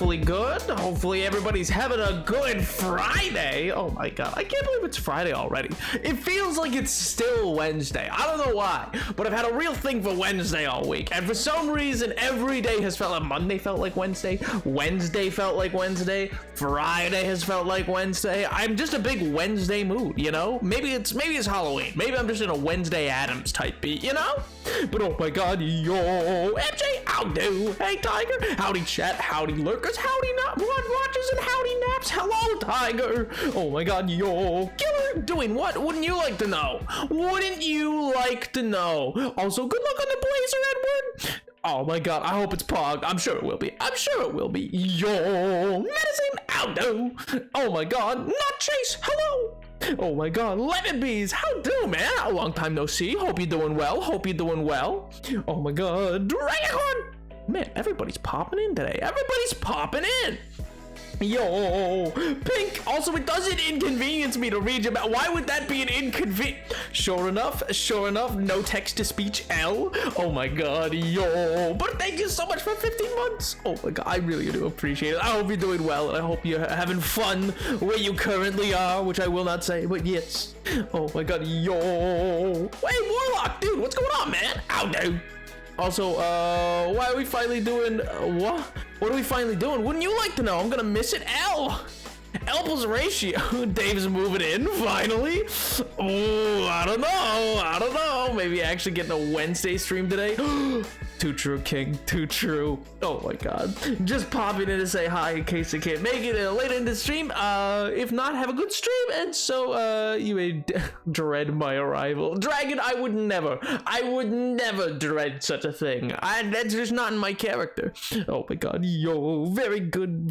hopefully good. Hopefully everybody's having a good Friday. Oh my god, I can't believe it's Friday already. It feels like it's still Wednesday. I don't know why, but I've had a real thing for Wednesday all week, and for some reason every day has felt like Monday felt like Wednesday, Wednesday felt like Wednesday, Friday has felt like Wednesday. I'm just a big Wednesday mood, you know? Maybe it's Halloween. Maybe I'm just in a Wednesday Addams type beat, you know? But oh my god, yo, MJ, how do? Hey Tiger, howdy chat, howdy lurkers, howdy not blood watchers, and howdy naps. Hello Tiger. Oh my god, yo, Killer, doing what? Wouldn't you like to know? Wouldn't you like to know? Also, good luck on the Blazer, Edward. Oh my god, I hope it's Pog. I'm sure it will be. I'm sure it will be. Yo, Medicine, how do? Oh my god, not Chase, hello. Oh my god, Lemon Bees, how do, man? A long time no see. Hope you're doing well. Hope you're doing well. Oh my god, Dragon! Man, everybody's popping in today. Everybody's popping in. Yo, Pink. Also, it doesn't inconvenience me to read you about. Why would that be an inconvenience? Sure enough, no text to speech L. Oh my god, yo. But thank you so much for 15 months. Oh my god, I really do appreciate it. I hope you're doing well, and I hope you're having fun where you currently are, which I will not say, but yes. Oh my god, yo. Hey, Warlock, dude, what's going on, man? How do? Also, why are we finally doing, what? What are we finally doing? Wouldn't you like to know? I'm gonna miss it. Elbows ratio. Dave's moving in, finally. Oh, I don't know. Maybe actually getting a Wednesday stream today. Too true, King. Too true. Oh my god. Just popping in to say hi in case I can't make it later in the stream. If not, have a good stream. And so, you may dread my arrival. Dragon, I would never dread such a thing. That's just not in my character. Oh my god. Yo, very good.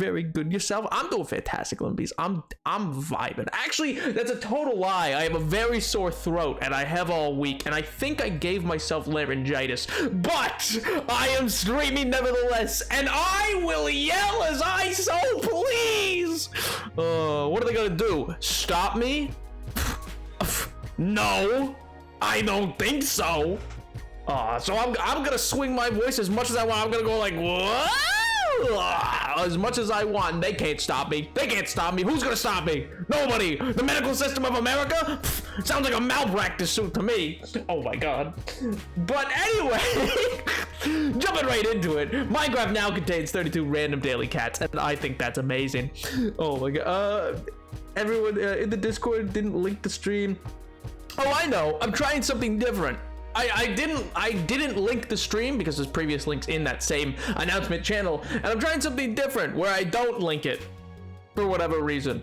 Yourself? I'm doing fantastic, Limbies. I'm vibing. Actually, that's a total lie. I have a very sore throat, and I have all week, and I think I gave myself laryngitis. But I am streaming nevertheless, and I will yell as I so please. What are they gonna do? Stop me? No, I don't think so. So I'm gonna swing my voice as much as I want. I'm gonna go like, what? As much as I want. They can't stop me. Who's gonna stop me? Nobody. The medical system of America? Sounds like a malpractice suit to me. Oh my god. But anyway, jumping right into it. Minecraft now contains 32 random daily cats, and I think that's amazing. Oh my god. Everyone in the Discord didn't link the stream. Oh, I know. I'm trying something different. I didn't link the stream because there's previous links in that same announcement channel, and I'm trying something different where I don't link it for whatever reason.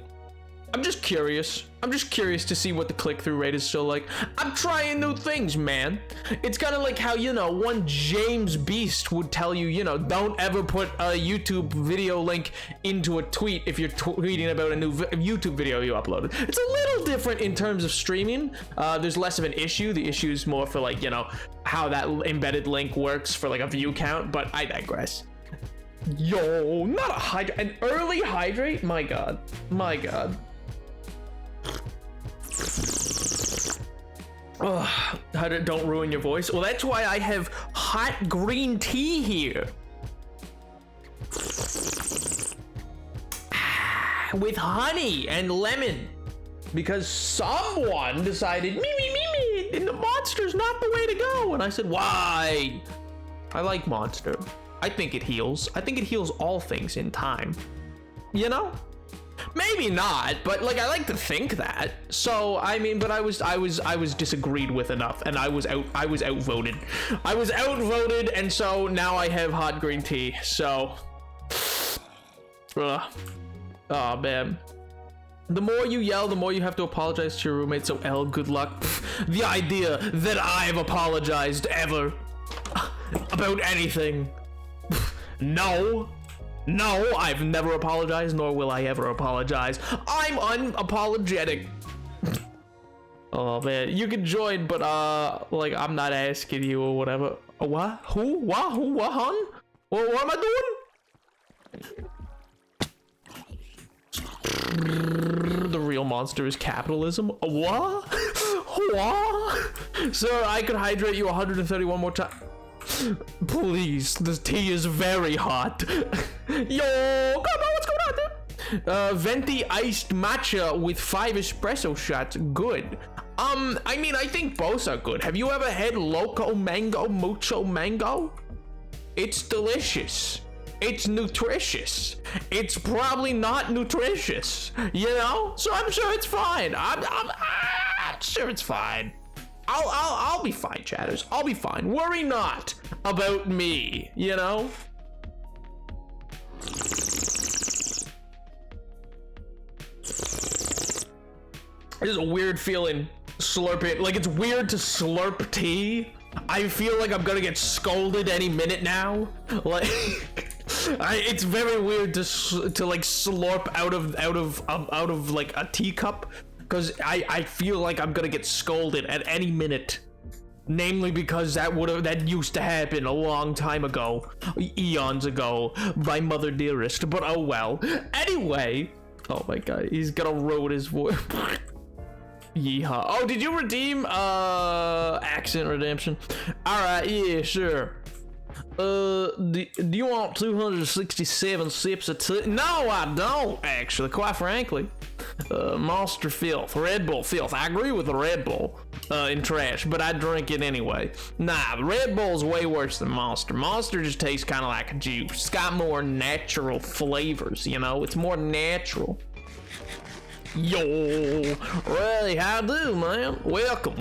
I'm just curious to see what the click-through rate is still like. I'm trying new things, man. It's kind of like how, you know, one James Beast would tell you, you know, don't ever put a YouTube video link into a tweet if you're tweeting about a new YouTube video you uploaded. It's a little different in terms of streaming. There's less of an issue. The issue is more for, like, you know, how that embedded link works for like a view count, but I digress. Yo, not a hydrate, an early hydrate? My god. Hydrate, don't ruin your voice. Well, that's why I have hot green tea here. With honey and lemon. Because someone decided, me, and the Monster's not the way to go. And I said, why? I like Monster. I think it heals. I think it heals all things in time. You know? Maybe not, but like I like to think that. So I mean, but I was disagreed with enough, and I was outvoted. And so now I have hot green tea. So, oh man. The more you yell, the more you have to apologize to your roommate. So L, good luck. The idea that I've apologized ever about anything. No, I've never apologized, nor will I ever apologize. I'm unapologetic. Oh man, you can join, but like I'm not asking you or whatever. What? Who? What? Who? What? Hun? What am I doing? The real monster is capitalism. What? What? Sir, I could hydrate you 131 more times. Please, this tea is very hot. Yo, come on, what's going on, dude? Venti iced matcha with 5 espresso shots. Good. I mean, I think both are good. Have you ever had Loco Mango Mucho Mango? It's delicious. It's nutritious. It's probably not nutritious, you know? So I'm sure it's fine. I'm sure it's fine. I'll be fine, chatters. I'll be fine. Worry not about me, you know? This is a weird feeling, slurping. Like, it's weird to slurp tea. I feel like I'm gonna get scolded any minute now. Like, it's very weird to like slurp out of like a teacup, because I feel like I'm gonna get scolded at any minute. Namely because that used to happen a long time ago, eons ago, by Mother Dearest. But oh well. Anyway, oh my god, he's gonna road his voice. Yeehaw. Oh, did you redeem accent redemption? Alright, yeah, sure. Do you want 267 sips of tea? No, I don't, actually, quite frankly. Monster filth, Red Bull filth. I agree with the Red Bull in trash, but I drink it anyway. Nah, the Red Bull's way worse than Monster. Monster just tastes kind of like a juice. It's got more natural flavors, you know? It's more natural. Yo, Ray, how do, man? Welcome.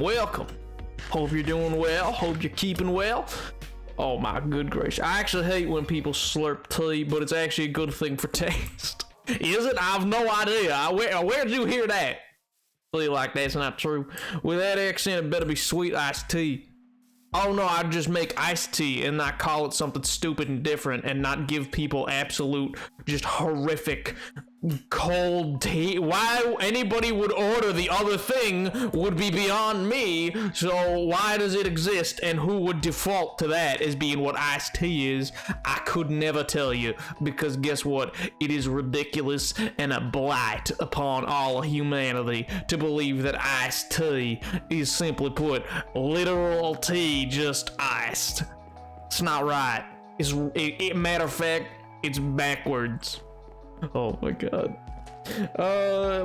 Hope you're doing well. Hope you're keeping well. Oh my good gracious. I actually hate when people slurp tea, but it's actually a good thing for taste. Is it? I have no idea. Where'd you hear that? Feel like that's not true. With that accent, it better be sweet iced tea. Oh no, I'd just make iced tea and not call it something stupid and different and not give people absolute, just horrific cold tea. Why anybody would order the other thing would be beyond me. So why does it exist, and who would default to that as being what iced tea is? I could never tell you, because guess what? It is ridiculous and a blight upon all humanity to believe that iced tea is, simply put, literal tea just iced. It's not right. Matter of fact, it's backwards. Oh my god.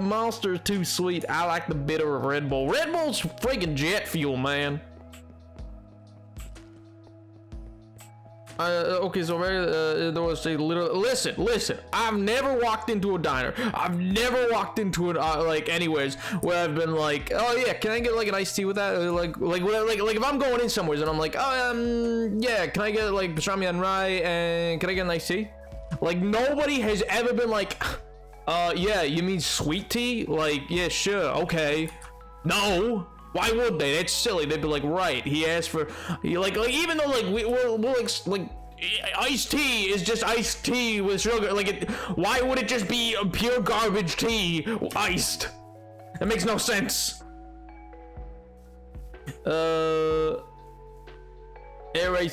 Monster's too sweet. I like the bitter of Red Bull. Red Bull's freaking jet fuel, man. Okay, so there was a little. Listen. I've never walked into a diner. I've never walked into an like anywheres where I've been like, oh yeah, can I get like an iced tea with that? Like if I'm going in somewhere and I'm like, oh yeah, can I get like pastrami and rye and can I get an iced tea? Like, nobody has ever been like, yeah, you mean sweet tea? Like, yeah, sure, okay. No, why would they? That's silly. They'd be like, right, he asked for, like even though, like, we're like, iced tea is just iced tea with sugar. Like, why would it just be a pure garbage tea iced? That makes no sense. Aerates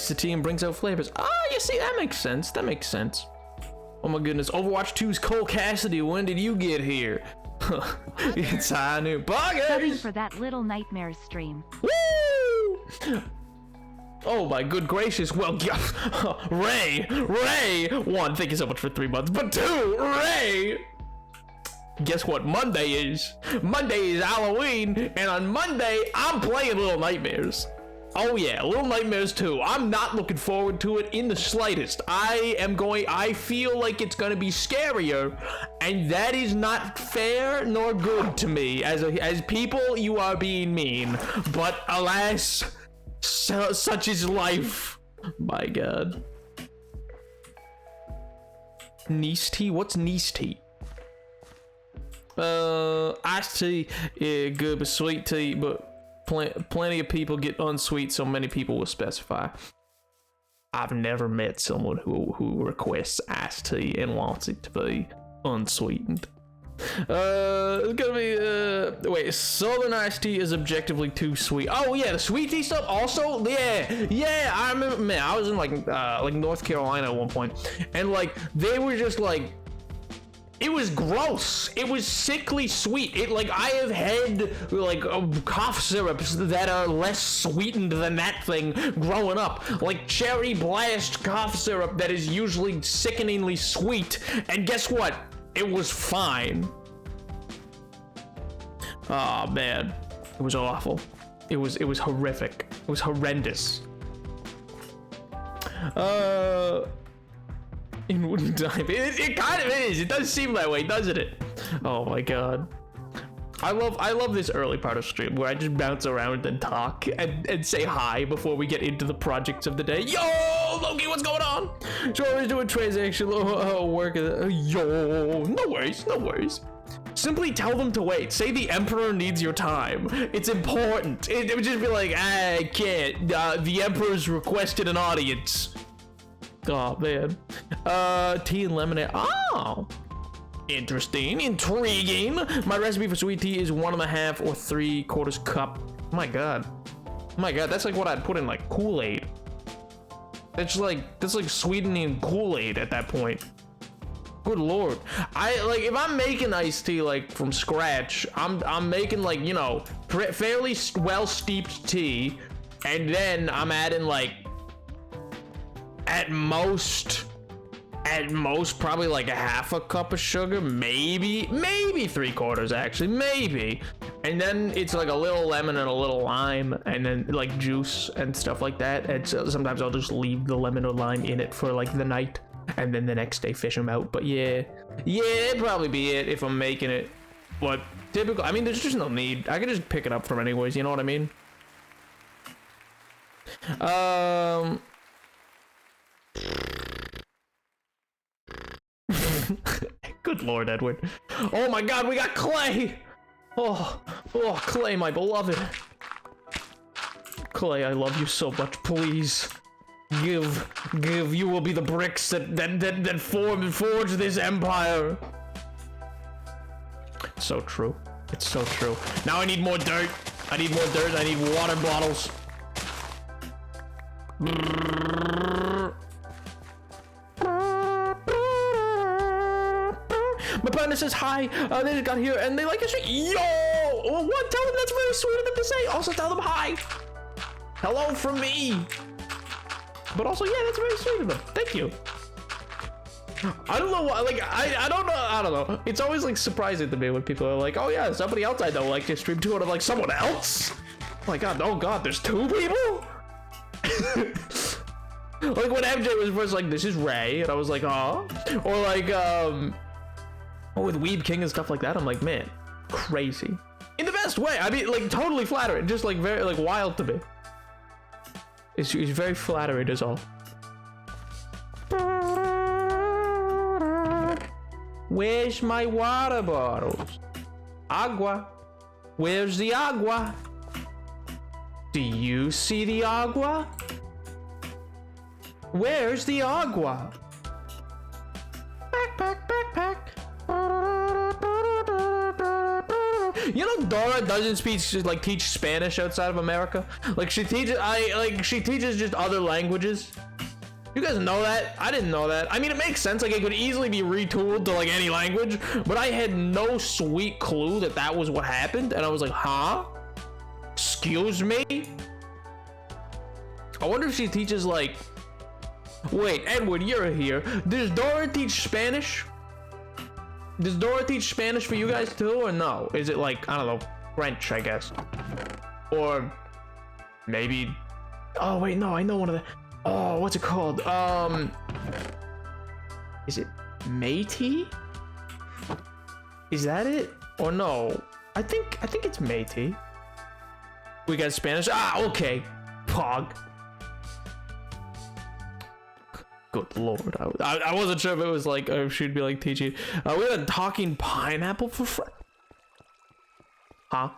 the tea and brings out flavors. Oh, you see, that makes sense. Oh my goodness, Overwatch 2's Cole Cassidy, when did you get here? It's high new Subbing for that Little Nightmares stream. Woo! Oh my good gracious, well, Ray, one, thank you so much for 3 months, but 2, Ray! Guess what Monday is? Monday is Halloween, and on Monday, I'm playing Little Nightmares. Oh yeah, Little Nightmares 2. I'm not looking forward to it in the slightest. I feel like it's gonna be scarier, and that is not fair nor good to me. As people, you are being mean, but alas, such is life. My god. Nice tea? What's nice tea? Iced tea, yeah, good, but sweet tea, but plenty of people get unsweet, so many people will specify. I've never met someone who requests iced tea and wants it to be unsweetened. It's gonna be wait, Southern iced tea is objectively too sweet. Oh yeah, the sweet tea stuff also. Yeah, I remember, man, I was in like North Carolina at one point, and like they were just like It was gross. It was sickly sweet. It like I have had like cough syrups that are less sweetened than that thing growing up. Like Cherry Blast cough syrup that is usually sickeningly sweet. And guess what? It was fine. Oh man, it was awful. It was horrific. It was horrendous. In wooden time. It kind of is. It does seem that way, doesn't it? Oh my god. I love this early part of stream where I just bounce around and talk and say hi before we get into the projects of the day. Yo, Loki, what's going on? So I was doing transaction work. Yo, no worries, no worries. Simply tell them to wait. Say the Emperor needs your time. It's important. It would just be like, I can't. The Emperor's requested an audience. Oh man. Tea and lemonade. Oh, interesting, intriguing. My recipe for sweet tea is 1.5 or 3/4 cup. Oh my god. Oh my god, that's like what I'd put in like Kool-Aid. That's like sweetening Kool-Aid at that point. Good lord. I like if I'm making iced tea like from scratch, I'm making like, you know, fairly well steeped tea, and then I'm adding like at most probably like 1/2 cup of sugar, maybe 3/4 actually, maybe. And then it's like a little lemon and a little lime, and then like juice and stuff like that. And so sometimes I'll just leave the lemon or lime in it for like the night, and then the next day fish them out. But yeah, it'd probably be it if I'm making it. But typical, I mean, there's just no need. I can just pick it up from anyways, you know what I mean? Good lord, Edward. Oh my god, we got Clay. Oh, Clay, my beloved. Clay, I love you so much. Please give. You will be the bricks that forge this empire. It's so true. It's so true. Now I need more dirt. I need water bottles. My partner says hi. They just got here and they like it. Yo! What? Tell them that's very sweet of them to say. Also tell them hi. Hello from me. But also, yeah, that's very sweet of them. Thank you. I don't know why. Like, I don't know. It's always like surprising to me when people are like, oh yeah, somebody else I know like to stream too, and I'm like, someone else? Oh my god, oh god, there's 2 people? Like when MJ was first like, this is Ray, and I was like, oh. Or like, with Weeb King and stuff like that, I'm like, man, crazy. In the best way. I mean, like, totally flattering. Just like very, like, wild to me. It's very flattering is all. Where's my water bottles? Agua. Where's the agua? Do you see the agua? Where's the agua? Backpack. You know Dora doesn't teach Spanish outside of America. Like she teaches just other languages. You guys know that? I didn't know that. I mean, it makes sense. Like it could easily be retooled to like any language, but I had no sweet clue that was what happened, and I was like, huh? Excuse me? I wonder if she teaches like. Wait, Edward, you're here. Does Dora teach Spanish? Does Dora teach Spanish for you guys too, or no? Is it like, I don't know, French, I guess? Or maybe, oh wait, no, I know one of the, oh, what's it called? Is it Métis? Is that it? Or no? I think it's Métis. We got Spanish, okay, Pog. Good lord, I wasn't sure if it was like, or if she'd be like teaching. We had a talking pineapple for Huh?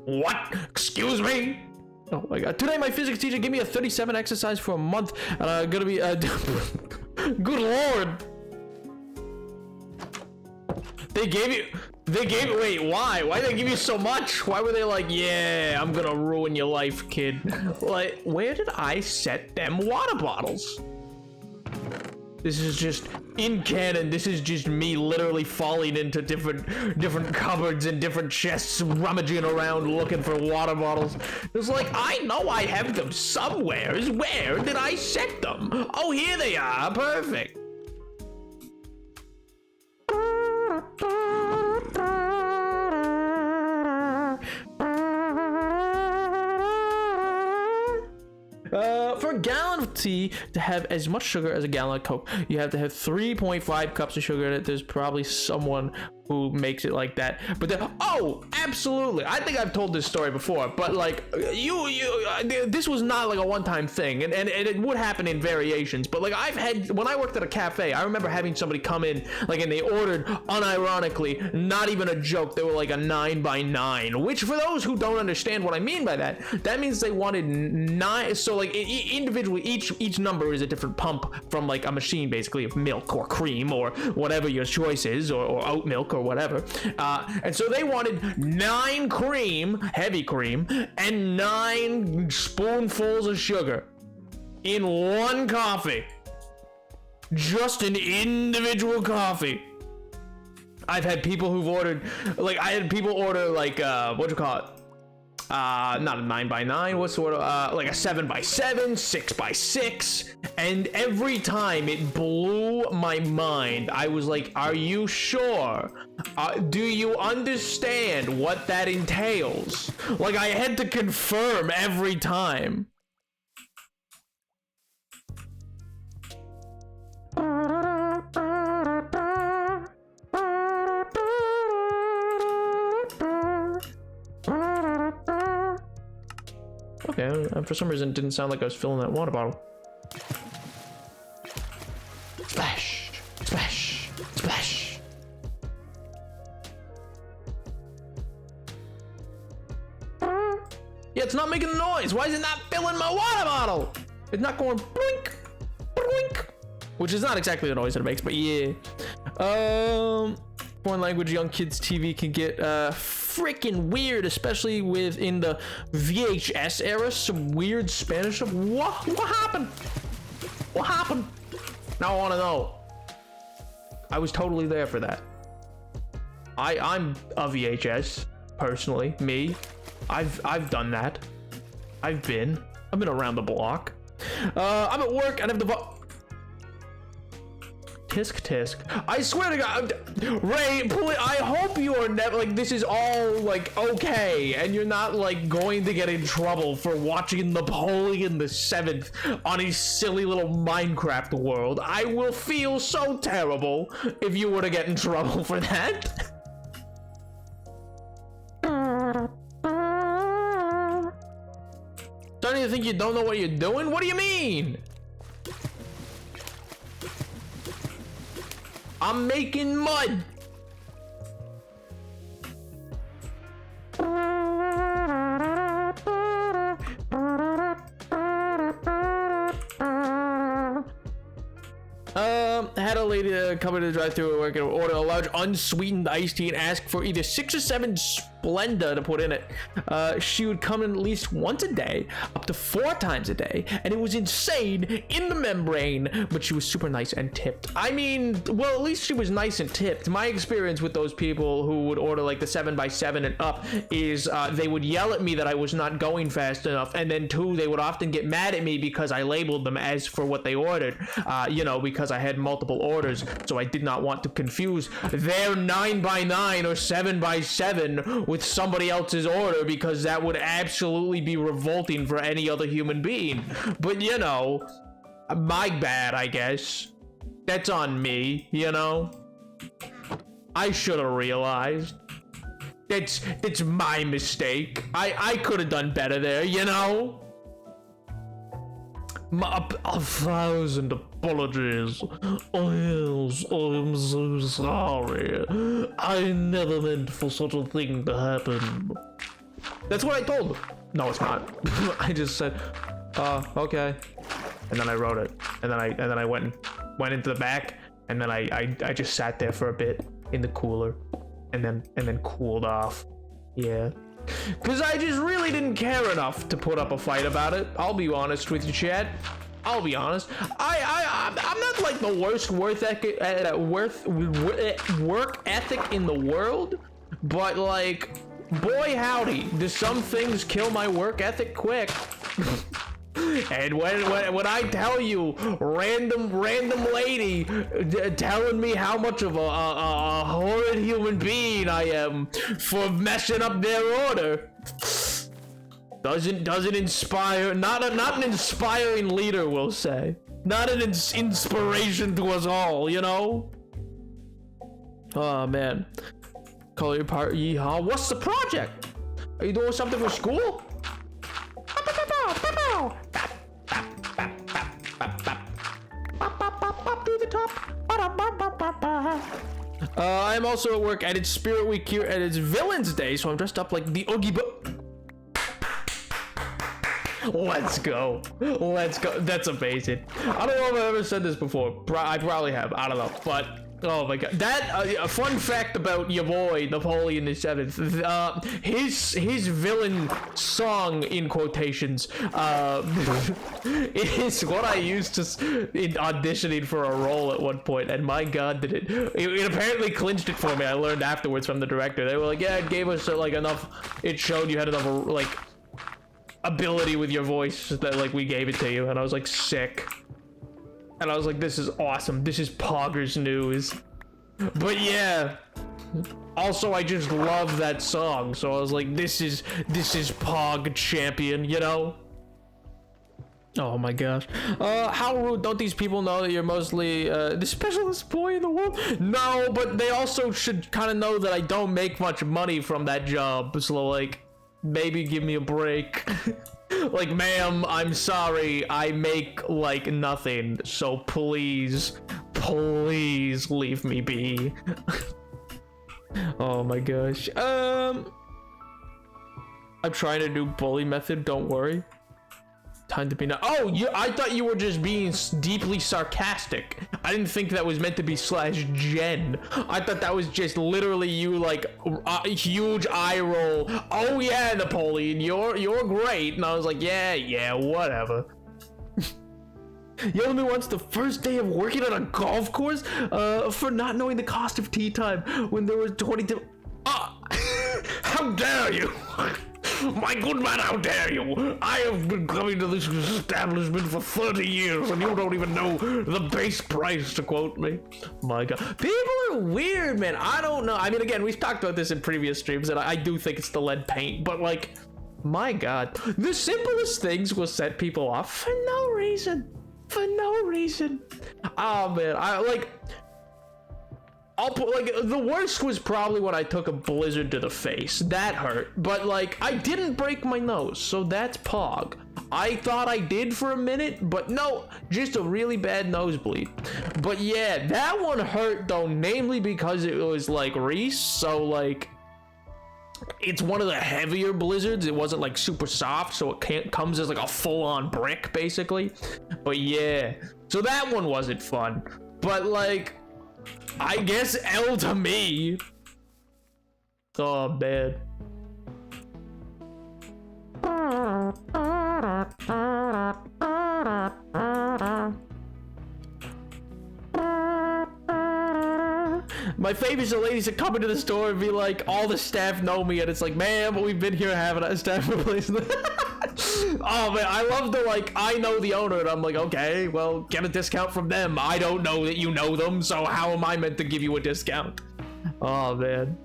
What? Excuse me? Oh my god. Today my physics teacher gave me a 37 exercise for a month, and I'm gonna be, good lord. Wait, why? Why did they give you so much? Why were they like, yeah, I'm gonna ruin your life, kid? Like, where did I set them water bottles? This is just, in canon, this is just me literally falling into different cupboards and different chests, rummaging around looking for water bottles. It's like, I know I have them somewhere. Where did I set them? Oh, here they are. Perfect. For a gallon of tea to have as much sugar as a gallon of Coke, you have to have 3.5 cups of sugar in it. There's probably someone who makes it like that. But then, oh, absolutely. I think I've told this story before, but like this was not like a one-time thing, and it would happen in variations. But like I've had, when I worked at a cafe, I remember having somebody come in like, and they ordered, unironically, not even a joke, they were like a 9x9, which for those who don't understand what I mean by that, that means they wanted 9. So like individually, each number is a different pump from like a machine, basically, of milk or cream or whatever your choice is, or oat milk or whatever, and so they wanted 9 cream, heavy cream, and 9 spoonfuls of sugar in one coffee. Just an individual coffee. I've had people who've ordered, like, I had people order like what do you call it, not a 9x9, what sort of like a 7x7, 6x6, and every time it blew my mind. I was like, are you sure? Do you understand what that entails? Like, I had to confirm every time. Okay, for some reason it didn't sound like I was filling that water bottle. Splash! Splash! Splash! Yeah, it's not making a noise. Why is it not filling my water bottle? It's not going blink, blink, which is not exactly the noise that it makes, but yeah. Foreign language young kids TV can get freaking weird, especially within the VHS era. Some weird Spanish stuff. What happened? What happened? Now I want to know. I was totally there for that. I'm a VHS personally. Me, I've done that. I've been around the block. I'm at work and I have the tisk tisk. I swear to God, Ray, please, I hope you are never like, this is all like okay, and you're not like going to get in trouble for watching Napoleon the 7th on his silly little Minecraft world. I will feel so terrible if you were to get in trouble for that. Starting to think you don't know what you're doing? What do you mean? I'm making mud. Had a lady come into the drive-thru at work and order a large unsweetened iced tea and ask for either 6 or 7 Splenda to put in it. She would come in at least once a day, up to 4 times a day, and it was insane in the membrane, but she was super nice and tipped. I mean, well, at least she was nice and tipped. My experience with those people who would order like the 7x7 and up is they would yell at me that I was not going fast enough, and then 2, they would often get mad at me because I labeled them as for what they ordered, you know, because I had multiple orders, so I did not want to confuse their 9x9 or 7x7 with somebody else's order, because that would absolutely be revolting for any other human being. But you know, my bad, I guess. That's on me, you know? I should have realized. That's my mistake. I could have done better there, you know? A 1,000 apologies. Oh yes, I'm so sorry. I never meant for such a thing to happen. That's what I told him. No, it's not. I just said, okay. And then I wrote it. And then I went into the back, and then I just sat there for a bit. in the cooler, and then cooled off. Yeah. Because I just really didn't care enough to put up a fight about it. I'll be honest with you, Chad. I'll be honest. I'm not like the worst work ethic in the world, but like, boy howdy, do some things kill my work ethic quick. And when I tell you, random lady telling me how much of a horrid human being I am for messing up their order, doesn't inspire, not an inspiring leader, we'll say, not an inspiration to us all, you know. Oh man, call your part. Yeehaw! What's the project? Are you doing something for school? I'm also at work and it's Spirit Week here and it's Villains Day, so I'm dressed up like the Oogie Book. Let's go. That's amazing. I don't know if I've ever said this before. I probably have. I don't know, but oh my god, that a fun fact about your boy Napoleon VII. His villain song, in quotations, is what I used to in auditioning for a role at one point, and my god, did it apparently clinched it for me. I learned afterwards from the director. They were like, yeah, it gave us like enough, it showed you had enough like ability with your voice that like we gave it to you. And I was like, sick. And I was like, this is awesome. This is poggers news. But yeah, also I just love that song, so I was like, this is Pog champion, you know. Oh my gosh. How rude. Don't these people know that you're mostly the specialist boy in the world? No, but they also should kind of know that I don't make much money from that job, so like, maybe give me a break. Like, ma'am, I'm sorry, I make like nothing, so please leave me be. Oh my gosh. I'm trying to do bully method, don't worry. Time to be not. Oh, I thought you were just being deeply sarcastic. I didn't think that was meant to be /Jen. I thought that was just literally you, like a huge eye roll. Oh yeah, Napoleon, you're great. And I was like, yeah, whatever. Yelled at me once the first day of working on a golf course for not knowing the cost of tea time when there was 22. How dare you! My good man, how dare you! I have been coming to this establishment for 30 years and you don't even know the base price, to quote me. My god. People are weird, man. I don't know. I mean, again, we've talked about this in previous streams and I do think it's the lead paint, but like, my god. The simplest things will set people off for no reason. For no reason. Oh man, I'll put, like, the worst was probably when I took a blizzard to the face. That hurt, but like, I didn't break my nose, so that's Pog. I thought I did for a minute, but no, just a really bad nosebleed. But yeah, that one hurt though, namely because it was like Reese, so like, it's one of the heavier blizzards. It wasn't like super soft, so it comes as like a full-on brick basically. But yeah, so that one wasn't fun, but like, I guess L to me. Oh man. My favorite is the ladies that come into the store and be like, all the staff know me, and it's like, ma'am, we've been here having a staff replacement. Oh man, I love the like, I know the owner, and I'm like, okay, well, get a discount from them. I don't know that you know them, so how am I meant to give you a discount? Oh man.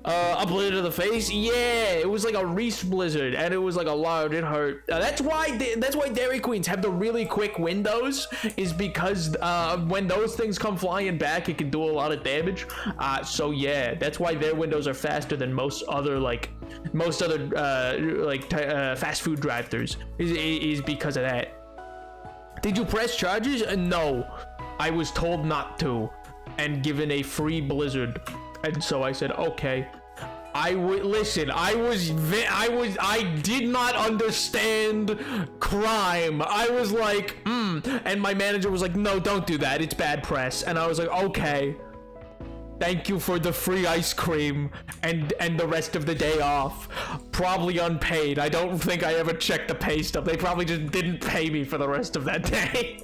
A blizzard to the face? Yeah, it was like a Reese blizzard, and it was like a large, it hurt. That's why Dairy Queens have the really quick windows, is because when those things come flying back, it can do a lot of damage. So yeah, that's why their windows are faster than most other fast food drive-thrus, is because of that. Did you press charges? No, I was told not to, and given a free blizzard. And so I said, okay. I did not understand crime. I was like, and my manager was like, no, don't do that. It's bad press. And I was like, okay. Thank you for the free ice cream and the rest of the day off. Probably unpaid. I don't think I ever checked the pay stub. They probably just didn't pay me for the rest of that day.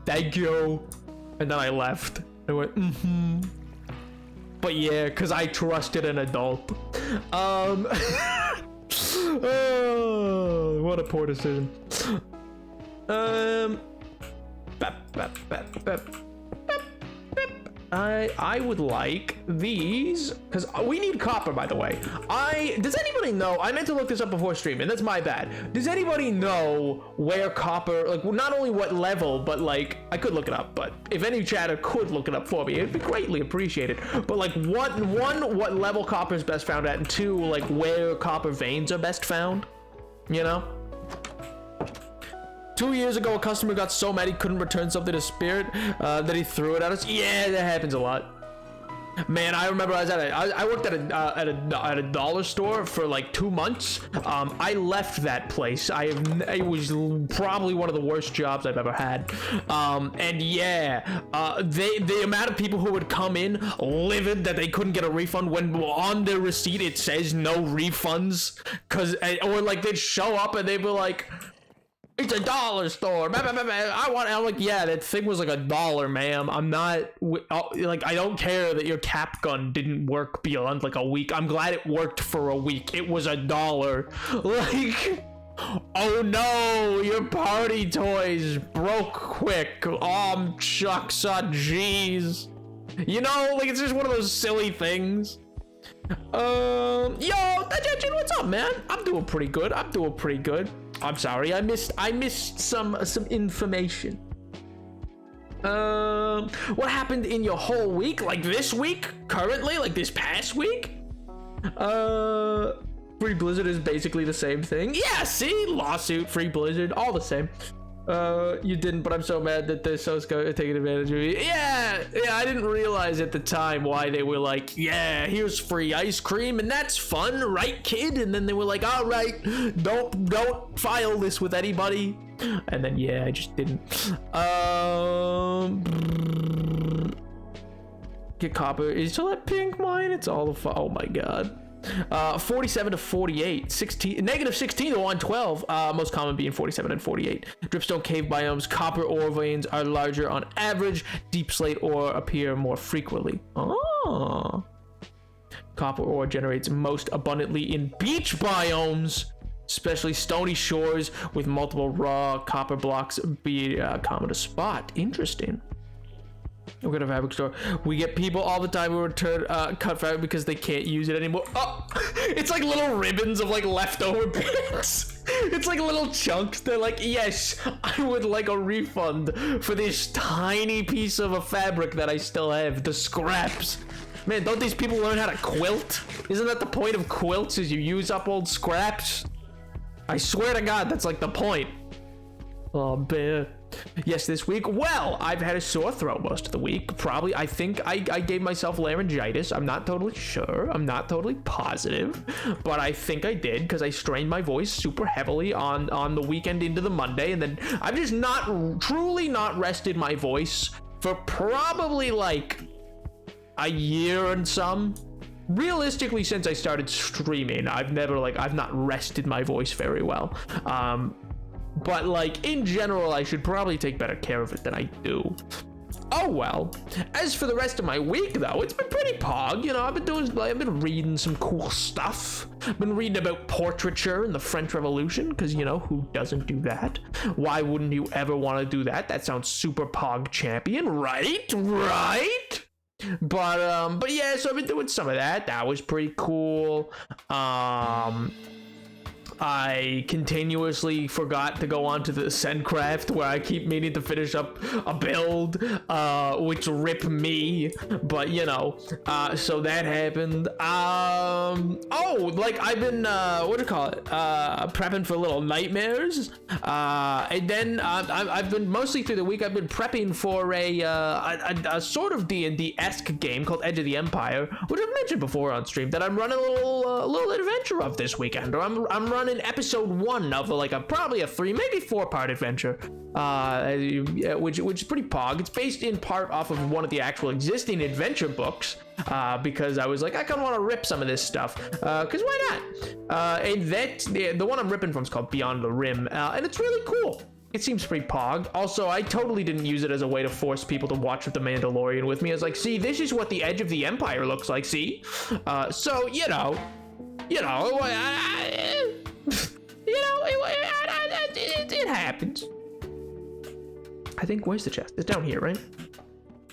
Thank you. And then I left. I went, But yeah, because I trusted an adult. Oh, what a poor decision. I would like these, because we need copper, by the way. Does anybody know, I meant to look this up before streaming, that's my bad. Does anybody know where copper, like, not only what level, but like, I could look it up, but if any chatter could look it up for me, it'd be greatly appreciated. But like, what level copper is best found at, and two, like, where copper veins are best found, you know? 2 years ago, a customer got so mad he couldn't return something to Spirit that he threw it at us. Yeah, that happens a lot. Man, I remember I worked at a dollar store for like 2 months. I left that place. It was probably one of the worst jobs I've ever had. And yeah, the amount of people who would come in livid that they couldn't get a refund when on their receipt it says no refunds, or like they'd show up and they'd be like, it's a dollar store. I'm like, yeah, that thing was like $1, ma'am. I'm not like, I don't care that your cap gun didn't work beyond like a week. I'm glad it worked for a week. It was $1. Like, oh no, your party toys broke quick. Shucks, jeez. You know, like, it's just one of those silly things. Yo, Dajin, what's up, man? I'm doing pretty good. I'm sorry, I missed some information. What happened in your whole week? Like this week? Currently? Like this past week? Free Blizzard is basically the same thing. Yeah, see? Lawsuit, Free Blizzard, all the same. You didn't, but I'm so mad that they're so taking advantage of me. Yeah, I didn't realize at the time why they were like, yeah, here's free ice cream, and that's fun, right, kid? And then they were like, all right, don't file this with anybody. And then, yeah, I just didn't. Get copper. Is still that pink mine? It's all the oh my god. 47 to 48, negative 16 to 112, most common being 47 and 48. Dripstone cave biomes, copper ore veins are larger on average. Deep slate ore appear more frequently. Oh. Copper ore generates most abundantly in beach biomes, especially stony shores with multiple raw copper blocks be common to spot. Interesting. We're gonna fabric store. We get people all the time who return cut fabric because they can't use it anymore. Oh, it's like little ribbons of like leftover bits. It's like little chunks. They're like, yes, I would like a refund for this tiny piece of a fabric that I still have. The scraps. Man, don't these people learn how to quilt? Isn't that the point of quilts, is you use up old scraps? I swear to God, that's like the point. Oh, man. Yes, this week, well, I've had a sore throat most of the week. Probably, I think I gave myself laryngitis. I'm not totally sure. I'm not totally positive, but I think I did because I strained my voice super heavily on the weekend into the Monday, and then I've just truly not rested my voice for probably like a year and some. Realistically, since I started streaming, I've not rested my voice very well. But like in general, I should probably take better care of it than I do. Oh well. As for the rest of my week, though, it's been pretty pog. You know, I've been reading some cool stuff. I've been reading about portraiture and the French Revolution, because you know, who doesn't do that? Why wouldn't you ever want to do that? That sounds super pog champion, right? Right? But yeah, so I've been doing some of that. That was pretty cool. I continuously forgot to go on to the Ascendcraft, where I keep meaning to finish up a build, which rip me, but you know, so that happened. Oh, like I've been, prepping for little nightmares, and then I've been mostly through the week, I've been prepping for a sort of D&D-esque game called Edge of the Empire, which I've mentioned before on stream, that I'm running a little adventure of this weekend, or I'm running on in episode 1 of like probably a 3, maybe 4-part adventure, which is pretty pog. It's based in part off of one of the actual existing adventure books, because I was like, I kind of want to rip some of this stuff, because why not? And the one I'm ripping from is called Beyond the Rim, and it's really cool. It seems pretty pog. Also, I totally didn't use it as a way to force people to watch The Mandalorian with me. I was like, see, this is what the edge of the Empire looks like, see? So, it happens. I think, where's the chest? It's down here, right?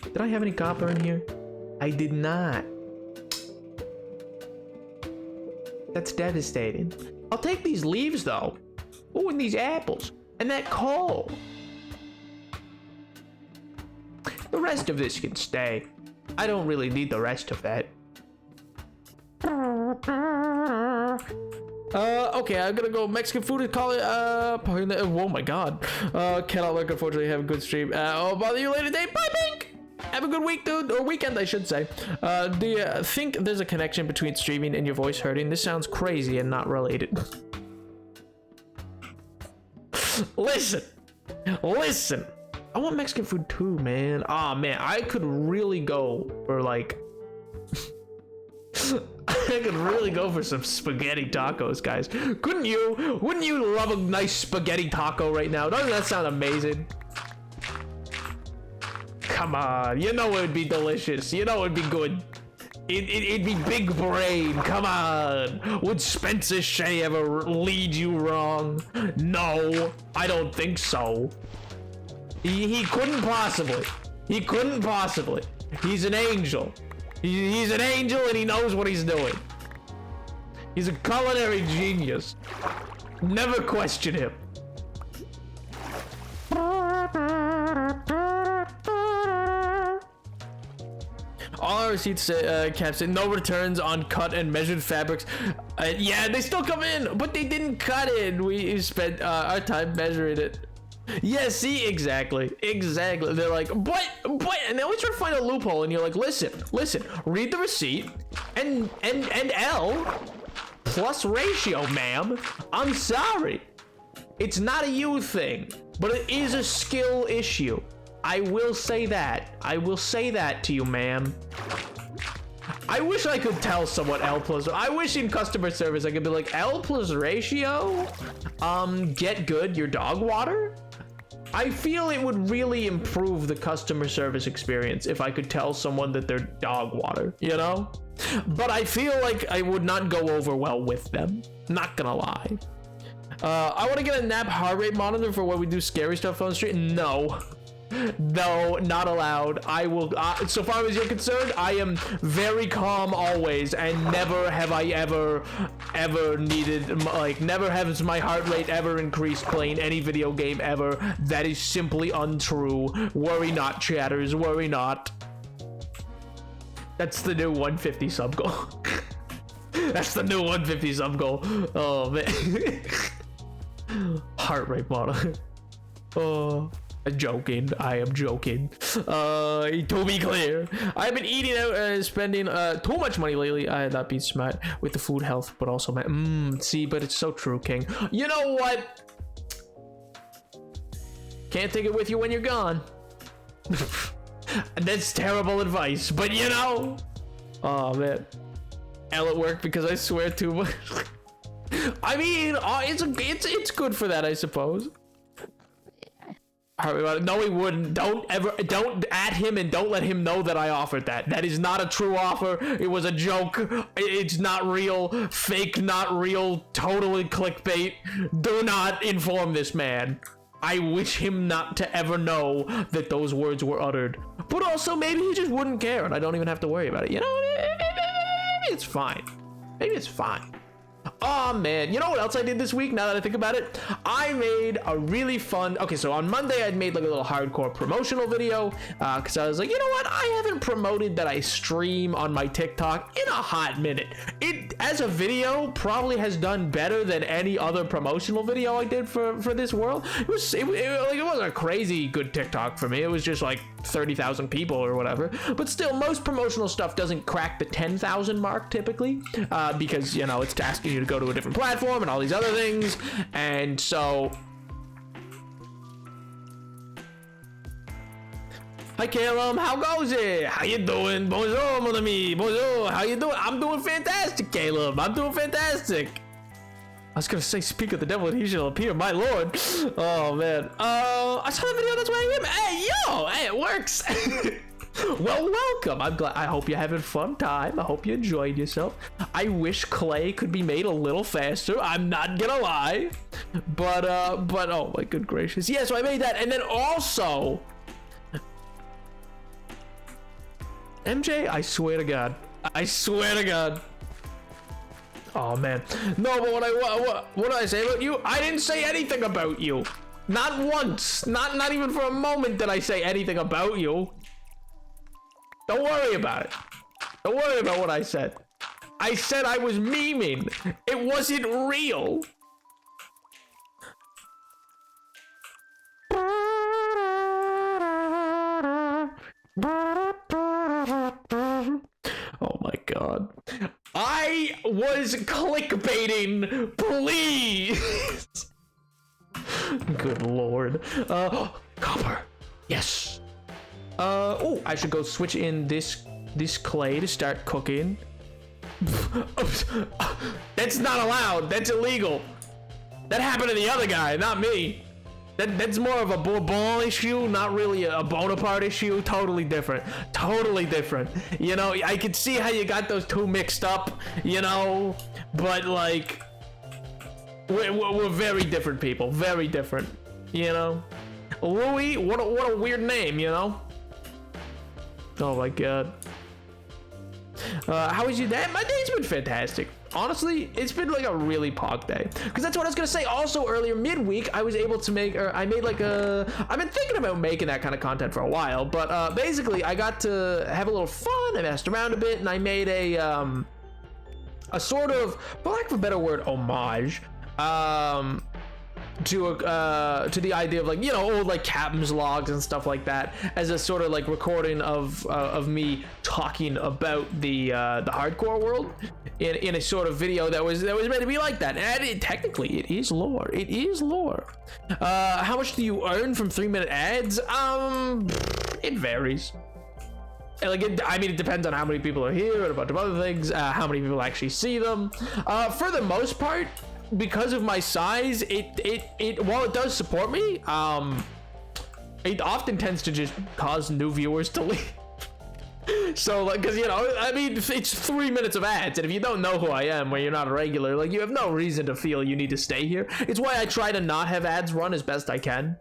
Did I have any copper in here? I did not. That's devastating. I'll take these leaves, though. Oh, and these apples. And that coal. The rest of this can stay. I don't really need the rest of that. Okay, I'm gonna go Mexican food and call it, oh my god. Cannot look, unfortunately, have a good stream. I'll bother you later today. Bye, Pink! Have a good week, dude, or weekend, I should say. Do you think there's a connection between streaming and your voice hurting? This sounds crazy and not related. Listen. I want Mexican food too, man. Ah, man, I could really go for like... I could really go for some spaghetti tacos, guys. Couldn't you? Wouldn't you love a nice spaghetti taco right now? Doesn't that sound amazing? Come on, you know it would be delicious. You know it'd be good. It'd be big brain. Come on. Would Spencer Shea ever lead you wrong? No, I don't think so. He couldn't possibly. He couldn't possibly. He's an angel. He's an angel and he knows what he's doing. He's a culinary genius. Never question him. All our receipts caps in no returns on cut and measured fabrics. Yeah, they still come in, but they didn't cut it. We spent our time measuring it. Yeah, see, exactly. They're like, but, and they always try to find a loophole, and you're like, listen, read the receipt, and L plus ratio, ma'am. I'm sorry. It's not a you thing, but it is a skill issue. I will say that. I will say that to you, ma'am. I wish I could tell someone L plus. I wish in customer service I could be like, L plus ratio? Get good your dog water? I feel it would really improve the customer service experience if I could tell someone that they're dog water, you know? But I feel like I would not go over well with them. Not gonna lie. I want to get a nap heart rate monitor for when we do scary stuff on the street. No, not allowed. I will, so far as you're concerned, I am very calm always, and never have I ever needed, like, never has my heart rate ever increased playing any video game ever. That is simply untrue. Worry not, chatters, worry not. That's the new 150 sub goal. That's the new 150 sub goal. Oh man. Heart rate monitor. Oh, I'm joking. I am joking. To be clear, I've been eating out, spending too much money lately. I have not been smart with the food health, but also my see, but it's so true, King. You know what? Can't take it with you when you're gone. That's terrible advice, but you know. Oh man. L at work because I swear too much. I mean, it's good for that, I suppose. No, he wouldn't. Don't at him and don't let him know that I offered that. That is not a true offer. It was a joke. It's not real. Fake, not real. Totally clickbait. Do not inform this man. I wish him not to ever know that those words were uttered. But also, maybe he just wouldn't care and I don't even have to worry about it. You know, maybe it's fine. Maybe it's fine. Oh man, you know what else I did this week now that I think about it? I made a really fun, okay, so on Monday I'd made like a little hardcore promotional video because I was like, you know what, I haven't promoted that I stream on my TikTok in a hot minute. It, as a video, probably has done better than any other promotional video I did for this world. It wasn't a crazy good TikTok for me. It was just like 30,000 people or whatever, but still most promotional stuff doesn't crack the 10,000 mark typically because, you know, it's asking you to go to a different platform and all these other things. And so, hi Caleb, how goes it? How you doing? Bonjour, mon ami. Bonjour. How you doing? I'm doing fantastic, Caleb. I'm doing fantastic. I was gonna say, speak of the devil, and he shall appear, my lord. Oh man. I saw the video. That's why I am. Hey, yo, hey, it works. Well, welcome. I'm glad. I hope you're having a fun time. I hope you enjoyed yourself. I wish Clay could be made a little faster. I'm not gonna lie, but oh my good gracious. Yeah, so I made that, and then also, MJ, I swear to God. Oh man, no, but what did I say about you? I didn't say anything about you. Not once. Not even for a moment did I say anything about you. Don't worry about it. Don't worry about what I said. I said I was memeing. It wasn't real. Oh my God. I was clickbaiting, please. Good Lord. Copper. Yes. Oh, I should go switch in this clay to start cooking. That's not allowed. That's illegal. That happened to the other guy, not me. That's more of a Bourbon issue, not really a Bonaparte issue. Totally different. Totally different. You know, I could see how you got those two mixed up, you know, but like, we're very different people. Very different, you know. Louis, what a weird name, you know. Oh my God. How was your day? My day's been fantastic. Honestly, it's been like a really pog day, because that's what I was gonna say. Also earlier midweek, I was able to make, or I made like I've been thinking about making that kind of content for a while, but basically I got to have a little fun. I messed around a bit, and I made a sort of, for lack of a better word, homage to the idea of, like, you know, old like captain's logs and stuff like that, as a sort of like recording of me talking about the hardcore world in a sort of video that was meant to be like that. And technically it is lore. It is lore. How much do you earn from 3-minute ads? It varies. Like, I mean, it depends on how many people are here and a bunch of other things, how many people actually see them. For the most part, because of my size, it while it does support me, it often tends to just cause new viewers to leave. So, like, because, you know, I mean, it's 3 minutes of ads, and if you don't know who I am, or you're not a regular, like, you have no reason to feel you need to stay here. It's why I try to not have ads run as best I can,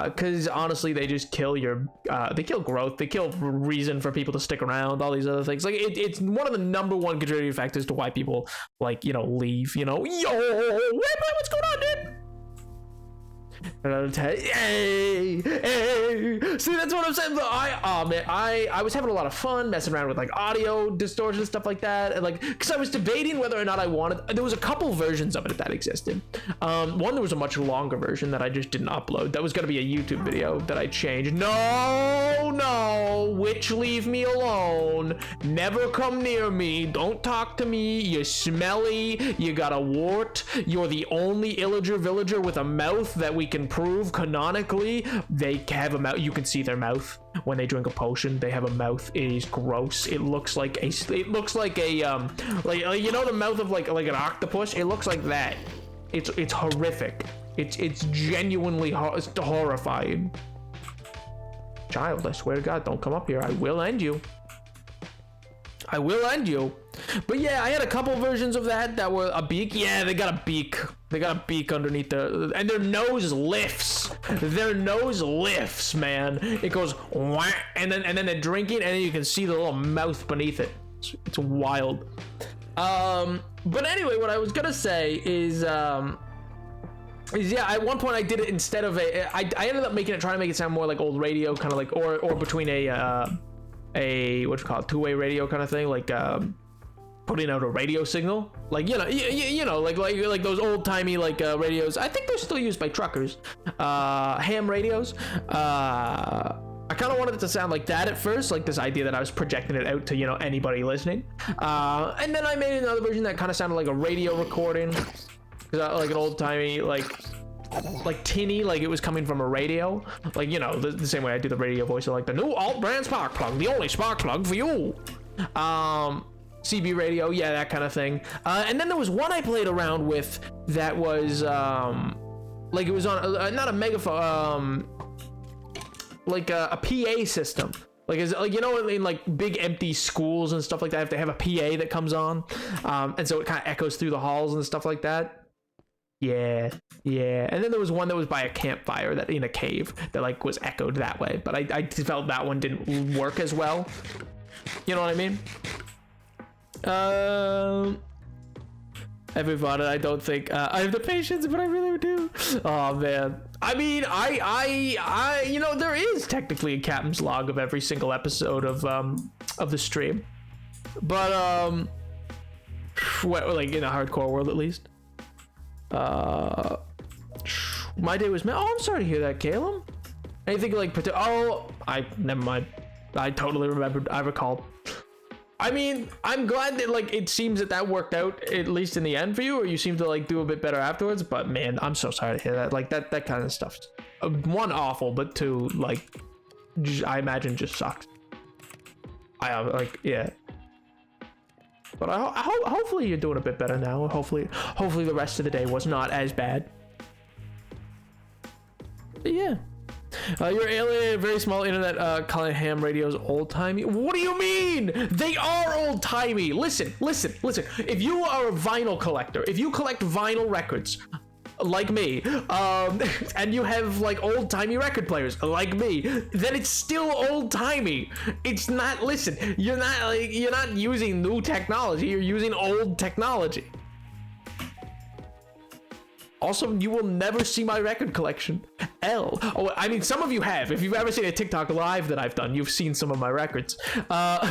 because honestly, they just kill your, they kill growth, they kill reason for people to stick around, all these other things. Like, it's one of the #1 contributing factors to why people, like, you know, leave, you know. Yo, what's going on, dude? Hey, see, that's what I'm saying. I was having a lot of fun messing around with like audio distortion, stuff like that, and like, because I was debating whether or not I wanted, there was a couple versions of it that existed. One, there was a much longer version that I just didn't upload. That was going to be a YouTube video that I changed. No, witch, leave me alone. Never come near me. Don't talk to me. You're smelly. You got a wart. You're the only Illager villager with a mouth that we can prove canonically. They have a mouth. You can see their mouth when they drink a potion. They have a mouth. It is gross. It looks like a like you know, the mouth of like an octopus. It looks like that. It's horrific. It's genuinely horrifying. Child, I swear to God, don't come up here. I will end you. I will end you. But yeah, I had a couple versions of that were a beak. Yeah, they got a beak. They got a beak underneath their, and their nose lifts. Their nose lifts, man. It goes wah, and then they're drinking, and then you can see the little mouth beneath it. It's wild. But anyway, what I was gonna say is yeah, at one point I did it instead of I ended up making it, trying to make it sound more like old radio, kind of like, or between a what you call it, two-way radio kind of thing, like putting out a radio signal, like, you know, like those old-timey like radios. I think they're still used by truckers, ham radios. I kind of wanted it to sound like that at first, like this idea that I was projecting it out to, you know, anybody listening. And then I made another version that kind of sounded like a radio recording, like an old-timey, like tinny, like it was coming from a radio, like, you know, the same way I do the radio voice of like the new alt brand spark plug, the only spark plug for you. CB radio, yeah, that kind of thing. And then there was one I played around with that was like it was on not a megaphone, like a PA system. Like, is like, you know, in like big empty schools and stuff like that, if they have a PA that comes on, and so it kind of echoes through the halls and stuff like that. Yeah. And then there was one that was by a campfire that in a cave that like was echoed that way, but I felt that one didn't work as well. You know what I mean? Everybody, I don't think I have the patience, but I really do. Oh man. I mean, I you know, there is technically a captain's log of every single episode of the stream, but like in a hardcore world at least. My day was oh, I'm sorry to hear that, Caleb. Anything like never mind. I totally remembered. I recalled. I mean, I'm glad that like it seems that worked out at least in the end for you, or you seem to like do a bit better afterwards. But man, I'm so sorry to hear that. Like that kind of stuff. One, awful, but two, like I imagine just sucks. Like yeah. But hopefully you're doing a bit better now. Hopefully the rest of the day was not as bad. But yeah. Your alien, very small internet calling ham radios old-timey. What do you mean? They are old-timey. Listen. If you are a vinyl collector, if you collect vinyl records, like me, and you have like old-timey record players like me, then it's still old-timey. It's not, listen, you're not using new technology, you're using old technology. Also, you will never see my record collection. Oh, I mean, some of you have. If you've ever seen a TikTok live that I've done, you've seen some of my records. But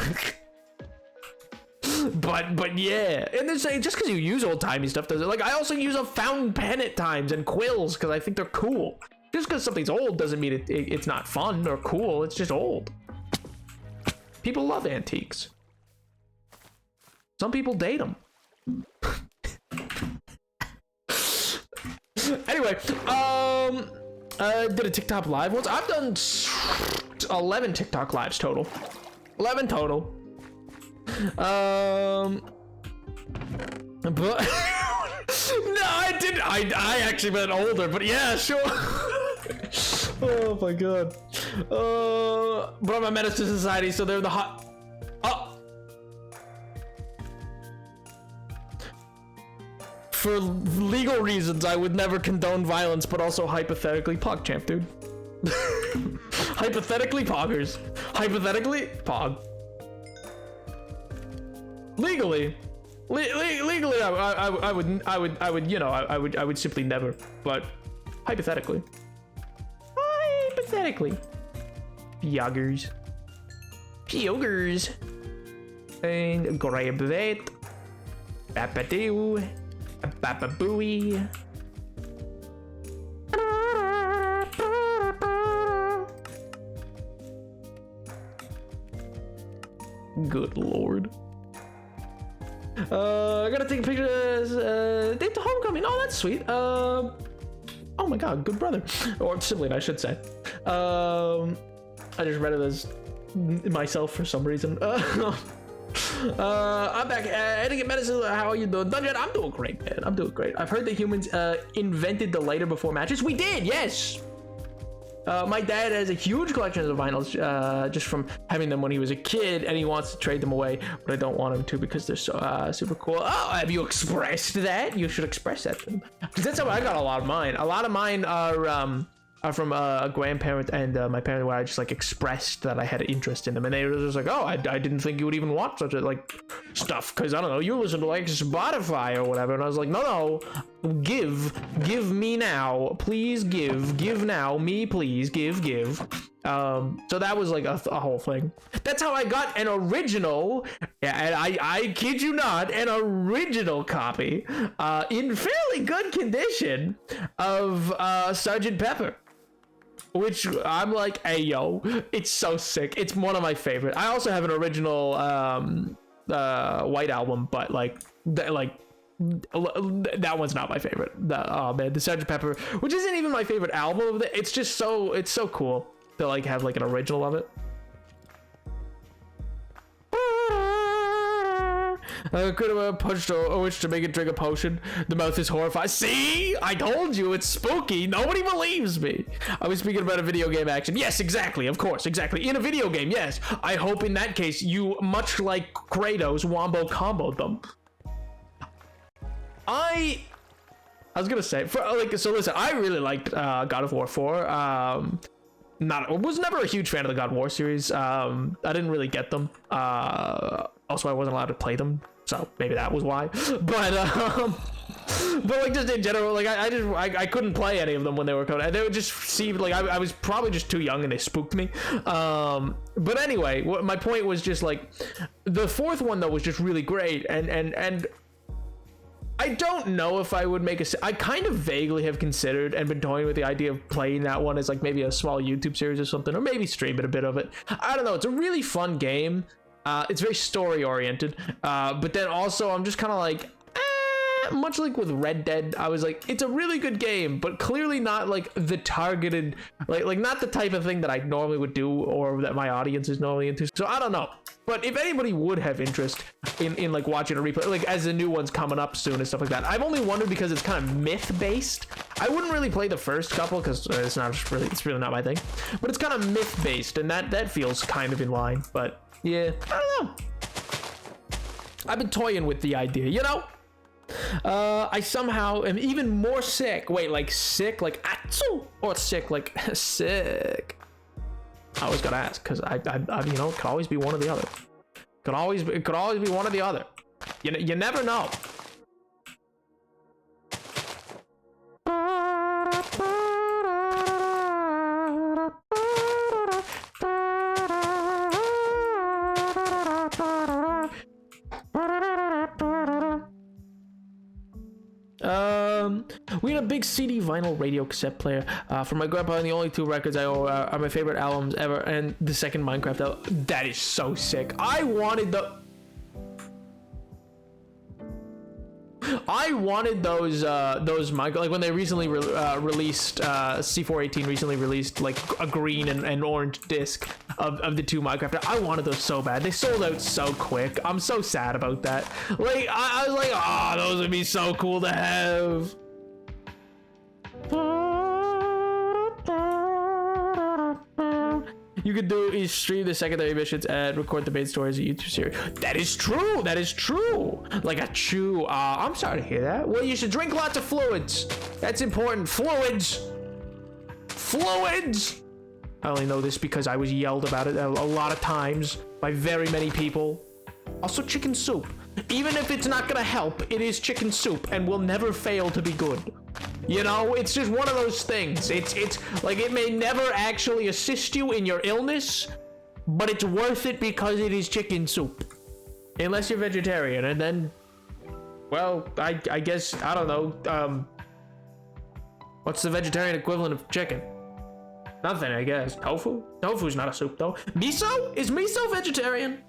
yeah, and they're saying just because you use old-timey stuff doesn't, like, I also use a fountain pen at times and quills because I think they're cool. Just because something's old doesn't mean it's not fun or cool. It's just old. People love antiques. Some people date them. Anyway, did a TikTok live once. I've done 11 TikTok lives total. 11 total. But no, I didn't. I actually meant older, but yeah, sure. Oh my god. But I'm a menace to society, so they're the hot. For legal reasons, I would never condone violence, but also hypothetically, PogChamp, dude. Hypothetically, Poggers. Hypothetically, Pog. Legally, I would, you know, I would simply never. But hypothetically, Poggers, and grab that, Papadoo. Baba Booey. Good lord. I gotta take pictures. Date to homecoming. Oh, that's sweet. Oh my god, good brother. Or sibling, I should say. I just read it as myself for some reason. I'm back. Etiquette Medicine, how are you doing? Dungeon, I'm doing great, man. I'm doing great. I've heard that humans invented the lighter before matches. We did, yes. My dad has a huge collection of vinyls just from having them when he was a kid, and he wants to trade them away, but I don't want him to because they're so super cool. Oh, have you expressed that? You should express that to him. Because that's how I got a lot of mine. A lot of mine are from a grandparent and my parent, where I just like expressed that I had an interest in them, and they were just like, oh, I didn't think you would even want such a like stuff, because I don't know, you listen to like Spotify or whatever. And I was like, no, give me now, please, give now, me please, give. So that was like a whole thing. That's how I got an original, and I kid you not, an original copy in fairly good condition of Sgt. Pepper. which I'm like, hey yo, it's so sick. It's one of my favorite. I also have an original White Album, but like that one's not my favorite. Oh man, the Sgt. Pepper, which isn't even my favorite album of it. It's just it's so cool to like have like an original of it. I could have punched a witch to make it drink a potion. The mouth is horrified. See? I told you, it's spooky. Nobody believes me. I was speaking about a video game action. Yes, exactly. Of course, exactly. In a video game, yes. I hope in that case, you, much like Kratos, wombo comboed them. I was gonna say, so listen, I really liked God of War 4. Was never a huge fan of the God of War series. I didn't really get them. Also, I wasn't allowed to play them, so maybe that was why. But like just in general, like I couldn't play any of them when they were coming. They would just seem like I was probably just too young and they spooked me. But anyway, my point was just like the fourth one though was just really great, and I don't know if I would make I kind of vaguely have considered and been toying with the idea of playing that one as like maybe a small YouTube series or something, or maybe streaming a bit of it. I don't know. It's a really fun game. It's very story oriented, but then also I'm just kind of like, much like with Red Dead, I was like, it's a really good game, but clearly not like the targeted, like not the type of thing that I normally would do or that my audience is normally into. So I don't know. But if anybody would have interest in like watching a replay, like as the new one's coming up soon and stuff like that, I've only wondered because it's kind of myth based. I wouldn't really play the first couple because it's really not my thing. But it's kind of myth based, and that feels kind of in line. But yeah, I don't know. I've been toying with the idea, you know. I somehow am even more sick. Wait, like sick, like atsu, or sick, like sick. I always gotta ask because I you know, it could always be one or the other. It could always be one or the other. You never know. We had a big CD vinyl radio cassette player for my grandpa, and the only two records I owe are my favorite albums ever, and the second Minecraft album. That is so sick. I wanted those Minecraft, like when they recently released C418 recently released like a green and orange disc of the two Minecraft. I wanted those so bad. They sold out so quick. I'm so sad about that. Like I was like, oh, those would be so cool to have. You could do is stream the secondary missions and record the main story as a YouTube series. That is true. That is true. Like a chew. I'm sorry to hear that. Well, you should drink lots of fluids. That's important. Fluids. Fluids. I only know this because I was yelled about it a lot of times by very many people. Also, chicken soup. Even if it's not gonna help, it is chicken soup and will never fail to be good. You know, it's just one of those things. It's like it may never actually assist you in your illness, but it's worth it because it is chicken soup. Unless you're vegetarian, and then, well, I guess, I don't know, what's the vegetarian equivalent of chicken? Nothing, I guess. Tofu? Tofu's not a soup, though. Miso? Is miso vegetarian?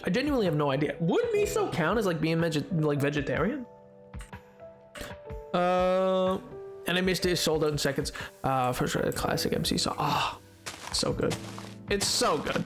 I genuinely have no idea. Would miso count as like being vegetarian? And I missed it. Sold out in seconds. For sure, the classic MC song. Ah, so good. It's so good.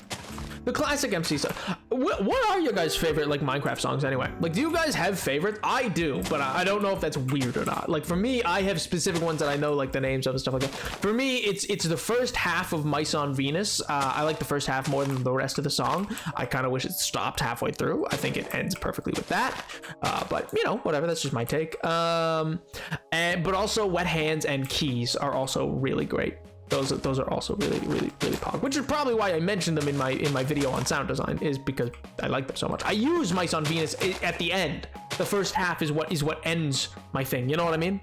The classic MC song. What are your guys' favorite like Minecraft songs anyway? Like, do you guys have favorites? I do, but I don't know if that's weird or not. Like for me, I have specific ones that I know like the names of and stuff like that. For me, it's the first half of Mice on Venus. I like the first half more than the rest of the song. I kind of wish it stopped halfway through. I think it ends perfectly with that. But you know, whatever. That's just my take. But also Wet Hands and Keys are also really great. Those are also really pog, which is probably why I mentioned them in my video on sound design, is because I like them so much. I use Mice on Venus at the end. The first half is what ends my thing. You know what I mean?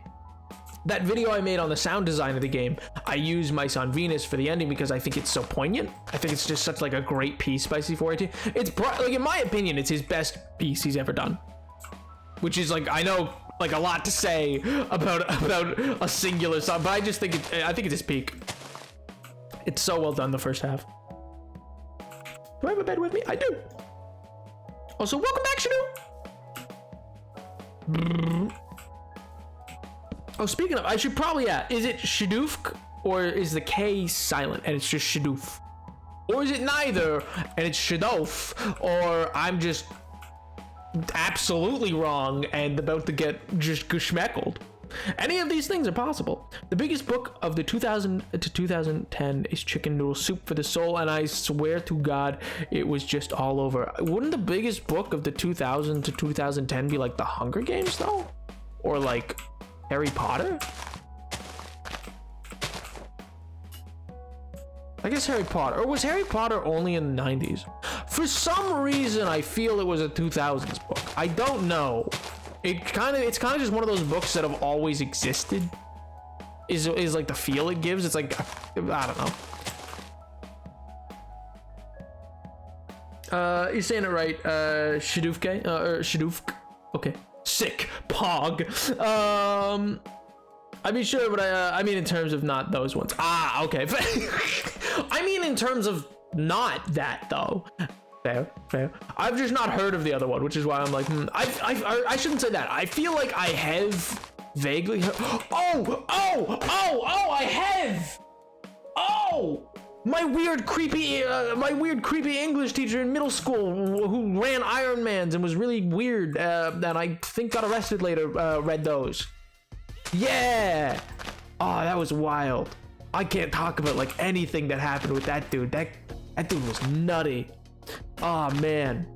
that video I made on the sound design of the game, I use My Son Venus for the ending because I think it's so poignant. I think it's just such like a great piece by C4A2. It's like, in my opinion, it's his best piece he's ever done. Which is like, I know like a lot to say about a singular song, but I just think I think it's his peak. It's so well done, the first half. Do I have a bed with me? I do. Also, welcome back, Shadoo. Oh, speaking of, I should probably add, is it Shadoofk or is the K silent and it's just Shadoof? Or is it neither and it's Shadoof? Or I'm just absolutely wrong and about to get just geschmeckled? Any of these things are possible. The biggest book of the 2000 to 2010 is Chicken Noodle Soup for the Soul, and I swear to God, it was just all over. Wouldn't the biggest book of the 2000 to 2010 be like The Hunger Games, though? Or like Harry Potter? I guess Harry Potter. Or was Harry Potter only in the 90s? For some reason, I feel it was a 2000s book. I don't know. It's kind of just one of those books that have always existed. Is like the feel it gives. It's like, I don't know. You're saying it right. Shadoofke, or Shadoofk. Okay. Sick. Pog. I mean, sure, but I mean in terms of not those ones. Ah, okay. I mean in terms of not that though. Fair. I've just not heard of the other one, which is why I'm like, I shouldn't say that. I feel like I have vaguely heard. I have. Oh, my weird creepy English teacher in middle school who ran Ironmans and was really weird, and I think got arrested later, read those. Yeah. Oh, that was wild. I can't talk about like anything that happened with that dude. That dude was nutty. Oh man.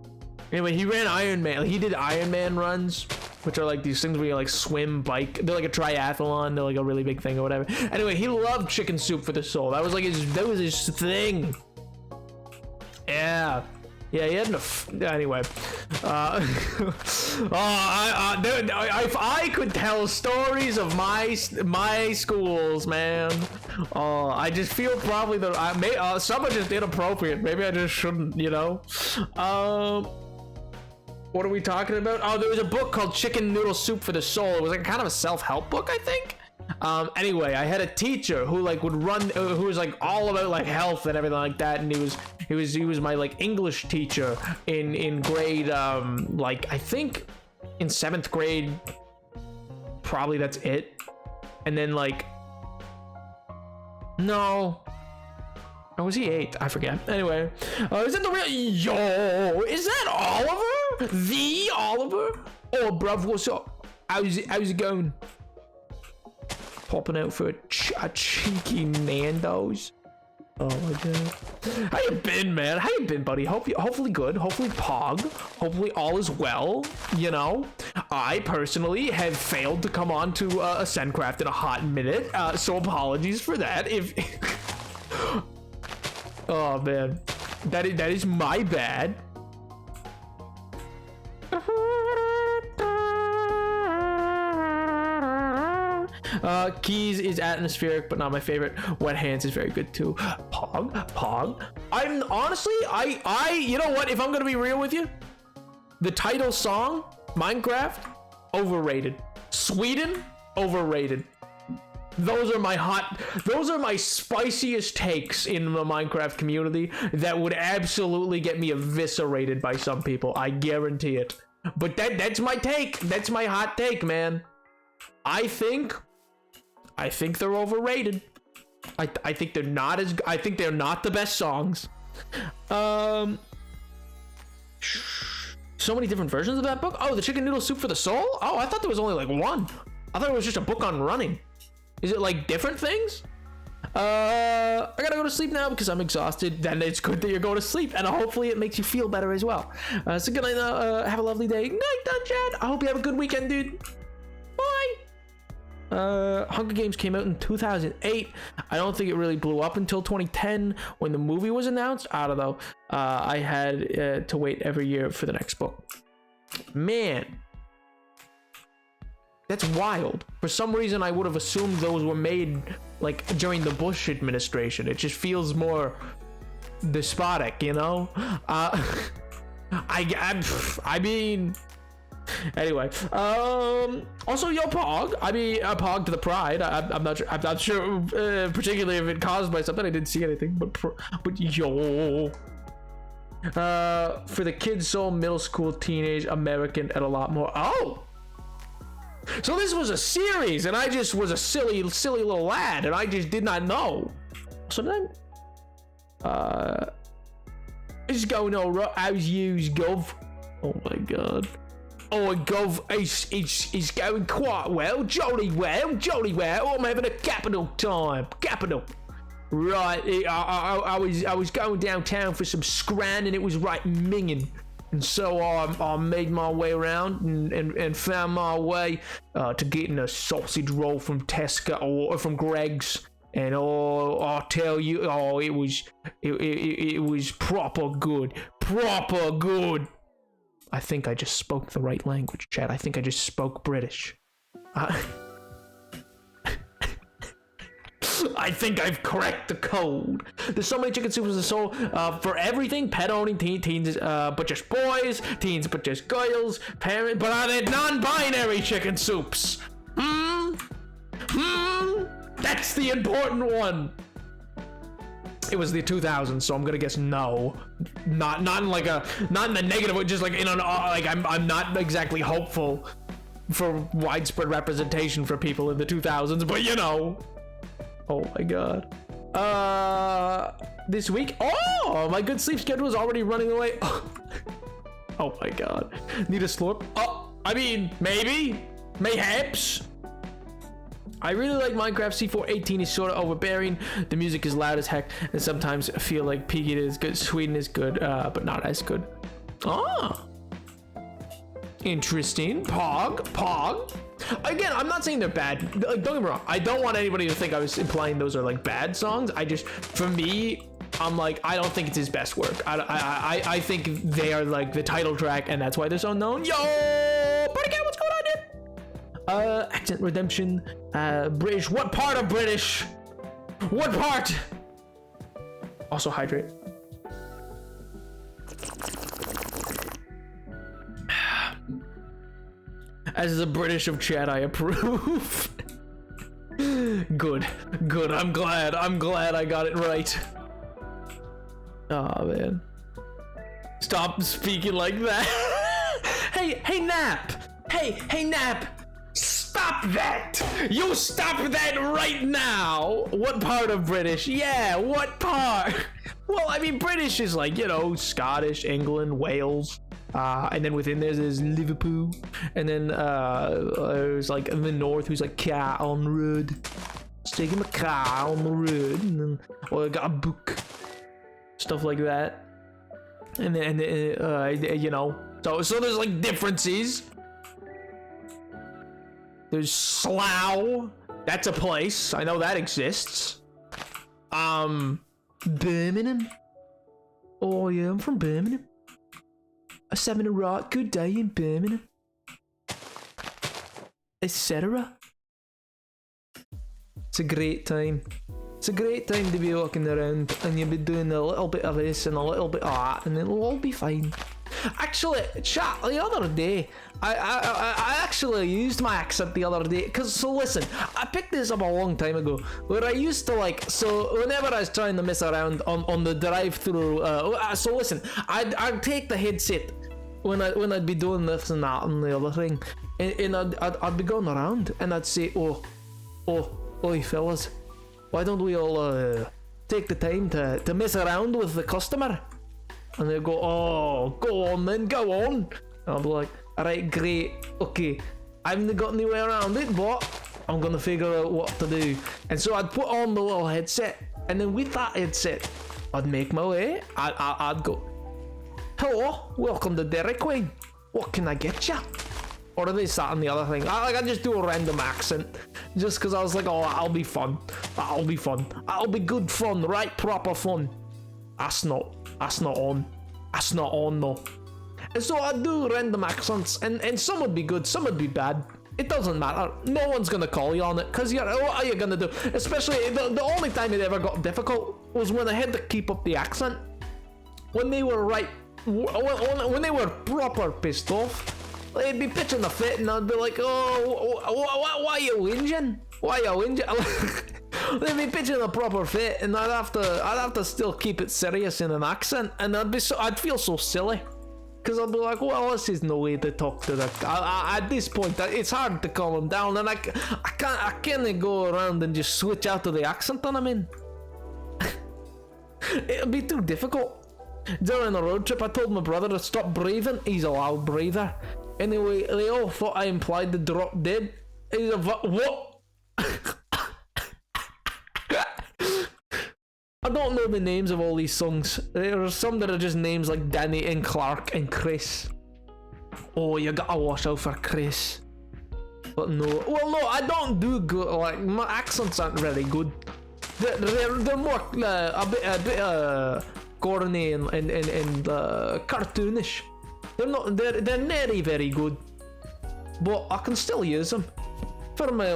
Anyway, he ran Ironman. Like, he did Ironman runs, which are like these things where you like swim, bike. They're like a triathlon. They're like a really big thing or whatever. Anyway, he loved Chicken Soup for the Soul. That was like his thing. Yeah. Yeah, he had anyway. If I could tell stories of my schools, man. I just feel probably that some are just inappropriate. Maybe I just shouldn't, you know. What are we talking about? Oh, there was a book called Chicken Noodle Soup for the Soul. It was like kind of a self-help book, I think. Anyway, I had a teacher who like would run, who was like all about like health and everything like that, and he was my like English teacher in grade like I think in 7th grade, probably that's it. And then like no, or was he 8? I forget. Anyway, is that the real is that Oliver? The Oliver? Oh bruv, what's up? How's it going? Popping out for a cheeky Nando's. Oh my god. How you been, man? How you been, buddy? Hopefully good. Hopefully pog. Hopefully all is well. You know, I personally have failed to come on to Ascendcraft in a hot minute, so apologies for that. If oh man, that is my bad. Keys is atmospheric, but not my favorite. Wet Hands is very good too. Pog. I'm honestly, I, you know what? If I'm gonna be real with you, the title song, Minecraft, overrated. Sweden, overrated. Those are my spiciest takes in the Minecraft community that would absolutely get me eviscerated by some people. I guarantee it. But that's my take. That's my hot take, man. I think they're overrated. I think they're not the best songs. So many different versions of that book. Oh, the Chicken Noodle Soup for the Soul? Oh, I thought there was only like one. I thought it was just a book on running. Is it like different things? I gotta go to sleep now because I'm exhausted. Then it's good that you're going to sleep, and hopefully it makes you feel better as well. So good night now. Have a lovely day. Night, Chad. I hope you have a good weekend, dude. Bye. Hunger Games came out in 2008. I don't think it really blew up until 2010 when the movie was announced. I don't know. I had to wait every year for the next book. Man, That's wild. For some reason, I would have assumed those were made like during the Bush administration. It just feels more despotic, you know? I mean, anyway. Also, yo, Pog. I mean, Pog to the Pride. I'm not sure. I'm not sure, particularly if it caused by something. I didn't see anything, but yo. For the kids, so middle school, teenage, American, and a lot more. Oh. So this was a series, and I just was a silly little lad, and I just did not know. So then, it's going all right. How's yous, Gov? Oh my god. Oh, Gov, it's going quite well. Jolly well. I'm having a capital time. Capital. Right. I was going downtown for some scran, and it was right minging. And so I made my way around and found my way to getting a sausage roll from Tesco or from Greg's. And I'll tell you, it was proper good. I think I just spoke the right language, Chad. I think I just spoke British. I think I've cracked the code. There's so many chicken soups in the soul for everything. Pet owning teens, but just boys. Teens, but just girls. Parent, but are they non-binary chicken soups? That's the important one. It was the 2000s, so I'm gonna guess no. Not in the negative, just like I'm not exactly hopeful for widespread representation for people in the 2000s, but you know. Oh my god. This week, my good sleep schedule is already running away. Oh my god. Need a slurp? I mean, mayhaps. I really like Minecraft. C418 is sort of overbearing. The music is loud as heck, and sometimes I feel like Piggy is good. Sweden is good, but not as good. Interesting. Pog. Again, I'm not saying they're bad. Like, don't get me wrong. I don't want anybody to think I was implying those are like bad songs. For me, I'm like, I don't think it's his best work. I think they are like the title track, and that's why they're so known. Yo, party cat, what's going on, dude? Accent redemption. British. What part of British? What part? Also hydrate. As the British of chat, I approve. Good. I'm glad I got it right. Oh man. Stop speaking like that. Hey Nap. Hey Nap. Stop that. You stop that right now. What part of British? Yeah, what part? Well, I mean, British is like, you know, Scottish, England, Wales. And then within there's Liverpool, and then there's like in the north who's like car on the road, taking my car on the road, and then I got a book, stuff like that, and then you know, so there's like differences. There's Slough, that's a place, I know that exists. Birmingham. Oh yeah, I'm from Birmingham. I was having a right good day in Birmingham, etc. It's a great time. It's a great time to be walking around, and you'll be doing a little bit of this and a little bit of that, and it'll all be fine. Actually, chat, the other day, I actually used my accent the other day, so listen, I picked this up a long time ago, where I used to so whenever I was trying to mess around on the drive-through, so listen, I'd take the headset when I'd be doing this and that and the other thing, and I'd be going around, and I'd say, oi fellas, why don't we all take the time to mess around with the customer? And they'll go, oh, go on then, go on. And I'll be like, alright, great, okay, I haven't got any way around it, but I'm gonna figure out what to do. And so I'd put on the little headset, and then with that headset, I'd make my way. I'd go, hello, welcome to Dairy Queen. What can I get ya? Or are they sat on the other thing? I just do a random accent, just because I was like, oh, that'll be fun. That'll be good fun, right? Proper fun. That's not on though. And so I do random accents, and some would be good, some would be bad. It doesn't matter. No one's gonna call you on it, because what are you gonna do? Especially, the only time it ever got difficult was when I had to keep up the accent. When they were when they were proper pissed off. They'd be pitching a fit and I'd be like, oh, why are you whinging? Why are you whinging? They'd be pitching a proper fit and I'd have to still keep it serious in an accent, and I'd feel so silly. Because I'll be like, well, this is no way to talk to that. At this point, it's hard to calm him down, and I can't go around and just switch out to the accent that I'm in. It'll be too difficult. During a road trip, I told my brother to stop breathing. He's a loud breather. Anyway, they all thought I implied the drop dead. He's a what? I don't know the names of all these songs. There are some that are just names like Danny and Clark and Chris. Oh, you gotta watch out for Chris. But no, well, no, I don't do good. Like, my accents aren't very good. They're more a bit corny and cartoonish. They're not very good, but I can still use them for my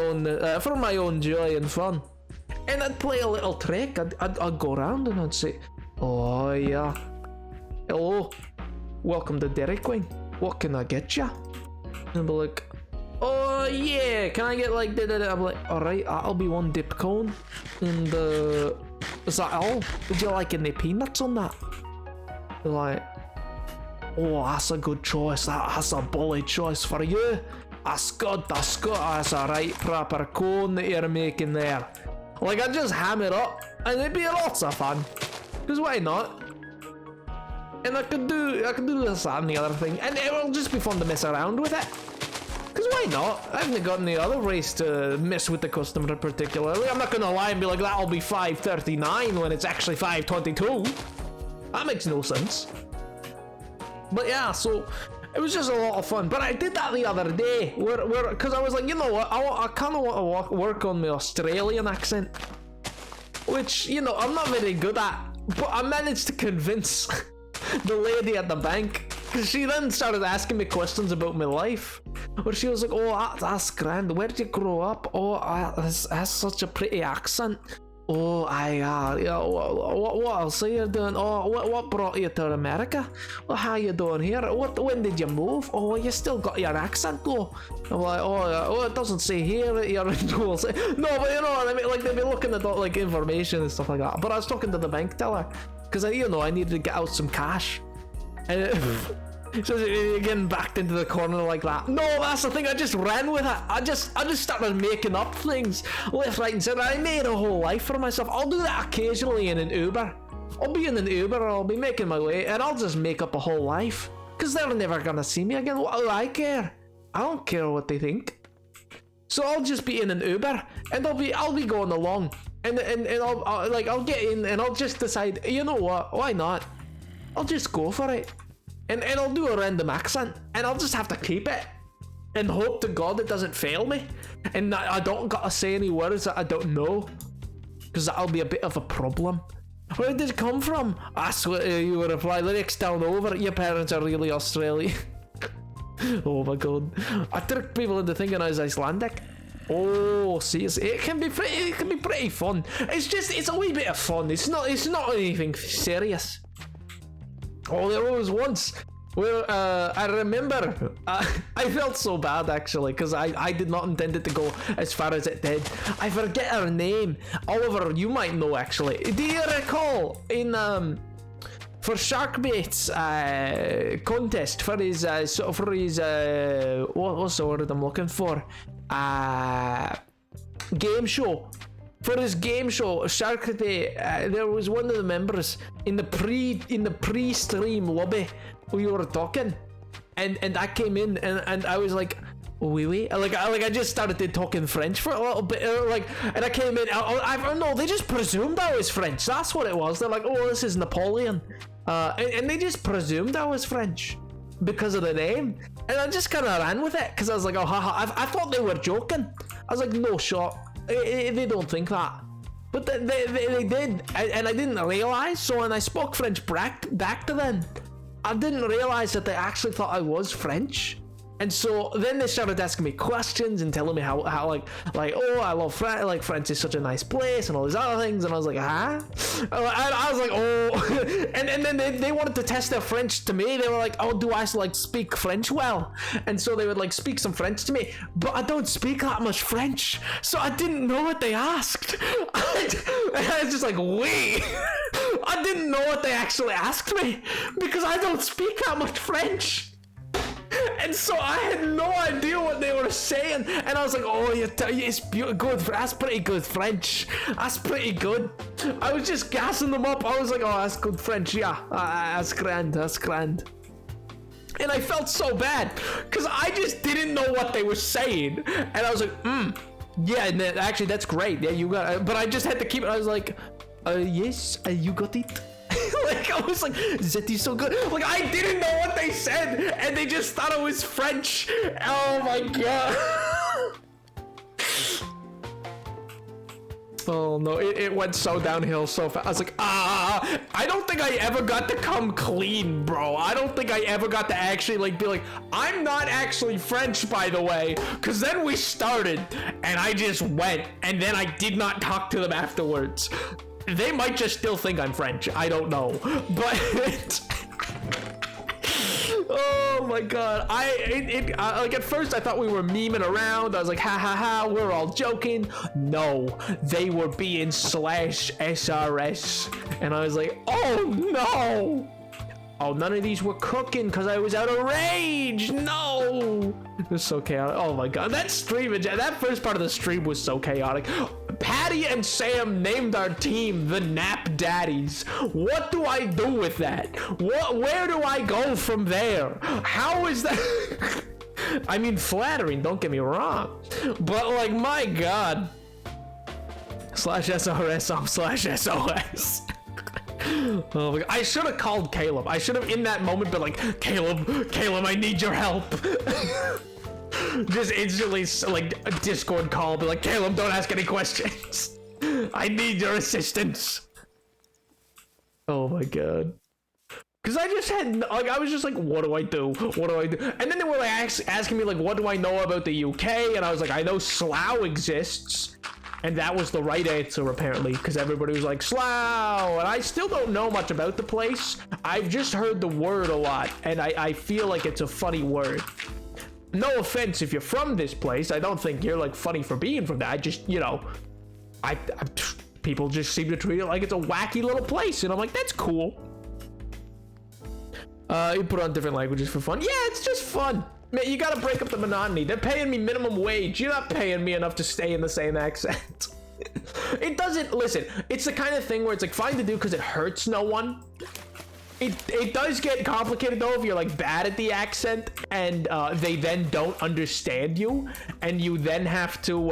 own joy and fun. And I'd play a little trick. I'd go around and I'd say, oh yeah, hello, welcome to Dairy Queen, what can I get ya? And I'd be like, oh yeah, can I get like da-da-da? I'm like, alright, I'll be one dip cone. And is that all? Would you like any peanuts on that? They're like, oh, that's a good choice. That's a bully choice for you. That's good. That's a right proper cone that you're making there. Like, I'd just ham it up, and it'd be lots of fun. Because why not? And I could do this, that, and the other thing, and it will just be fun to mess around with it. Because why not? I haven't got any other ways to mess with the customer particularly. I'm not gonna lie and be like, that'll be $5.39 when it's actually $5.22. That makes no sense. But yeah, so it was just a lot of fun. But I did that the other day, because I was like, you know what, I kind of want to work on my Australian accent, which, you know, I'm not very good at. But I managed to convince the lady at the bank, because she then started asking me questions about my life, where she was like, oh, that's grand, where did you grow up? Oh, that's such a pretty accent. Oh, what else are you doing? Oh, what brought you to America? Well, how you doing here? When did you move? Oh, you still got your accent though. I'm like, oh, it doesn't say here that you're in dual. No, but you know what I mean? Like, they'd be looking at like information and stuff like that. But I was talking to the bank teller, because I needed to get out some cash. And so getting backed into the corner like that. No, that's the thing. I just ran with it. I just started making up things left, right, and center. I made a whole life for myself. I'll do that occasionally in an Uber. I'll be in an Uber, or I'll be making my way, and I'll just make up a whole life, because they're never gonna see me again. What do I care? I don't care what they think. So I'll just be in an Uber, and I'll be going along, and I'll get in, and I'll just decide, you know what? Why not? I'll just go for it. And I'll do a random accent, and I'll just have to keep it, and hope to God it doesn't fail me, and I don't gotta say any words that I don't know, because that'll be a bit of a problem. Where did it come from? That's what you would reply. Lyrics down over. Your parents are really Australian. Oh my God! I tricked people into thinking I was Icelandic. Oh, see, it can be pretty fun. It's a wee bit of fun. It's not anything serious. Oh, there was once where I remember I felt so bad actually, because I did not intend it to go as far as it did. I forget her name. Oliver, you might know actually. Do you recall in for Sharkbait's contest for his what's the word I'm looking for? Game show. For his game show, Shark Day, there was one of the members in the pre-stream lobby. We were talking, and I came in and I was like, oui. I just started talking French for a little bit, and I came in. No, they just presumed I was French. That's what it was. They're like, oh, this is Napoleon, and they just presumed I was French because of the name, and I just kind of ran with it because I was like, oh, haha. I thought they were joking. I was like, no shot. They don't think that, but they did, and I didn't realize. So when I spoke French back to them, I didn't realize that they actually thought I was French, And so then they started asking me questions and telling me how like oh, I love France, like France is such a nice place and all these other things, and I was like, huh? And I was like, oh, and then they wanted to test their French to me. They were like, oh, do I like speak French well? And so they would like speak some French to me, but I don't speak that much French, so I didn't know what they asked. I was just like, wait. I didn't know what they actually asked me because I don't speak that much French. And so I had no idea what they were saying, and I was like, "Oh, it's good. That's pretty good French. That's pretty good." I was just gassing them up. I was like, "Oh, that's good French. Yeah, that's grand. That's grand." And I felt so bad because I just didn't know what they were saying, and I was like, yeah, actually, that's great. Yeah, you got it. But I just had to keep it. I was like, yes, you got it." Like, I was like, that is so good. Like, I didn't know what they said, and they just thought it was French. Oh my god. Oh no, it went so downhill so fast. I was like, I don't think I ever got to come clean, bro. I don't think I ever got to actually like be like, I'm not actually French, by the way. Cause then we started and I just went, and then I did not talk to them afterwards. They might just still think I'm French. I don't know. But oh my god. Like at first I thought we were memeing around. I was like, ha ha ha, we're all joking. No, they were being /SRS. And I was like, oh no. Oh, none of these were cooking because I was out of rage. No. It was so chaotic. Oh my god. That first part of the stream was so chaotic. Patty and Sam named our team the Nap Daddies. What do I do with that? Where do I go from there? How is that? I mean, flattering, don't get me wrong. But like, my god. /SRS/SOS. Oh my god. I should have called Caleb. I should have in that moment been like, Caleb, I need your help. Just instantly like a Discord call, be like, Caleb, don't ask any questions. I need your assistance. Oh my god. Cause I just had like, I was just like, what do I do? What do I do? And then they were like asking me like, what do I know about the UK? And I was like, I know Slough exists. And that was the right answer apparently, because everybody was like, Slough. And I still don't know much about the place. I've just heard the word a lot, and I feel like it's a funny word. No offense if you're from this place. I don't think you're like funny for being from that. I just, you know, people just seem to treat it like it's a wacky little place, and I'm like, that's cool. You put on different languages for fun. Yeah, it's just fun. Man, you gotta break up the monotony. They're paying me minimum wage. You're not paying me enough to stay in the same accent. It doesn't, listen, it's the kind of thing where it's like fine to do because it hurts no one. It does get complicated though if you're like bad at the accent and they then don't understand you, and you then have to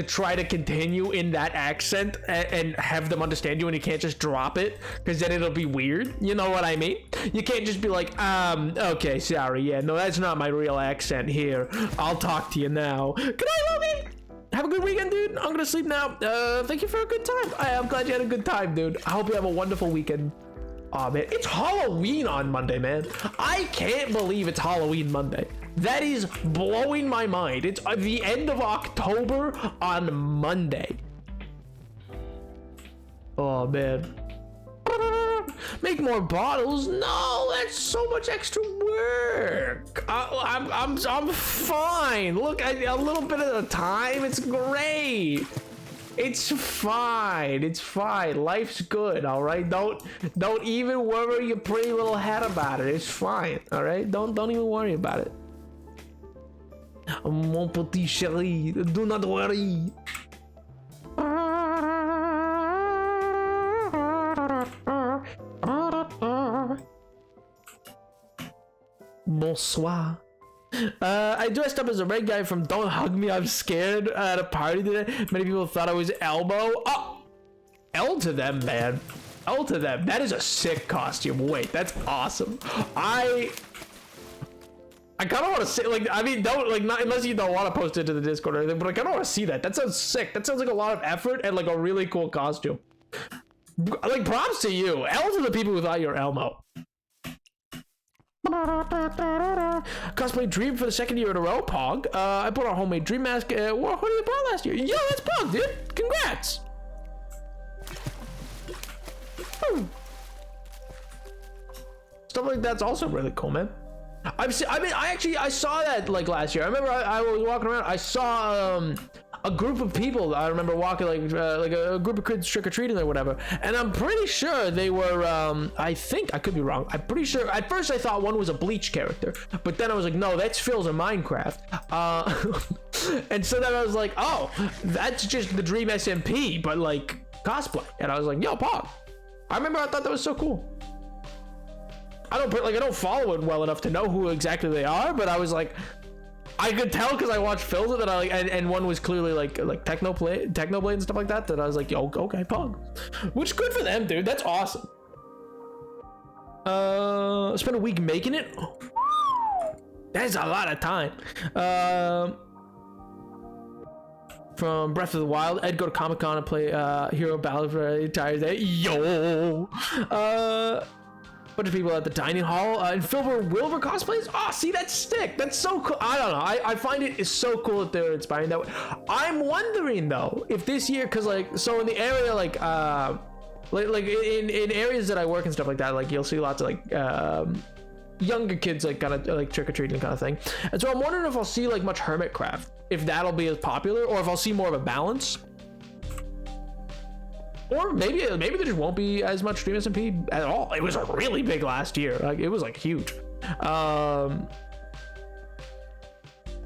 try to continue in that accent and have them understand you, and you can't just drop it because then it'll be weird. You know what I mean? You can't just be like, okay, sorry, yeah, no, that's not my real accent here. I'll talk to you now. Good night, Logan. Have a good weekend, dude. I'm gonna sleep now. Thank you for a good time. I'm glad you had a good time, dude. I hope you have a wonderful weekend. Oh man, it's Halloween on Monday, man. I can't believe it's Halloween Monday. That is blowing my mind. It's the end of October on Monday. Oh man. Make more bottles? No, that's so much extra work. I'm fine. Look, a little bit at a time. It's great. It's fine. It's fine. Life's good. All right. Don't even worry your pretty little head about it. It's fine. All right. Don't even worry about it. Mon petit chéri, do not worry. Bonsoir. I dressed up as a red guy from Don't Hug Me, I'm Scared at a party today. Many people thought I was Elmo. Oh, L to them, man. L to them. That is a sick costume. Wait, that's awesome. I kind of want to say, like, I mean, don't, like, not unless you don't want to post it to the Discord or anything, but I kind of want to see that. That sounds sick. That sounds like a lot of effort and, like, a really cool costume. Like, props to you. L to the people who thought you were Elmo. Cosplay Dream for the second year in a row, Pog. I bought a homemade Dream mask. What did you buy last year? Yo, that's Pog, dude. Congrats. Stuff like that's also really cool, man. I saw that like last year. I remember I was walking around. I saw a group of people. I remember walking like a group of kids trick-or-treating or whatever, and I'm pretty sure they were I think I could be wrong. I'm pretty sure at first I thought one was a Bleach character, but then I was like, no, that's Phil's in Minecraft. And so then I was like, oh, that's just the Dream SMP but like cosplay. And I was like, yo, Pog. I remember I thought that was so cool. I don't follow it well enough to know who exactly they are, but I was like, I could tell because I watched Phil's that I like, and one was clearly like Technoblade and stuff like that. That I was like, yo, okay, Pog, which good for them, dude. That's awesome. Spent a week making it. That's a lot of time. From Breath of the Wild, I'd go to Comic-Con and play Hero Ballad for the entire day. Yo. Bunch of people at the dining hall and Wilbur cosplays. Oh, see, that's sick. That's so cool. I don't know. I find it is so cool that they're inspiring that way. I'm wondering though if this year, because like, so in the area like in areas that I work and stuff like that, like you'll see lots of like younger kids like kind of like trick-or-treating kind of thing. And so I'm wondering if I'll see like much Hermitcraft, if that'll be as popular, or if I'll see more of a balance. Or maybe there just won't be as much Dream SMP at all. It was really big last year. Like it was like huge.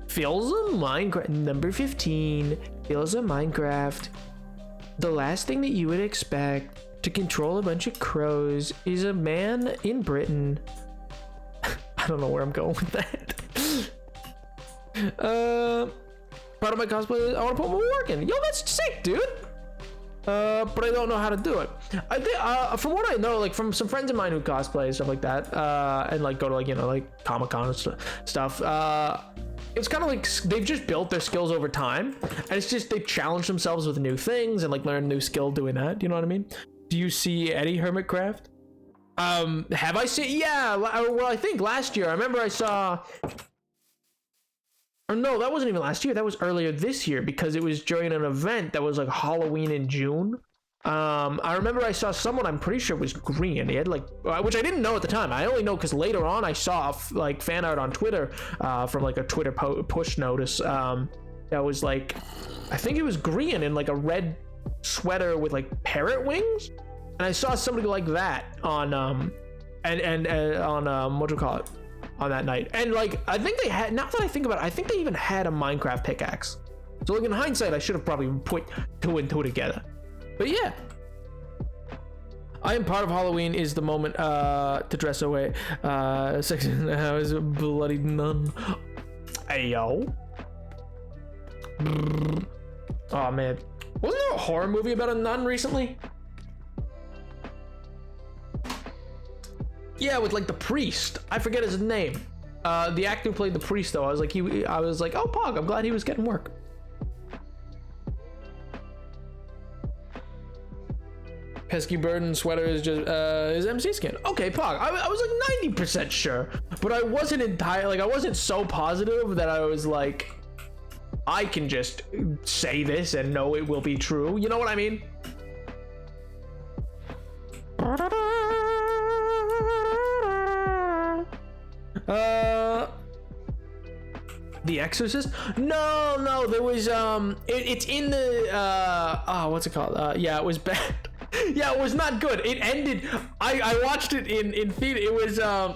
Phil's a Minecraft number 15. Phil's a Minecraft. The last thing that you would expect to control a bunch of crows is a man in Britain. I don't know where I'm going with that. Part of my cosplay, I want to put more work in. Yo, that's sick, dude. But I don't know how to do it. I think, from what I know, like from some friends of mine who cosplay and stuff like that, and like go to like, you know, like Comic-Con and stuff, it's kind of like they've just built their skills over time, and it's just they challenge themselves with new things and like learn a new skill doing that. You know what I mean? Do you see Eddie Hermitcraft? Have I seen? Yeah. Well, I think last year I remember I saw. Or no, that wasn't even last year. That was earlier this year because it was during an event that was like Halloween in June. I remember I saw someone, I'm pretty sure it was green. He had like, which I didn't know at the time. I only know because later on I saw like fan art on Twitter from like a Twitter push notice that was like, I think it was green in like a red sweater with like parrot wings. And I saw somebody like that on on what do you call it? On that night. And like I think they had, now that I think about it, I think they even had a Minecraft pickaxe. So like in hindsight I should have probably put 2 and 2 together. But yeah, I am part of Halloween is the moment to dress away. Section is a bloody nun. Hey yo. Oh man, wasn't there a horror movie about a nun recently? Yeah, with like the priest. I forget his name. The actor who played the priest, though. I was like, oh, Pog, I'm glad he was getting work. Pesky Burden sweater is just his MC skin. Okay, Pog. I was like 90% sure, but I wasn't entirely like I wasn't so positive that I was like, I can just say this and know it will be true. You know what I mean? The Exorcist? No, there was it's in the what's it called? Yeah, it was bad. Yeah, it was not good. It ended. I watched it in theater. It was I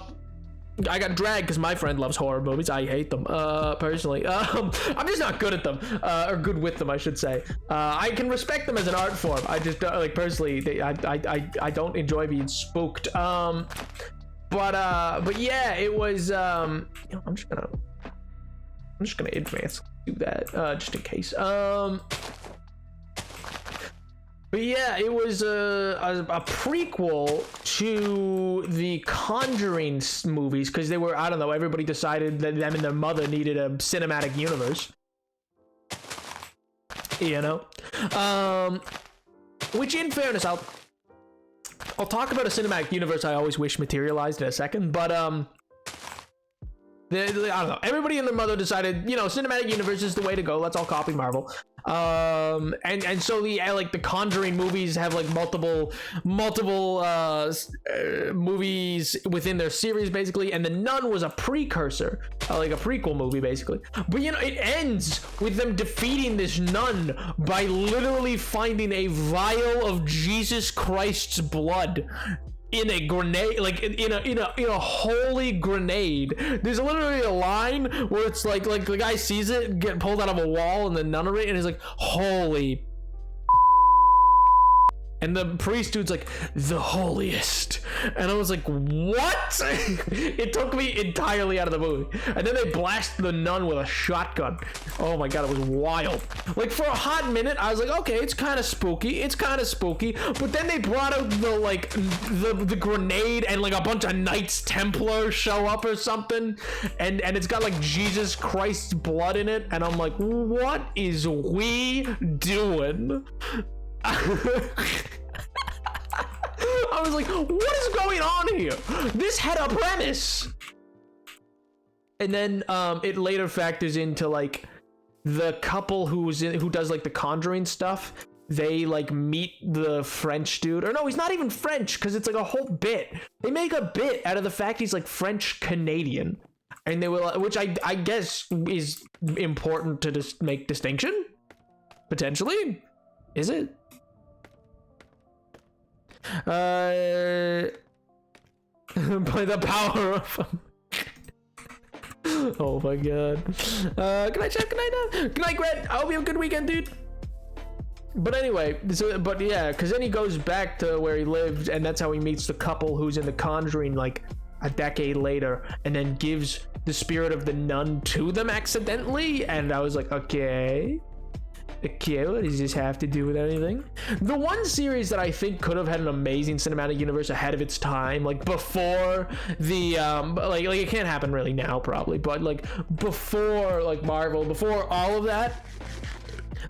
got dragged because my friend loves horror movies. I hate them personally. I'm just not good at them, or good with them, I should say. I can respect them as an art form. I just like personally, I don't enjoy being spooked. But yeah, it was. I'm just gonna advance do that just in case. But yeah, it was a prequel to the Conjuring movies because they were, I don't know, everybody decided that them and their mother needed a cinematic universe. You know? Which in fairness, I'll talk about a cinematic universe I always wish materialized in a second, but I don't know. Everybody and their mother decided, you know, cinematic universe is the way to go. Let's all copy Marvel. And so the Conjuring movies have like multiple movies within their series basically, and The Nun was a precursor, like a prequel movie basically. But you know, it ends with them defeating this nun by literally finding a vial of Jesus Christ's blood in a grenade, like in a holy grenade. There's literally a line where it's like the guy sees it get pulled out of a wall and the nunnery, and he's like, holy. And the priest dude's like, the holiest. And I was like, what? It took me entirely out of the movie. And then they blasted the nun with a shotgun. Oh my god, it was wild. Like, for a hot minute, I was like, okay, it's kind of spooky. But then they brought out the grenade, and like a bunch of Knights Templar show up or something. And it's got like Jesus Christ's blood in it. And I'm like, what is we doing? I was like, what is going on here? This had a premise. And then it later factors into like the couple who does like the Conjuring stuff. They like meet the French dude, or no, he's not even French, because it's like a whole bit. They make a bit out of the fact he's like French Canadian, and they will, which I guess is important to just make distinction, potentially. Is it? By the power of oh my god. Good night, Chef. Good night, good night, Grant. I hope you have a good weekend, dude. But anyway, but yeah, because then he goes back to where he lived, and that's how he meets the couple who's in The Conjuring like a decade later, and then gives the spirit of the nun to them accidentally. And I was like, okay, what does this have to do with anything? The one series that I think could have had an amazing cinematic universe ahead of its time, like before the like it can't happen really now probably, but like before like Marvel, before all of that.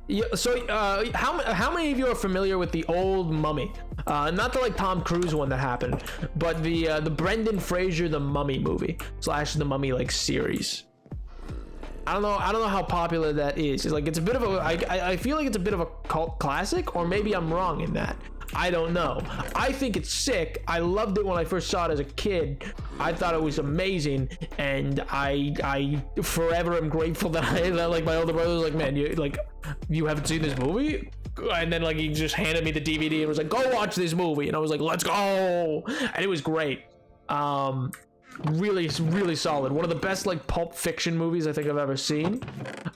Yeah, so how many of you are familiar with the old Mummy? Not the like Tom Cruise one that happened, but the Brendan Fraser The Mummy movie / The Mummy like series. I don't know how popular that is. It's like, it's a bit of a, I feel like it's a bit of a cult classic, or maybe I'm wrong in that. I don't know. I think it's sick. I loved it when I first saw it as a kid. I thought it was amazing, and I forever am grateful that like my older brother was like, man, you haven't seen this movie? And then like he just handed me the DVD and was like, go watch this movie, and I was like, let's go. And it was great. Really solid. One of the best like Pulp Fiction movies I think I've ever seen.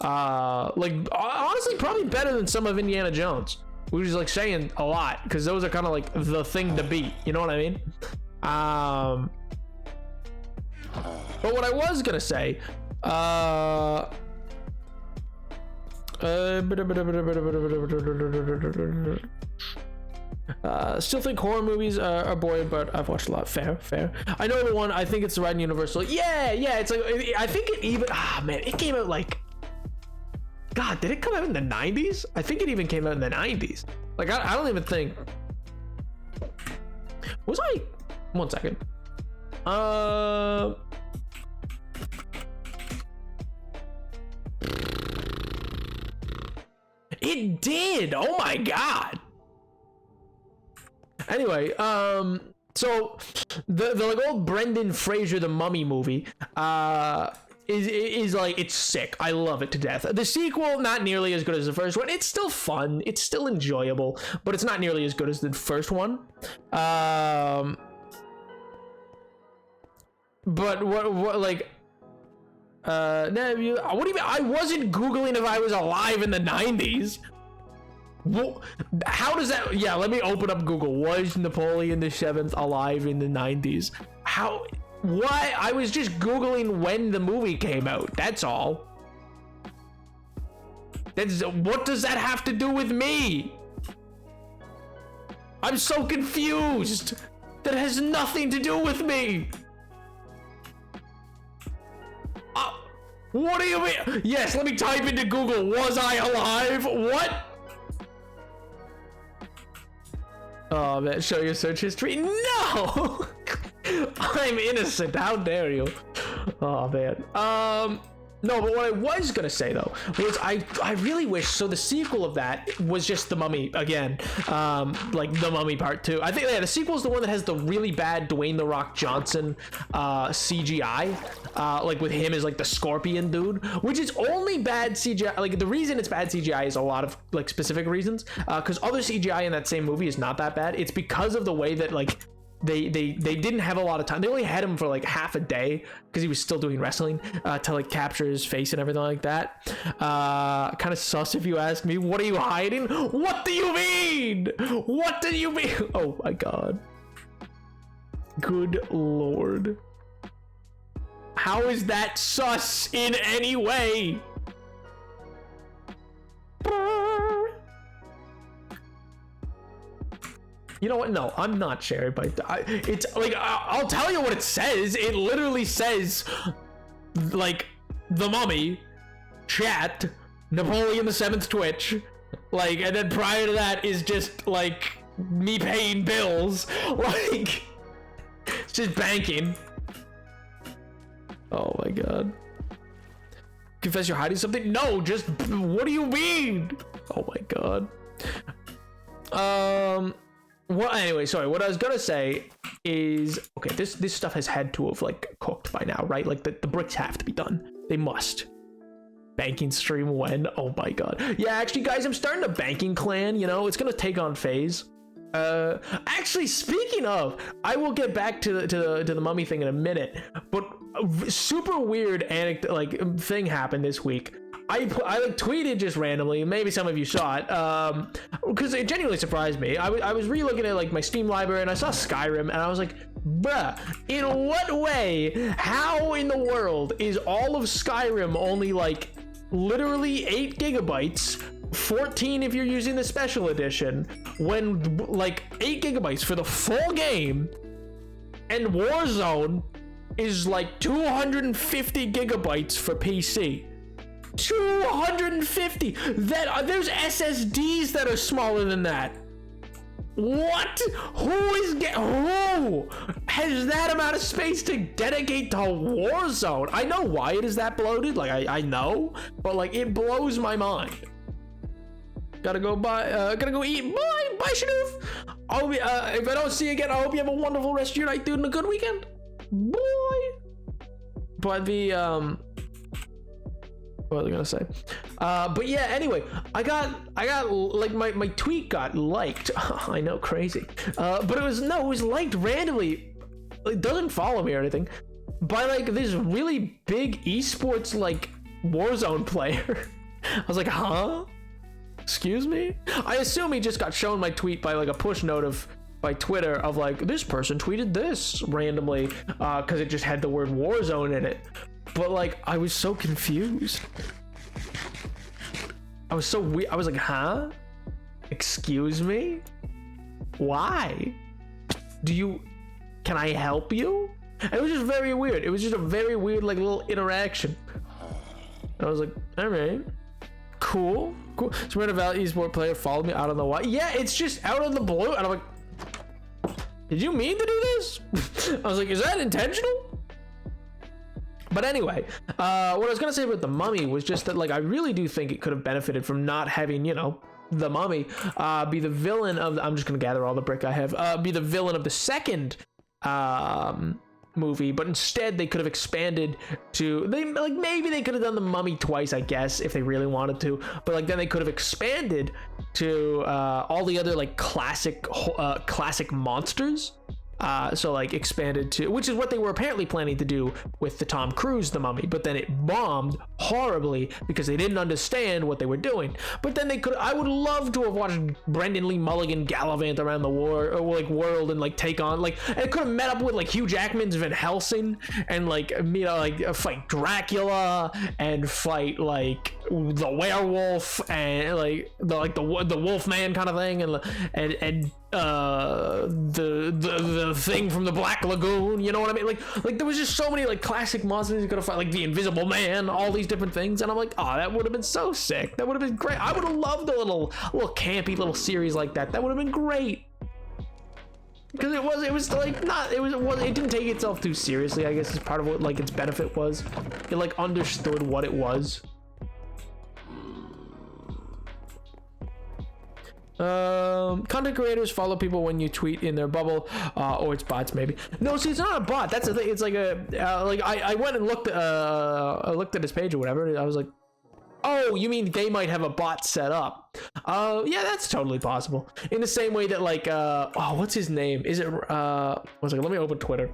Like honestly probably better than some of Indiana Jones, which is like saying a lot, because those are kind of like the thing to beat, you know what I mean? But what I was gonna say, still think horror movies are boring, but I've watched a lot. Fair. I know the one, I think it's Red Universal. Yeah, it's like, I think it even, man, it came out like, God, did it come out in the 90s? I think it even came out in the 90s. Like, I don't even think, was I, 1 second. It did, oh my God. Anyway, so the like old Brendan Fraser The Mummy movie is like, it's sick. I love it to death. The sequel, not nearly as good as the first one. It's still fun, it's still enjoyable, but it's not nearly as good as the first one. But what like what do you mean? I wasn't Googling if I was alive in the 90s. Well, how does that? Yeah, let me open up Google. Was Napoleon VII alive in the 90s? How? Why? I was just Googling when the movie came out. That's all. What does that have to do with me? I'm so confused. That has nothing to do with me. What do you mean? Yes, let me type into Google. Was I alive? What? Oh man, show your search history. No! I'm innocent. How dare you? Oh man. No, but what I was gonna say though was I really wish, so the sequel of that was just The Mummy again, like The Mummy Part 2. I think the sequel is the one that has the really bad Dwayne The Rock Johnson CGI, like with him as like the scorpion dude, which is only bad CGI. Like the reason it's bad CGI is a lot of like specific reasons, because other CGI in that same movie is not that bad. It's because of the way that like they didn't have a lot of time. They only had him for like half a day because he was still doing wrestling, to like capture his face and everything like that. Kind of sus if you ask me. What are you hiding? What do you mean? What do you mean? Oh my god. Good lord. How is that sus in any way? You know what? No, I'm not Sherry, but it's like, I'll tell you what it says. It literally says, like, The Mummy, chat, Napoleon the Seventh Twitch, like, and then prior to that is just, like, me paying bills. Like, it's just banking. Oh my god. Confess you're hiding something? No, just, what do you mean? Oh my god. Well, anyway, sorry, what I was gonna say is, okay, this stuff has had to have like cooked by now, right? Like the bricks have to be done. They must. Banking stream when? Oh my god. Yeah, actually guys, I'm starting a banking clan, you know, it's gonna take on phase. Actually, speaking of, I will get back to the mummy thing in a minute, but a super weird anecdote, like thing happened this week. I like tweeted just randomly, maybe some of you saw it, because it genuinely surprised me. I was re-looking at like my Steam library and I saw Skyrim and I was like, bruh, in what way, how in the world is all of Skyrim only like literally 8 gigabytes, 14 if you're using the special edition, when like 8 gigabytes for the full game, and Warzone is like 250 gigabytes for PC. 250. That there's SSDs that are smaller than that. What? Who has that amount of space to dedicate to Warzone? I know why it is that bloated, like I know, but like it blows my mind. Gotta go eat. Bye Shadoof. I'll be if I don't see you again, I hope you have a wonderful rest of your night, dude, and a good weekend. Bye. But the what was I gonna say? But yeah, anyway, I got like my tweet got liked. I know, crazy. But it was liked randomly. It doesn't follow me or anything, by like this really big esports like Warzone player. I was like, huh? Excuse me? I assume he just got shown my tweet by like a push note by Twitter of like, this person tweeted this randomly, because it just had the word Warzone in it. But like, I was so confused. I was so weird. I was like, huh? Excuse me? Why? Can I help you? And it was just very weird. It was just a very weird like little interaction. And I was like, all right, cool. Some random Valley esport player followed me. I don't know why. Yeah, it's just out of the blue. And I'm like, did you mean to do this? I was like, is that intentional? But anyway, what I was gonna say about The Mummy was just that, like, I really do think it could have benefited from not having, you know, The Mummy be the villain of I'm just gonna gather all the brick I have, be the villain of the second movie, but instead they could have expanded to, maybe they could have done The Mummy twice, I guess, if they really wanted to, but like then they could have expanded to all the other like classic monsters. So like expanded to, which is what they were apparently planning to do with the Tom Cruise The Mummy, but then it bombed horribly because they didn't understand what they were doing. But then I would love to have watched Brendan Lee Mulligan gallivant around the world and like take on, like, and it could have met up with like Hugh Jackman's Van Helsing and like, you know, like fight Dracula and fight like the werewolf and like the Wolfman kind of thing, and the thing from the Black Lagoon, you know what I mean? Like there was just so many like classic monsters you could have fight, like the Invisible Man, all these different things, and I'm like, oh, that would have been so sick. That would have been great. I would have loved a little campy little series like that. That would have been great. because it was like not, it didn't take itself too seriously, I guess, is part of what like its benefit was. It like understood what it was. Content creators follow people when you tweet in their bubble, or it's bots maybe. No, see, it's not a bot. That's the thing. It's like a like I went and looked at his page or whatever, and I was like, oh, you mean they might have a bot set up? Yeah, that's totally possible. In the same way that like oh, what's his name? Is it one second, let me open Twitter.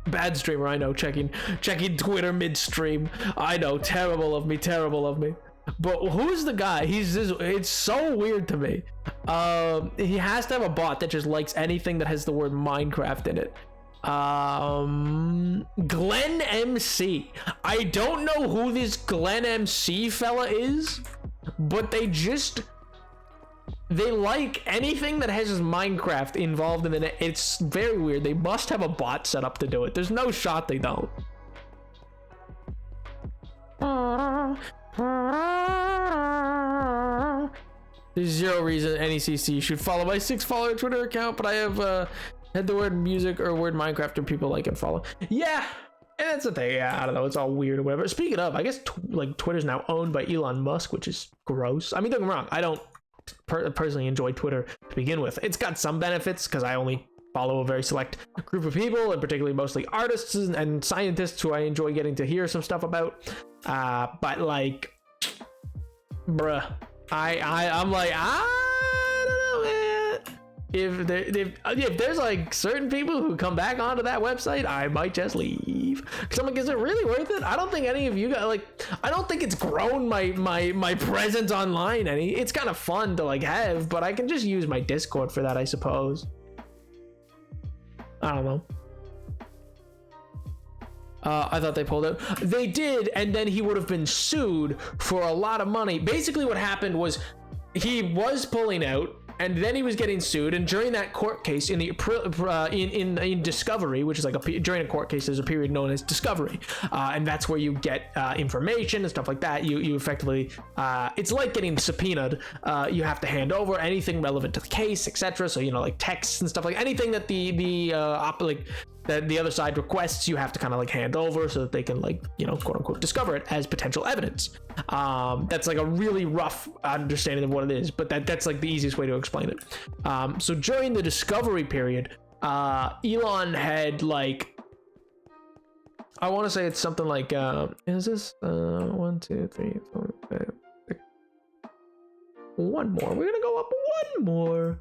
Bad streamer, I know, checking Twitter midstream. I know, terrible of me. But who's the guy? He's just, it's so weird to me. He has to have a bot that just likes anything that has the word Minecraft in it. Glenn MC. I don't know who this Glenn MC fella is, but they like anything that has Minecraft involved in it. It's very weird. They must have a bot set up to do it. There's no shot they don't. There's zero reason NECC should follow my 6 follower Twitter account, but I have had the word music or word Minecraft or people like and follow. Yeah, and that's the thing. Yeah, I don't know. It's all weird or whatever. Speaking of, I guess like Twitter's now owned by Elon Musk, which is gross. I mean, don't get me wrong. I don't personally enjoy Twitter to begin with. It's got some benefits because I only follow a very select group of people, and particularly mostly artists and scientists who I enjoy getting to hear some stuff about. But like, bruh, I'm like, I don't know, man. If there's like certain people who come back onto that website, I might just leave. Cause I'm like, is it really worth it? I don't think any of you guys, like, I don't think it's grown my presence online any. It's kind of fun to like have, but I can just use my Discord for that, I suppose. I don't know. I thought they pulled out. They did, and then he would have been sued for a lot of money. Basically what happened was he was pulling out, and then he was getting sued, and during that court case in the in discovery, which is like during a court case, there's a period known as discovery, and that's where you get information and stuff like that. You effectively it's like getting subpoenaed. You have to hand over anything relevant to the case, etc. So you know, like texts and stuff, like anything that that the other side requests, you have to kind of like hand over so that they can, like, you know, quote unquote discover it as potential evidence. That's like a really rough understanding of what it is, but that's like the easiest way to explain it. So during the discovery period, Elon had like, I want to say it's something like is this 1 2 3 4 5 6. One more. We're gonna go up one more.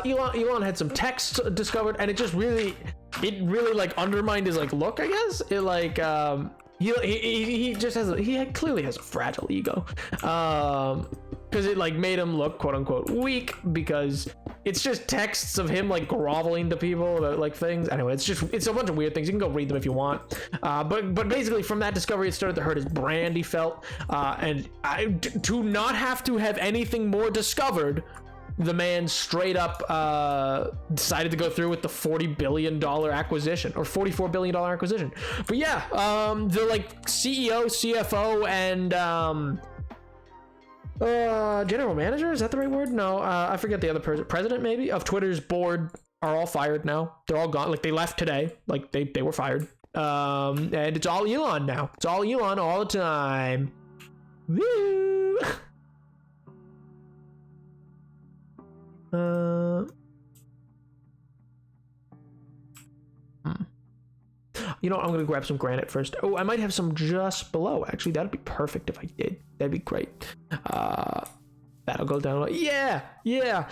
Elon had some texts discovered, and it really like undermined his like look, I guess. It like he just clearly has a fragile ego, because it like made him look quote unquote weak, because it's just texts of him like groveling to people about like things. Anyway, it's a bunch of weird things. You can go read them if you want. But basically from that discovery, it started to hurt his brand, he felt. And to not have to have anything more discovered, the man straight up decided to go through with the $40 billion acquisition, or $44 billion acquisition. But yeah, the like CEO, CFO, and general manager, is that the right word? No, I forget the other president maybe of Twitter's board are all fired now. They're all gone. Like they left today. Like they were fired. And it's all Elon now. It's all Elon all the time. Woo! You know what? I'm gonna grab some granite first. Oh, I might have some just below. Actually, that'd be perfect if I did. That'd be great. That'll go down. Yeah. Well,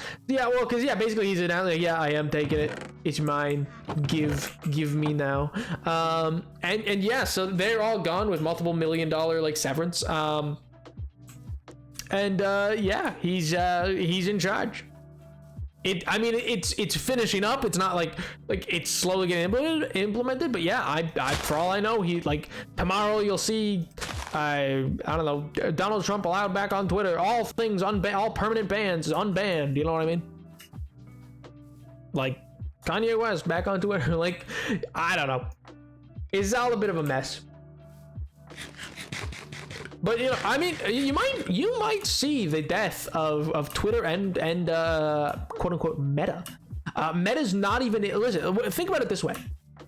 because basically he's announcing, like, yeah, I am taking it. It's mine. Give me now. And yeah, so they're all gone with multiple $1 million like severance. Yeah, he's in charge. It's finishing up. It's not like it's slowly getting implemented, but yeah, I for all I know, he like tomorrow you'll see I don't know, Donald Trump allowed back on Twitter, all things all permanent bans unbanned, you know what I mean? Like Kanye West back on Twitter. Like, I don't know, it's all a bit of a mess. But you know, I mean, you might see the death of Twitter and quote unquote Meta. Meta's not even, listen, think about it this way.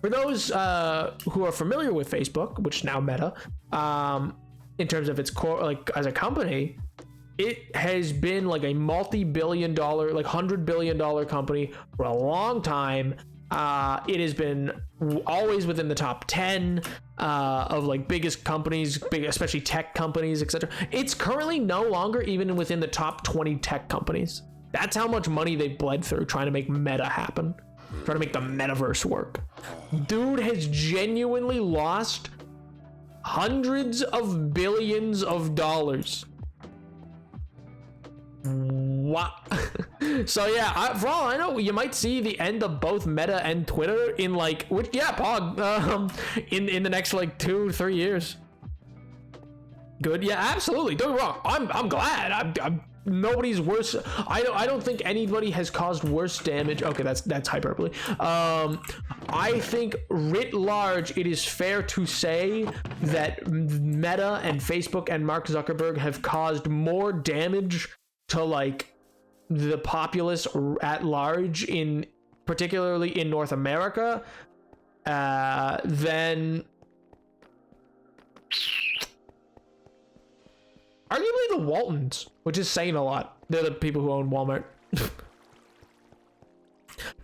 For those who are familiar with Facebook, which is now Meta, in terms of its core, like as a company, it has been like a multi-billion dollar, like $100 billion company for a long time. It has been always within the top 10 of like biggest companies, especially tech companies, etc. It's currently no longer even within the top 20 tech companies. That's how much money they bled through trying to make Meta happen, trying to make the metaverse work. Dude has genuinely lost hundreds of billions of dollars. What? So yeah, for all I know, you might see the end of both Meta and Twitter in like, Pog, in the next like 2-3 years. Good, yeah, absolutely. Don't get me wrong. I'm glad. I'm nobody's worse. I don't think anybody has caused worse damage. Okay, that's hyperbole. I think writ large, it is fair to say that Meta and Facebook and Mark Zuckerberg have caused more damage to like the populace at large, in particularly in North America, than arguably the Waltons, which is saying a lot. They're the people who own Walmart.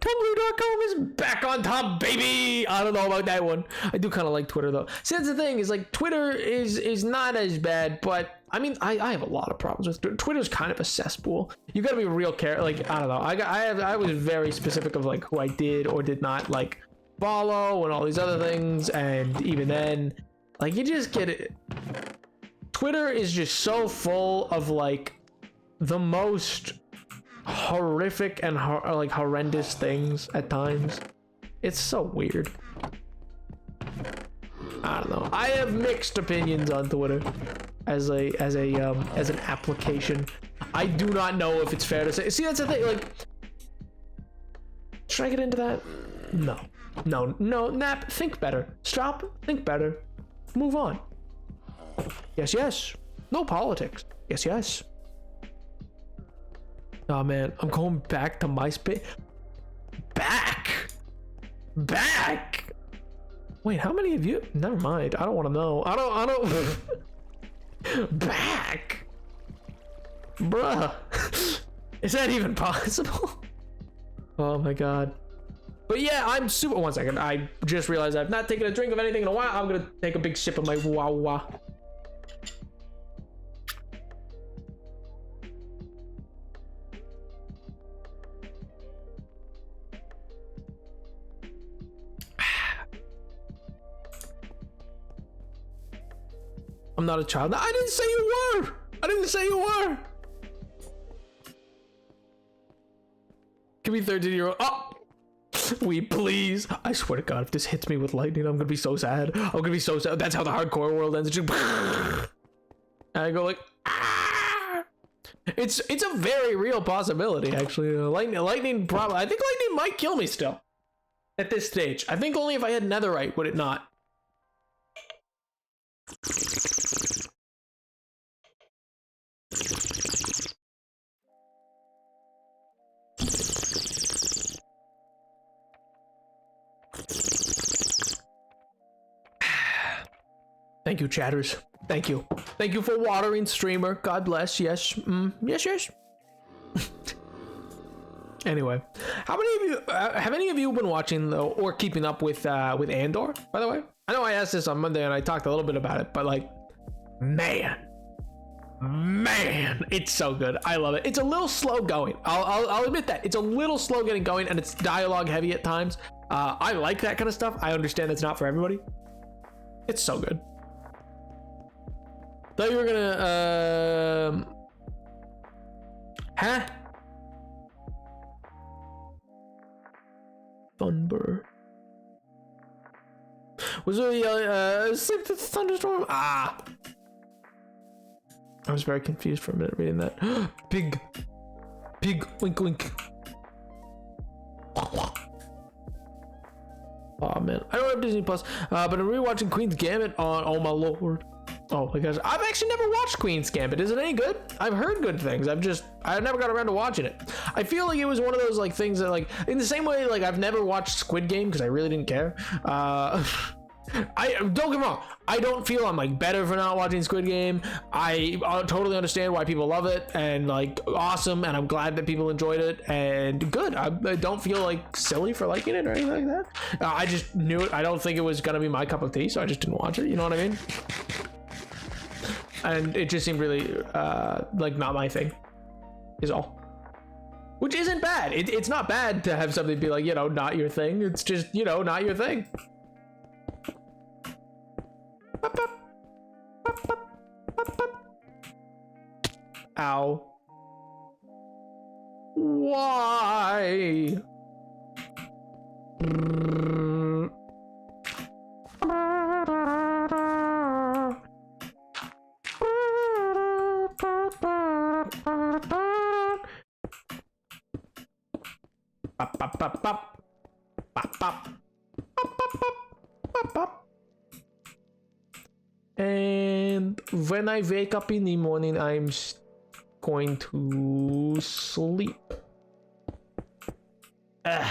Tumblr.com is back on top, baby. I don't know about that one. I do kind of like Twitter though. See, that's the thing, is like Twitter is not as bad, but I mean, I have a lot of problems with Twitter. Twitter's kind of a cesspool. You got to be real careful. Like, I don't know. I was very specific of like who I did or did not like follow and all these other things, and even then, like, you just get it. Twitter is just so full of like the most horrific and like horrendous things at times. It's so weird. I don't know. I have mixed opinions on Twitter as an application. I do not know if it's fair to say. See, that's the thing. Like, should I get into that? No. Nap, think better. Stop, think better. Move on. Yes. No politics. Yes. Oh man, I'm going back to MySpace. Back. Wait, how many of you? Never mind. I don't want to know. I don't. Back. Bruh. Is that even possible? Oh my god. But yeah, I'm super. 1 second. I just realized I've not taken a drink of anything in a while. I'm gonna take a big sip of my Wawa. I'm not a child. I didn't say you were. Give me 13-year-old. Oh, we please. I swear to God, if this hits me with lightning, I'm gonna be so sad. That's how the hardcore world ends. And I go like, ah! It's a very real possibility, actually. Lightning probably. I think lightning might kill me still. At this stage, I think only if I had netherite would it not. Thank you, chatters. Thank you for watering streamer. God bless. Yes. Yes. Anyway, how many of you have any of you been watching though, or keeping up with Andor? By the way, I know I asked this on Monday and I talked a little bit about it, but like, man, it's so good. I love it. It's a little slow going. I'll admit that it's a little slow getting going, and it's dialogue heavy at times. I like that kind of stuff. I understand that's not for everybody. It's so good. Thought you were gonna huh? Thunber. Was there a thunderstorm? I was very confused for a minute reading that. Pig, wink. Oh man, I don't have Disney Plus, but I'm rewatching Queen's Gambit on. Oh my lord. Oh my gosh, I've actually never watched Queen's Gambit. Is it any good? I've heard good things. I've never got around to watching it. I feel like it was one of those like things that like in the same way like I've never watched Squid Game because I really didn't care. I don't get me wrong. I don't feel I'm like better for not watching Squid Game. I totally understand why people love it and like awesome, and I'm glad that people enjoyed it and good. I don't feel like silly for liking it or anything like that. I just knew it. I don't think it was gonna be my cup of tea, so I just didn't watch it. You know what I mean? And it just seemed really like not my thing. Is all. Which isn't bad. It's not bad to have something be like, you know, not your thing. It's just, you know, not your thing. Ow. Why? And when I wake up in the morning, I'm going to sleep. I'm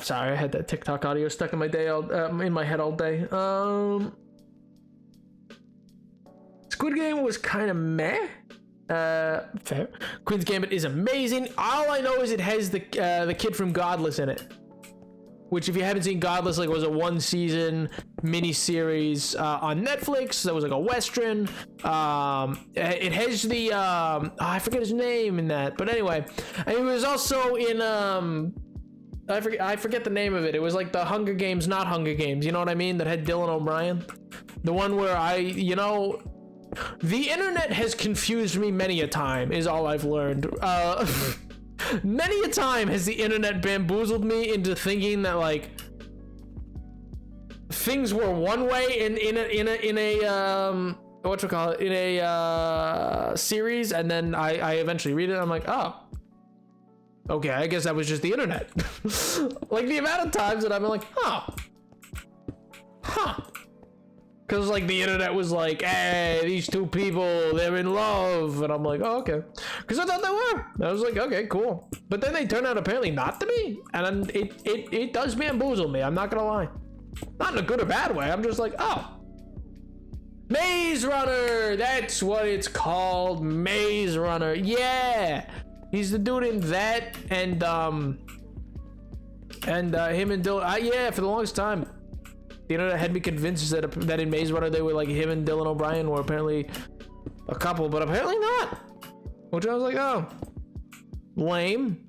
sorry, I had that TikTok audio stuck in my in my head all day. Squid Game was kind of meh. Fair. Queen's Gambit is amazing. All I know is it has the kid from Godless in it. Which, if you haven't seen Godless, like was a 1-season mini-series on Netflix. That was like a Western. It has the I forget his name in that, but anyway, and it was also in I forget the name of it. It was like the Hunger Games, not Hunger Games. You know what I mean? That had Dylan O'Brien. The one where the internet has confused me many a time. Is all I've learned. Many a time has the internet bamboozled me into thinking that like things were one way in a series, and then I eventually read it and I'm like, oh, okay, I guess that was just the internet. Like the amount of times that I've been like, because like the internet was like, hey, these two people, they're in love, and I'm like, oh, okay, because I thought they were. I was like, okay, cool, but then they turn out apparently not to be, and it does bamboozle me. I'm not gonna lie, not in a good or bad way. I'm just like, oh, Maze Runner, that's what it's called, Maze Runner. Yeah, he's the dude in that, and him and Dylan. Yeah, for the longest time. The internet had me convinced that in Maze Runner they were like him and Dylan O'Brien were apparently a couple, but apparently not. Which I was like, oh, lame.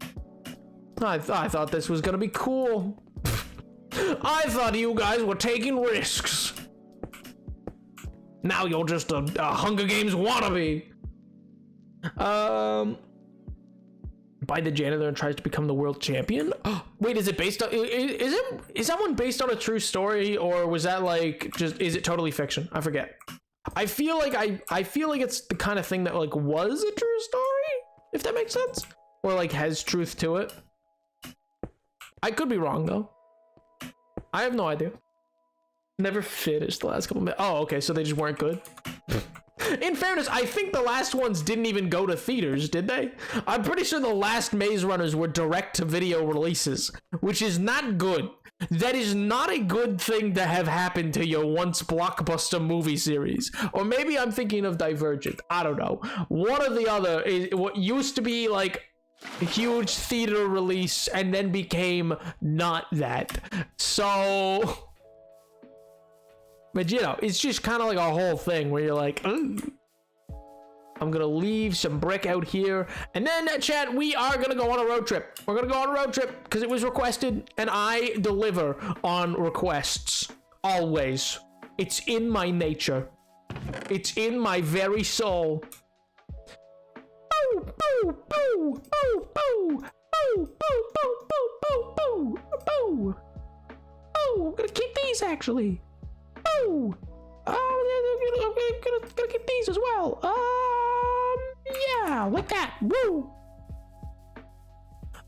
I thought this was gonna be cool. I thought you guys were taking risks. Now you're just a Hunger Games wannabe. By the janitor and tries to become the world champion. Wait, is it based on? Is that one based on a true story, or was that like just? Is it totally fiction? I forget. I feel like it's the kind of thing that like was a true story, if that makes sense, or like has truth to it. I could be wrong though. I have no idea. Never finished the last couple minutes. Oh, okay, so they just weren't good. In fairness, I think the last ones didn't even go to theaters, did they? I'm pretty sure the last Maze Runners were direct-to-video releases, which is not good. That is not a good thing to have happen to your once blockbuster movie series. Or maybe I'm thinking of Divergent. I don't know. One or the other is what used to be like a huge theater release and then became not that. So... But you know, it's just kind of like a whole thing where you're like, I'm gonna leave some brick out here, and then chat, we are gonna go on a road trip. We're gonna go on a road trip because it was requested, and I deliver on requests always. It's in my nature. It's in my very soul. Boo, boo, boo, boo, boo, boo, boo, boo, boo, boo, boo, boo. Oh, I'm gonna keep these actually. Oh, I'm gonna keep these as well. Yeah, like that. Woo.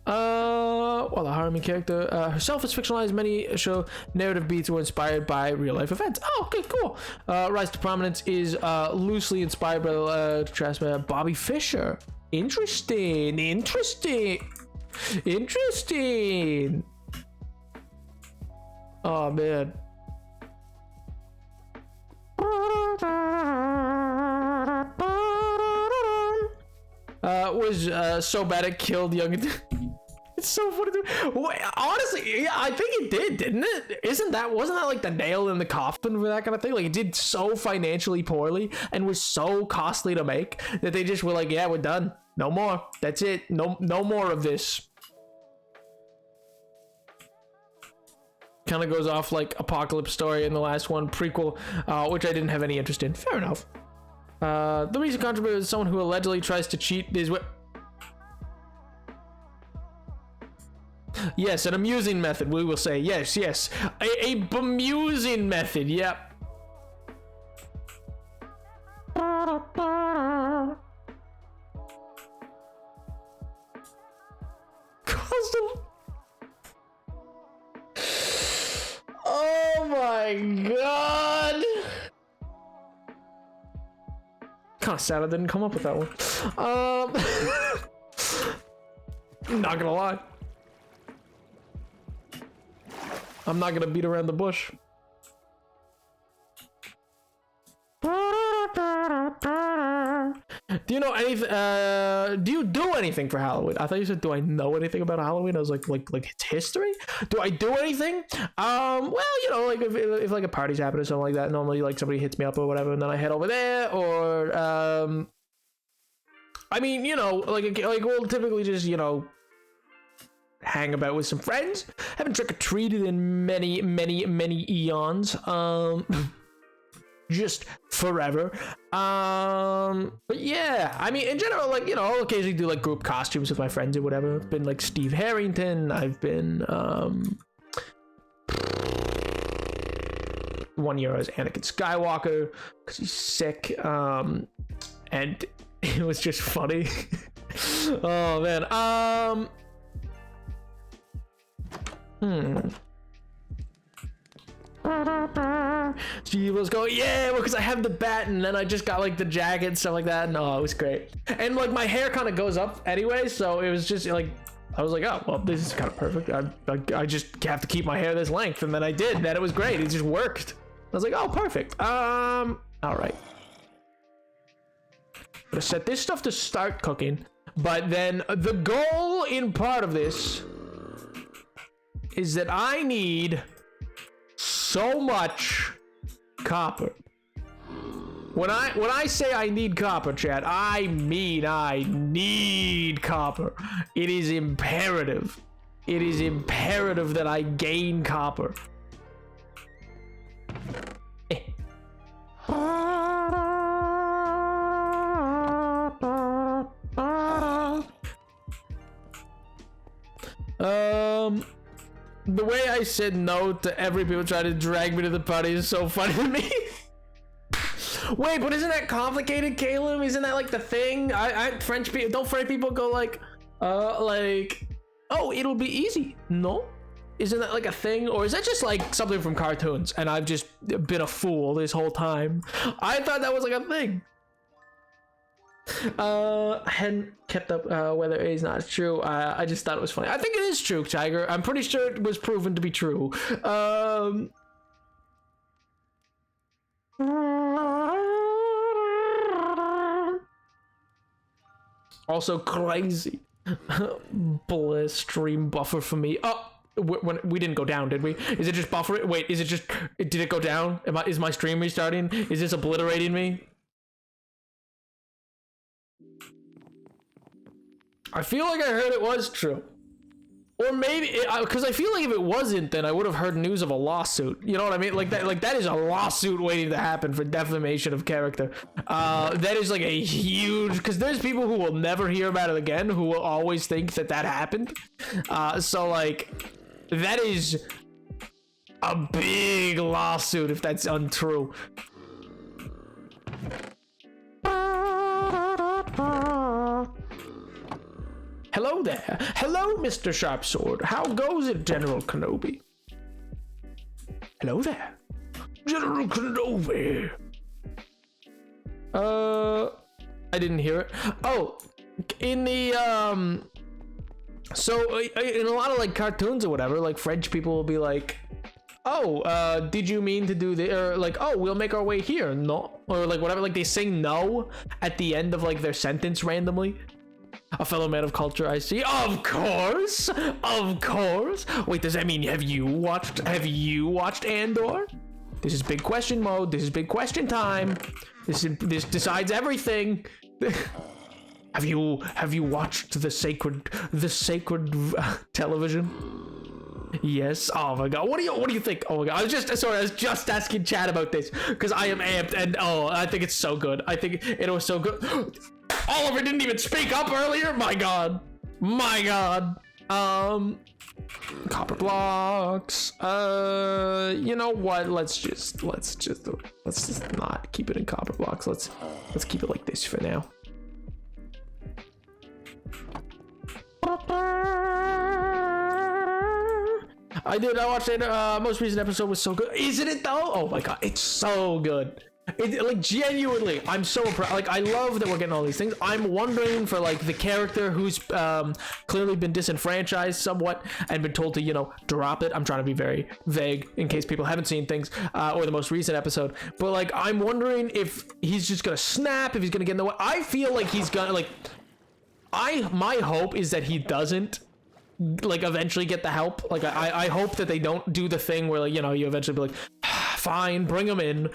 Well, the Harumi character herself is fictionalized. Many show narrative beats were inspired by real life events. Oh, okay, cool. Rise to Prominence is loosely inspired by the Bobby Fischer. Interesting. Oh man. Was so bad it killed young. It's so funny. Honestly, yeah, I think it did, didn't it? Wasn't that like the nail in the coffin for that kind of thing? Like, it did so financially poorly and was so costly to make that they just were like, yeah, we're done. No more. That's it. No more of this. Kind of goes off like Apocalypse Story in the last one, prequel, which I didn't have any interest in. Fair enough. The recent controversy is someone who allegedly tries to cheat is what. Yes, an amusing method, we will say. Yes. A bemusing method, yep. Custom. Oh my god. Kind of sad I didn't come up with that one. Not gonna lie. I'm not gonna beat around the bush. Do you know anything? Do you do anything for Halloween? I thought you said, "Do I know anything about Halloween?" I was like it's history. Do I do anything? Well, you know, like if like a party's happening or something like that, normally like somebody hits me up or whatever, and then I head over there. Or I mean, you know, like we'll typically just, you know, hang about with some friends. Haven't trick-or-treated in many eons. Just forever. But yeah, I mean, in general, like, you know, I'll occasionally do like group costumes with my friends or whatever. I've been like Steve Harrington. I've been 1 year I was Anakin Skywalker because he's sick. And it was just funny. Oh man. She was going, yeah, because I have the bat, and then I just got like the jacket and stuff like that. No, it was great. And like my hair kind of goes up anyway, so it was just like, I was like, oh well, this is kind of perfect. I just have to keep my hair this length, and then I did that. It was great. It just worked. I was like, oh, perfect. All right. I'm gonna set this stuff to start cooking, but then the goal in part of this is that I need so much copper. When I say I need copper, chat, I mean I need copper. It is imperative. It is imperative that I gain copper. The way I said no to every people trying to drag me to the party is so funny to me. Wait, but isn't that complicated, Caleb? Isn't that like the thing? French people, don't French people go like, oh, it'll be easy? No? Isn't that like a thing? Or is that just like something from cartoons and I've just been a fool this whole time? I thought that was like a thing. I hadn't kept up whether it is not true. I just thought it was funny. I think it is true, Tiger. I'm pretty sure it was proven to be true. Also crazy. Bliss stream buffer for me. Oh, when we didn't go down, did we? Is it just buffer it? Wait, is it just, did it go down? Is my stream restarting? Is this obliterating me? I feel like I heard it was true. Or maybe, because I feel like if it wasn't, then I would have heard news of a lawsuit. You know what I mean? Like that is a lawsuit waiting to happen for defamation of character. That is like a huge, because there's people who will never hear about it again, who will always think that happened. So like, that is a big lawsuit if that's untrue. Hello, hello there. Hello, Mr. Sharpsword. How goes it, General Kenobi? Hello there. General Kenobi. I didn't hear it. Oh, in the, so in a lot of like cartoons or whatever, like French people will be like, oh, did you mean to do the, or like, oh, we'll make our way here. No, or like whatever, like they say no at the end of like their sentence randomly. A fellow man of culture, I see. Of course. Wait, does that mean have you watched Andor? This is big question mode. This is big question time. This decides everything. Have you watched the sacred television? Yes. Oh my god. What do you think? Oh my god. I was just asking Chad about this because I am amped and I think it's so good. I think it was so good. Oliver didn't even speak up earlier. My god. Copper blocks. You know what? Let's just not keep it in copper blocks. Let's keep it like this for now. I watched it. Most recent episode was so good. Isn't it though? Oh my god, it's so good. Like genuinely, I'm so impressed. Like I love that we're getting all these things. I'm wondering for like the character who's clearly been disenfranchised somewhat and been told to, you know, drop it. I'm trying to be very vague in case people haven't seen things or the most recent episode. But like I'm wondering if he's just gonna snap, if he's gonna get in the way. I feel like he's gonna like. My hope is that he doesn't like eventually get the help. Like I hope that they don't do the thing where like, you know, you eventually be like, fine, bring him in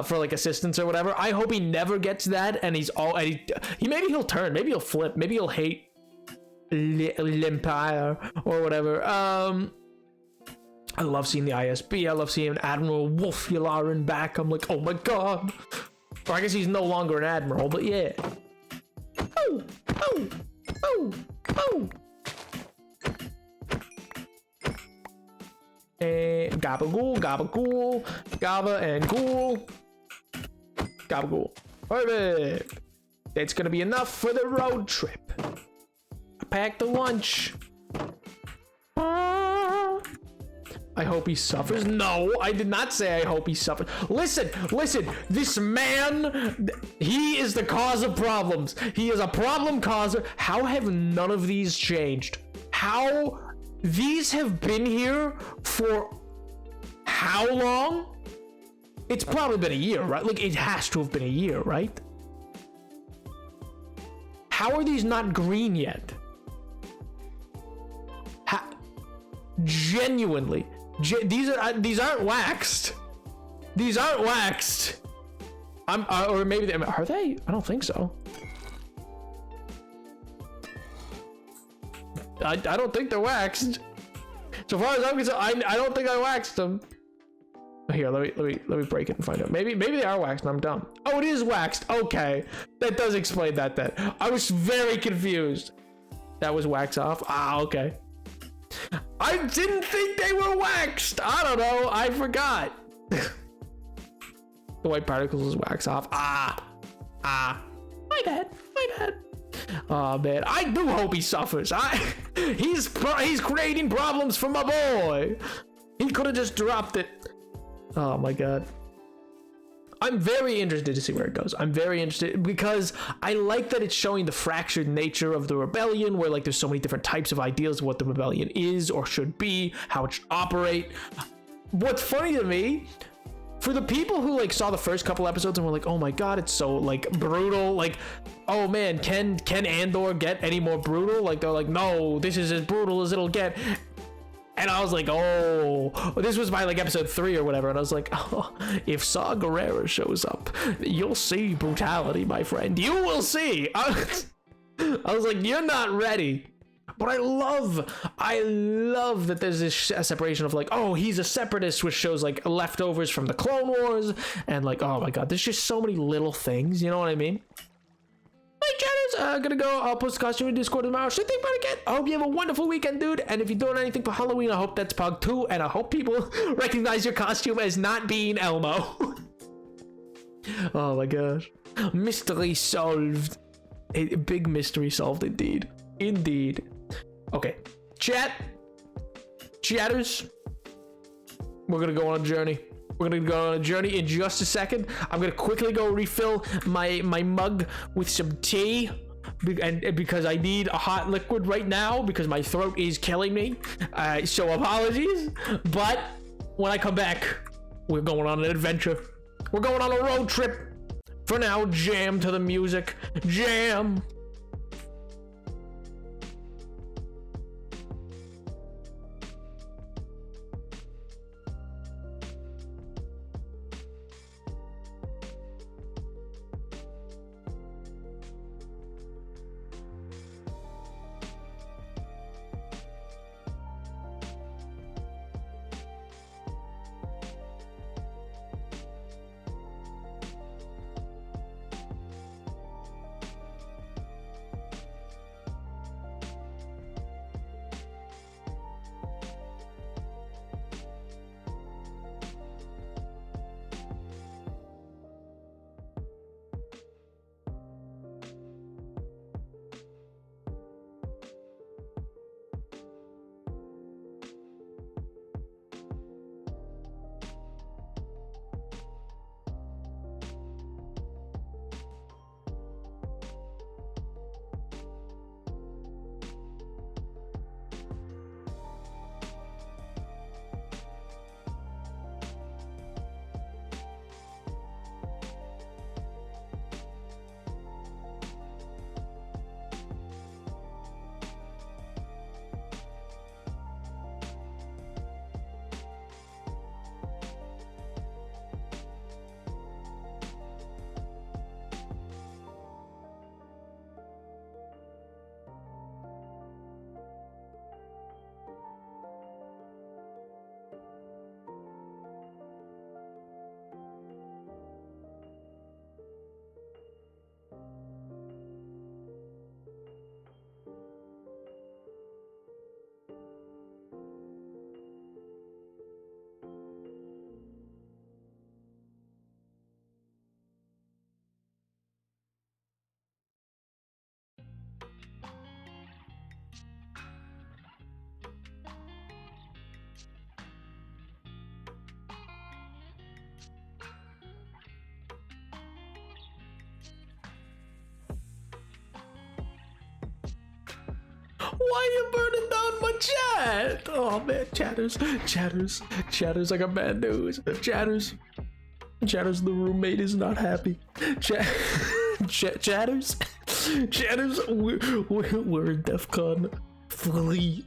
for like assistance or whatever. I hope he never gets that and he's all he maybe he'll turn, maybe he'll flip, maybe he'll hate L'Empire or whatever. I love seeing the ISB. I love seeing Admiral Wolf Yularen back. I'm like, oh my god. Or I guess he's no longer an admiral, but yeah. Oh. And gabagool, gaba and ghoul. Gabagool. Perfect. That's gonna be enough for the road trip. I packed the lunch. I hope he suffers. No, I did not say I hope he suffers. Listen, this man, he is the cause of problems. He is a problem causer. How have none of these changed? How these have been here for how long? It's probably been a year, right? Like it has to have been a year, right? How are these not green yet? Genuinely. These aren't waxed. These aren't waxed. Or maybe they are they? I don't think so. I don't think they're waxed. So far as I'm concerned, I don't think I waxed them. Here, let me break it and find out. Maybe they are waxed and I'm dumb. Oh, it is waxed. Okay, that does explain that then. I was very confused. That was wax off. Ah, okay. I didn't think they were waxed. I don't know. I forgot. The white particles is wax off. Ah. My bad. Oh man, I do hope he suffers. He's creating problems for my boy. He could have just dropped it. Oh my god. I'm very interested to see where it goes. I'm very interested because I like that it's showing the fractured nature of the rebellion, where like there's so many different types of ideas of what the rebellion is or should be, how it should operate. What's funny to me, for the people who like saw the first couple episodes and were like, oh my god, it's so like brutal, like, oh man, can Andor get any more brutal? Like they're like, no, this is as brutal as it'll get. And I was like, oh, this was by like episode 3 or whatever. And I was like, oh, if Saw Gerrera shows up, you'll see brutality, my friend. You will see. I was like, you're not ready. But I love that there's this separation of like, oh, he's a separatist, which shows like leftovers from the Clone Wars. And like, oh my god, there's just so many little things. You know what I mean? Hey, Chatters, gonna go. I'll post the costume in Discord tomorrow. Should think about it again. I hope you have a wonderful weekend, dude. And if you're doing anything for Halloween, I hope that's Pog 2. And I hope people recognize your costume as not being Elmo. Oh my gosh. Mystery solved. A big mystery solved indeed. Indeed. Okay, chatters, we're gonna go on a journey. We're gonna go on a journey in just a second. I'm gonna quickly go refill my mug with some tea, and because I need a hot liquid right now because my throat is killing me. So apologies, but when I come back, we're going on an adventure. We're going on a road trip. For now, jam to the music. Jam. Why are you burning down my chat? Oh man, chatters, I got bad news. Chatters, the roommate is not happy. Chatters, we're in DEFCON 3.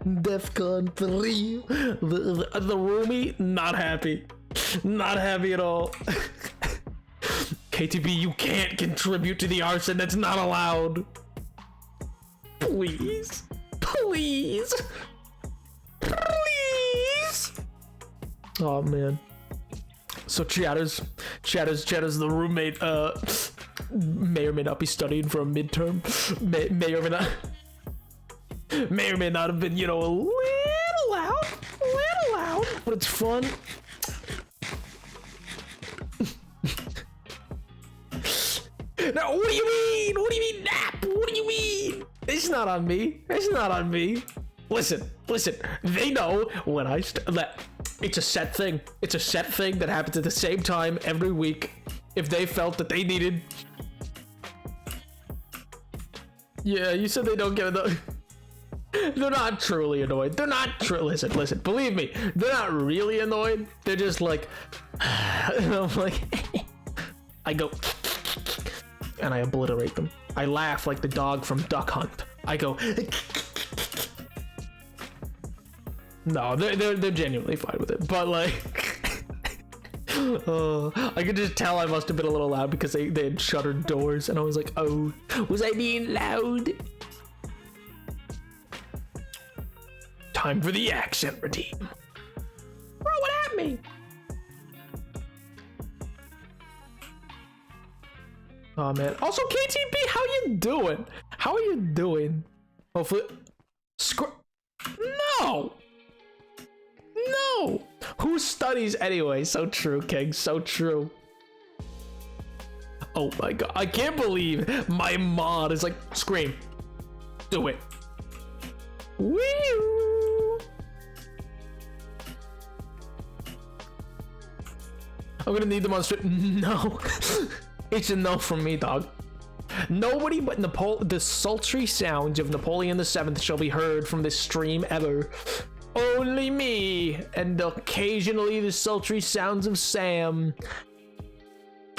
DEFCON 3. The roomie, not happy at all. KTB, you can't contribute to the arson, that's not allowed. Please. Oh man. So chatters, the roommate may or may not be studying for a midterm. May or may not have been, a little loud, but it's fun. Now, what do you mean, nap? What do you mean? It's not on me. Listen. They know when it's a set thing. It's a set thing that happens at the same time every week. If they felt that they needed. Yeah, you said they don't get it. They're not truly annoyed. Listen. Believe me, they're not really annoyed. They're just like, and I'm like, I go. And I obliterate them. I laugh like the dog from Duck Hunt. I go. No, they're genuinely fine with it. But like, I could just tell I must have been a little loud because they had shuttered doors, and I was like, oh, was I being loud? Time for the accent redeem. Throw it at me. Oh man. Also, KTB, how you doing? Hopefully, No. Who studies anyway? So true, King. So true. Oh my god, I can't believe my mod is like, Scream. Do it. Woo! I'm gonna need them on stream. No. It's a no from me, dog. Nobody but the sultry sounds of Napoleon VII shall be heard from this stream ever. Only me, and occasionally the sultry sounds of Sam.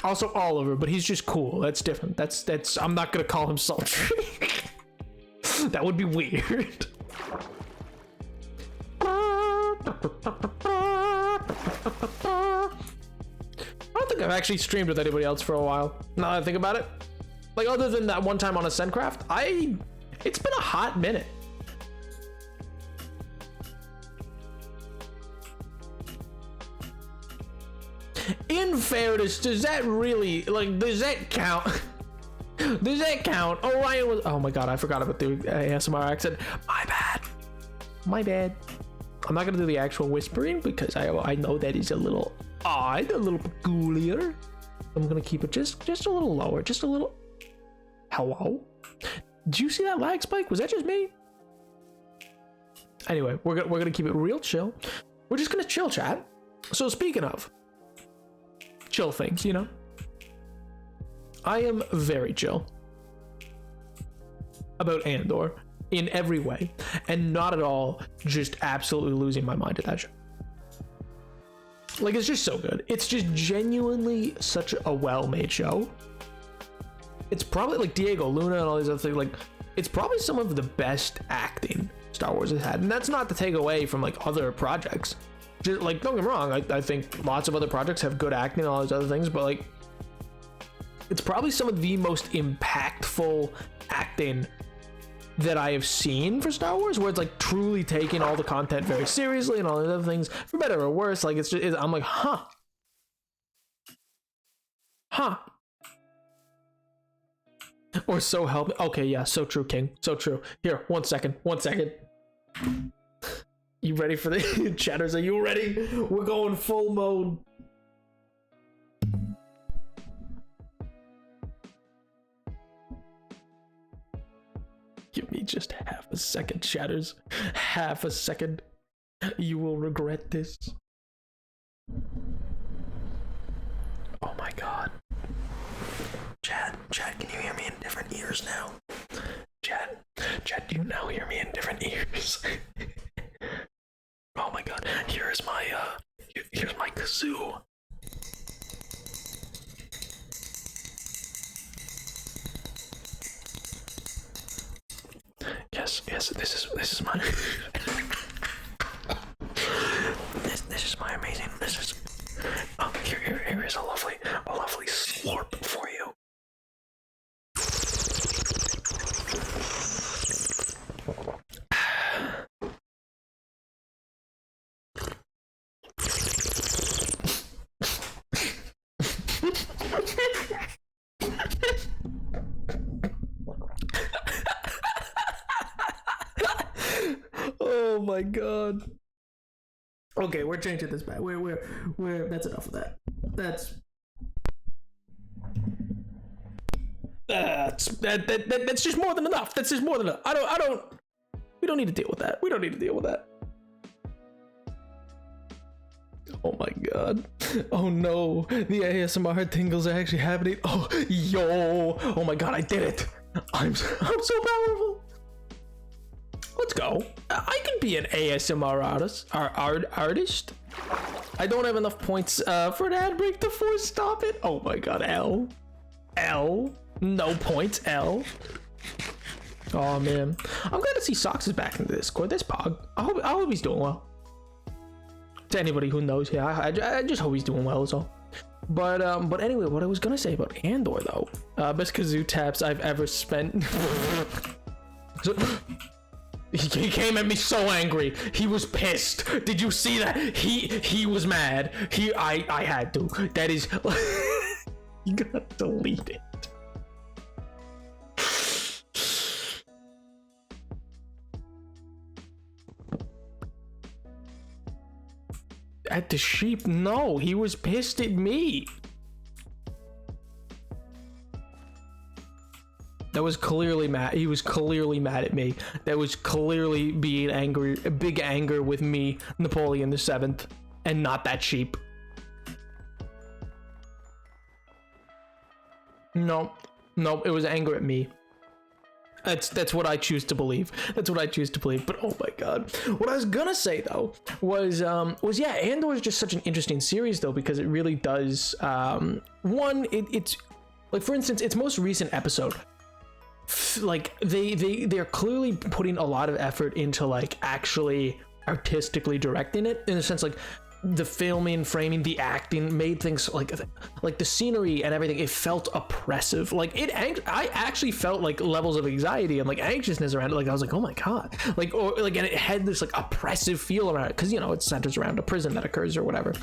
Also Oliver, but he's just cool. That's different. That's. I'm not gonna call him sultry. That would be weird. I don't think I've actually streamed with anybody else for a while. Now that I think about it, like other than that one time on Ascendcraft, it's been a hot minute. In fairness, does that really, like, does that count? Does that count? Orion was, oh my god, I forgot about the ASMR accent. My bad. I'm not gonna do the actual whispering because I know that is a little odd, a little peculiar. I'm gonna keep it just a little lower, just a little. Hello? Did you see that lag spike? Was that just me? Anyway, we're gonna keep it real chill. We're just gonna chill, chat. So speaking of chill things, you know, I am very chill about Andor in every way, and not at all just absolutely losing my mind at that show. Like, it's just so good. It's just genuinely such a well-made show. It's probably, like, Diego Luna and all these other things, like, it's probably some of the best acting Star Wars has had, and that's not to take away from, like, other projects. Just, like, don't get me wrong, I think lots of other projects have good acting and all those other things, but, like, it's probably some of the most impactful acting that I have seen for Star Wars, where it's like truly taking all the content very seriously and all the other things, for better or worse. Like, it's just, I'm like, huh. Or so help me. Okay, yeah, so true, King. So true. Here, 1 second. You ready for the chatters? Are you ready? We're going full mode. Give me just half a second, chatters. Half a second. You will regret this. Oh my god. Chad, can you hear me in different ears now? Chad, do you now hear me in different ears? Oh my god. Here's my kazoo. Yes, this is my this is my amazing, here is a lovely slurp for you. Oh my god. Okay, we're changing this back. We're that's enough of that. That's just more than enough. That's just more than enough. We don't need to deal with that. Oh my god. Oh no. The ASMR tingles are actually happening. Oh my god, I did it. I'm so powerful. Let's go. I can be an ASMR artist. I don't have enough points for an ad break to force stop it. Oh my god, L. No points, L. Oh man. I'm glad to see Socks is back in the Discord. This pog. I hope he's doing well. To anybody who knows, yeah, I just hope he's doing well is all. But anyway, what I was gonna say about Andor though, best kazoo taps I've ever spent. He came at me so angry. He was pissed. Did you see that? He was mad. I had to. That is you gotta delete it. At the sheep? No, he was pissed at me. That was clearly mad. He was clearly mad at me. That was clearly being angry, big anger with me, Napoleon the Seventh, and not that sheep. No, it was anger at me. That's what I choose to believe. That's what I choose to believe. But oh my god, what I was gonna say though was yeah, Andor is just such an interesting series though, because it really does it's like, for instance, its most recent episode, like they're clearly putting a lot of effort into like actually artistically directing it, in a sense, like the filming, framing, the acting made things like the scenery and everything. It felt oppressive. Like I actually felt like levels of anxiety and like anxiousness around it. Like I was like, oh my god, like, or like, and it had this like oppressive feel around it, because you know it centers around a prison that occurs or whatever.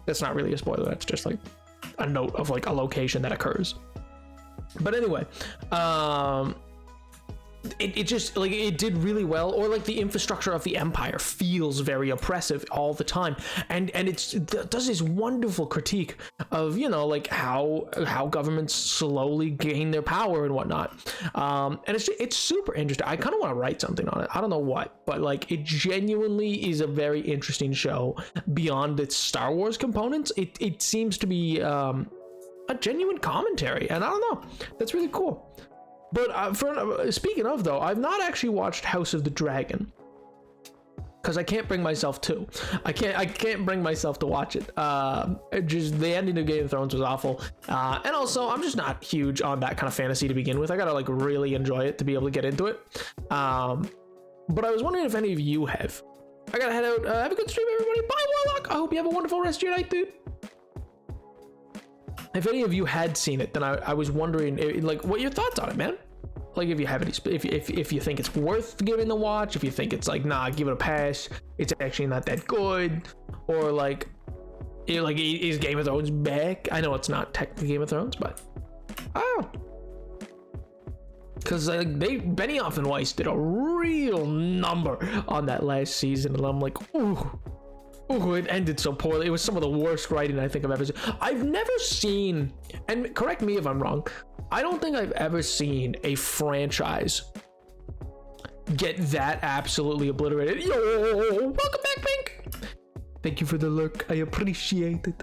That's not really a spoiler. That's just like a note of like a location that occurs. But anyway, it just like it did really well. Or like the infrastructure of the Empire feels very oppressive all the time, and it does this wonderful critique of, you know, like how governments slowly gain their power and whatnot. And it's super interesting. I kind of want to write something on it. I don't know what, but like it genuinely is a very interesting show beyond its Star Wars components. It seems to be a genuine commentary, and I don't know, that's really cool. But speaking of though, I've not actually watched House of the Dragon, because I can't bring myself to. I can't bring myself to watch it. Just the ending of Game of Thrones was awful, and also I'm just not huge on that kind of fantasy to begin with. I gotta like really enjoy it to be able to get into it. But I was wondering if any of you have. I gotta head out. Have a good stream, everybody. Bye, Warlock. I hope you have a wonderful rest of your night, dude. If any of you had seen it, then I was wondering, like, what your thoughts on it, man? Like, if you have any, if you think it's worth giving the watch, if you think it's like, nah, give it a pass, it's actually not that good, or like, is Game of Thrones back? I know it's not technically Game of Thrones, but because like Benioff and Weiss did a real number on that last season, and I'm like, ooh, it ended so poorly. It was some of the worst writing I think I've ever seen. I've never seen, and correct me if I'm wrong, I don't think I've ever seen a franchise get that absolutely obliterated. Yo, welcome back, Pink. Thank you for the lurk. I appreciate it.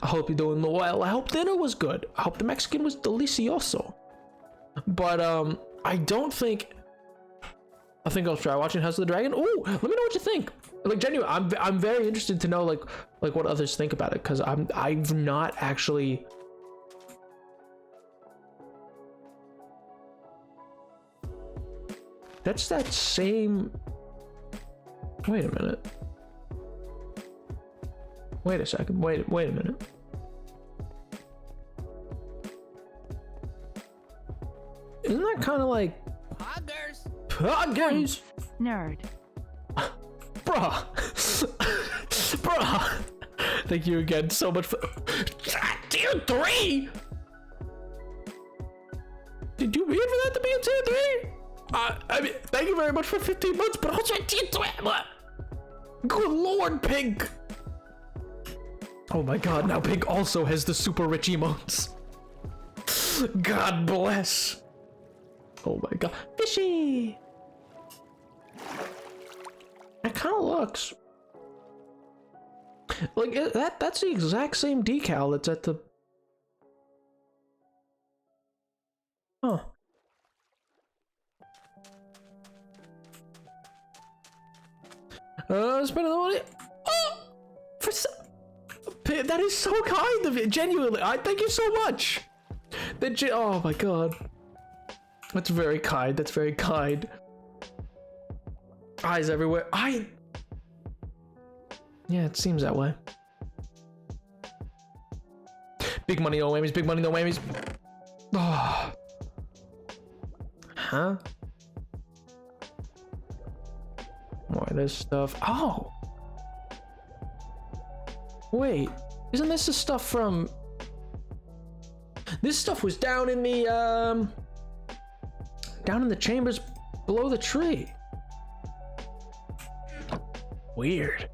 I hope you're doing well. I hope dinner was good. I hope the Mexican was delicioso. But I think I'll try watching House of the Dragon. Ooh, let me know what you think. Like, genuinely, I'm very interested to know like what others think about it, because I've not actually. That's that same. Wait a minute. Wait a second. Wait a minute. Isn't that kind of like Poggers? Nerd. Bruh. Bruh. Thank you again so much for tier 3. Did you mean for that to be a tier 3? I mean, thank you very much for 15 months, but also tier 3. Good lord, Pink. Oh my god, now Pink also has the super rich emotes. God bless. Oh my god. Fishy. It kind of looks like that's the exact same decal that's at the. Huh. Spending the money. Oh, that is so kind of it. Genuinely, I thank you so much. Oh my god. That's very kind. That's very kind. Eyes everywhere. Yeah, it seems that way. Big money, no whammies. Big money, no whammies. Oh. Huh? More of this stuff. Oh. Wait. Isn't this the stuff from... This stuff was down in the, down in the chambers below the tree. Weird.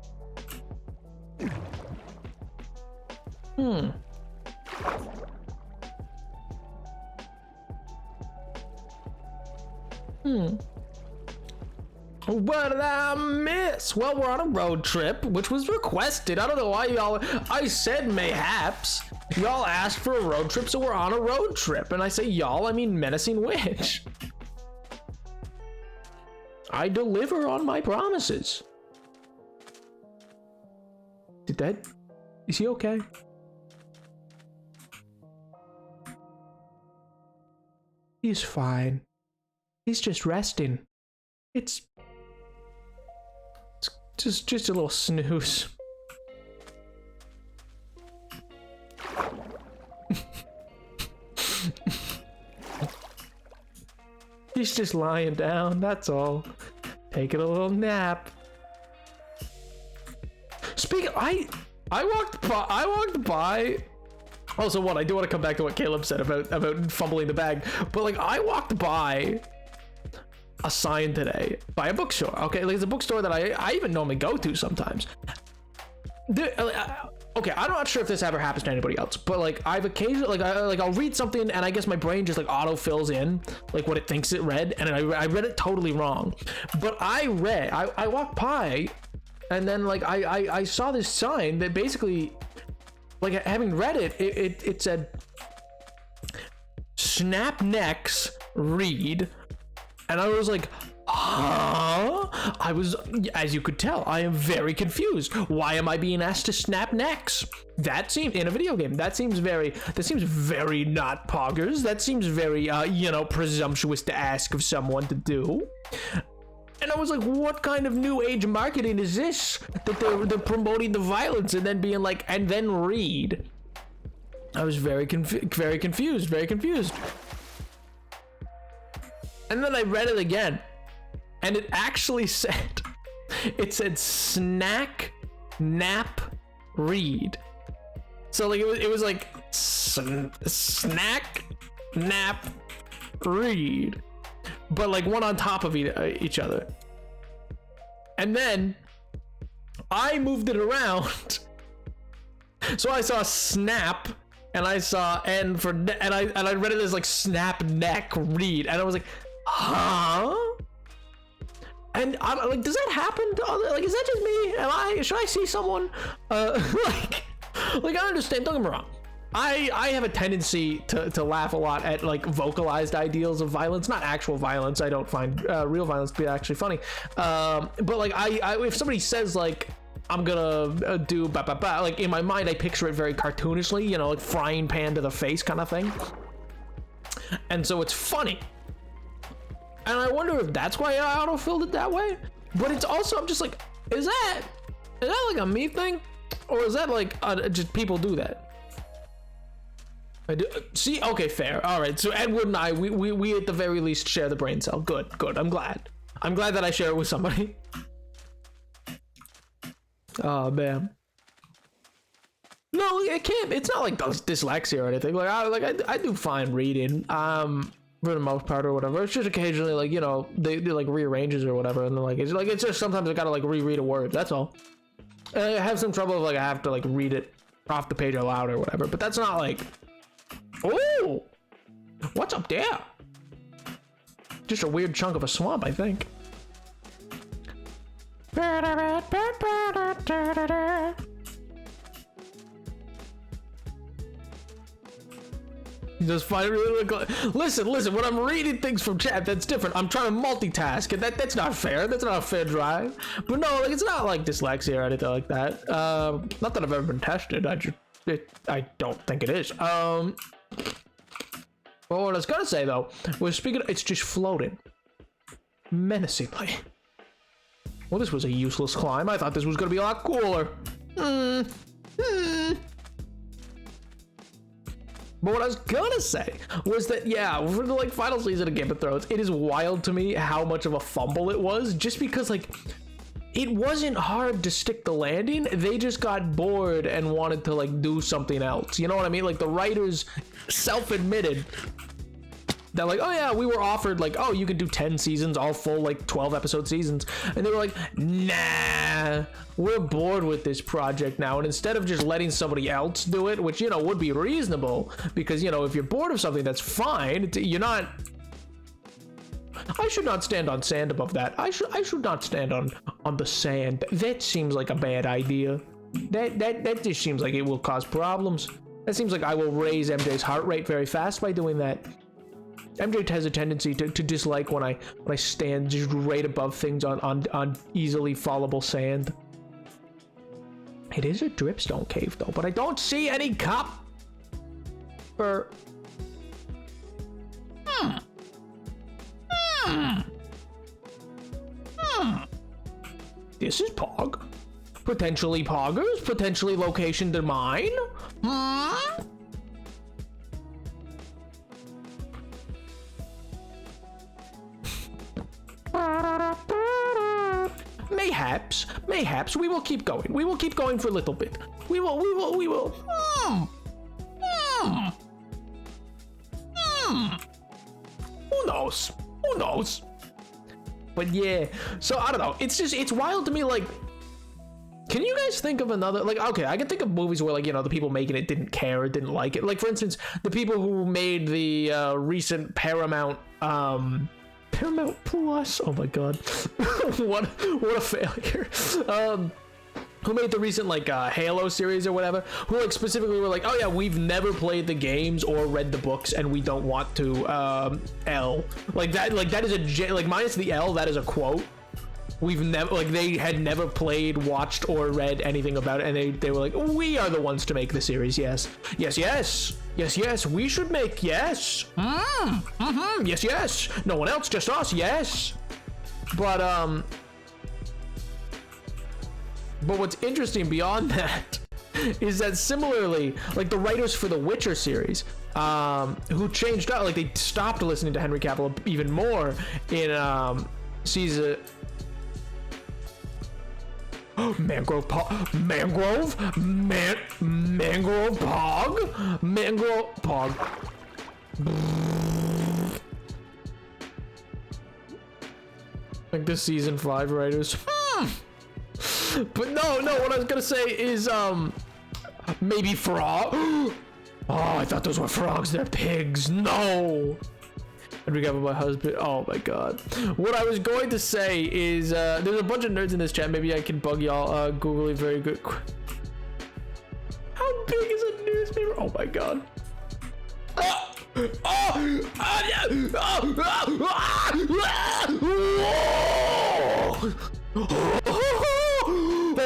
What did I miss? Well, we're on a road trip, which was requested. I don't know why y'all, I said mayhaps. Y'all asked for a road trip, so we're on a road trip. And I say y'all, I mean Menacing Witch. I deliver on my promises. Is he okay? He's fine. He's just resting. It's just a little snooze. He's just lying down, that's all. Taking a little nap. Speaking, I walked by. Also, I do want to come back to what Caleb said about fumbling the bag, but like I walked by a sign today by a bookstore. Okay, like it's a bookstore that I even normally go to sometimes. Okay, I'm not sure if this ever happens to anybody else, but like I've occasionally I'll read something and I guess my brain just like auto fills in like what it thinks it read, and I read it totally wrong. But I walked by, and then like I saw this sign that basically, like having read it, it said Snap Necks Read. And I was like, huh? I was, as you could tell, I am very confused. Why am I being asked to snap necks? That seems, in a video game, that seems very not poggers. That seems very, presumptuous to ask of someone to do. And I was like, what kind of new age marketing is this? That they're promoting the violence and then being like, and then read. I was very confused. And then I read it again, and it actually said, snack, nap, read. So like it was like snack, nap, read, but like one on top of each other. And then I moved it around, so I saw snap, and I saw and I read it as like snap, neck, read, and I was like, huh? And I'm like, does that happen to other, like, is that just me? Should I see someone like I understand, don't get me wrong, I have a tendency to laugh a lot at like vocalized ideals of violence, not actual violence. I don't find real violence to be actually funny, but like I if somebody says like I'm gonna do ba ba ba, like in my mind I picture it very cartoonishly, like frying pan to the face kind of thing, and so it's funny. And I wonder if that's why I auto-filled it that way. But it's also, I'm just like, is that like a me thing? Or is that like, just people do that? See, okay, fair. All right, so Edward and I, we at the very least share the brain cell. Good. I'm glad that I share it with somebody. Oh, man. No, it can't, it's not like dyslexia or anything. Like, I do fine reading. For the most part or whatever. It's just occasionally like, they do like rearranges or whatever, and then like it's just sometimes I gotta like reread a word, that's all. And I have some trouble if like I have to like read it off the page aloud or whatever, but that's not like, oh, what's up there? Just a weird chunk of a swamp, I think. You just find it really listen, when I'm reading things from chat, that's different. I'm trying to multitask, and that's not fair. That's not a fair drive. But no, like it's not like dyslexia or anything like that. Not that I've ever been tested. I don't think it is. Well, what I was gonna say though was, speaking of, it's just floating menacingly. Well, this was a useless climb. I thought this was gonna be a lot cooler. But what I was gonna say was that, yeah, for the like final season of Game of Thrones, it is wild to me how much of a fumble it was, just because like it wasn't hard to stick the landing. They just got bored and wanted to like do something else. You know what I mean? Like the writers self-admitted that like, oh yeah, we were offered like, oh, you can do 10 seasons, all full like 12 episode seasons, and they were like, nah, we're bored with this project now. And instead of just letting somebody else do it, which would be reasonable, because if you're bored of something, that's fine. You're not I should not stand on sand above that. I should not stand on the sand. That seems like a bad idea. That just seems like it will cause problems. That seems like I will raise MJ's heart rate very fast by doing that. MJ has a tendency to dislike when I stand just right above things on easily fallable sand. It is a dripstone cave though, but I don't see any copper. This is Pog. Potentially Poggers, potentially location to mine. Mayhaps, we will keep going. We will keep going for a little bit. We will. Who knows? But yeah, so I don't know. It's wild to me, like, can you guys think of another, like, okay, I can think of movies where, like, you know, the people making it didn't care or didn't like it. Like, for instance, the people who made the recent Paramount Plus, oh my god. what a failure. Who made the recent, like, Halo series or whatever, who, like, specifically were like, oh yeah, we've never played the games or read the books and we don't want to. L, like that is a, like, minus the L, that is a quote. We've never, like, they had never played, watched, or read anything about it, and they were like, we are the ones to make the series. Yes, we should make, yes, yes, no one else, just us, yes. But what's interesting beyond that is that similarly, like, the writers for the Witcher series, who changed out, like, they stopped listening to Henry Cavill even more in season. Mangrove Pog. Like the season 5 writers. But no, what I was gonna say is maybe frog. Oh, I thought those were frogs. They're pigs. No. And we got my husband. Oh my god. What I was going to say is there's a bunch of nerds in this chat. Maybe I can bug y'all. Google it very good. How big is a newspaper? Oh my god. Oh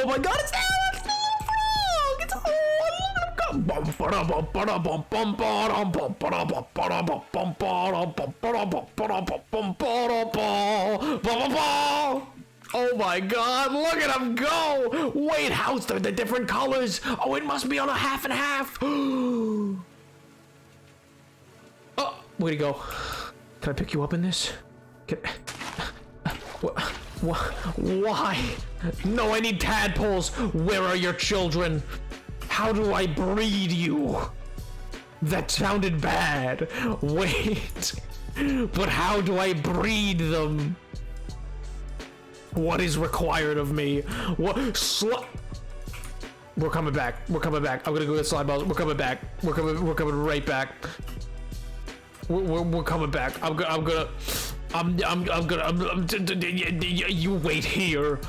my god, it's there! It's the little frog! It's oh my god, look at him go! Wait, how's the different colors? Oh, it must be on a half and half. Oh, way to go. Can I pick you up in this? Why? No, I need tadpoles. Where are your children? How do I breed you? That sounded bad. Wait. But how do I breed them? What is required of me? What? We're coming back. I'm gonna go get slime balls. We're coming back. We're coming right back. We're coming back. You wait here.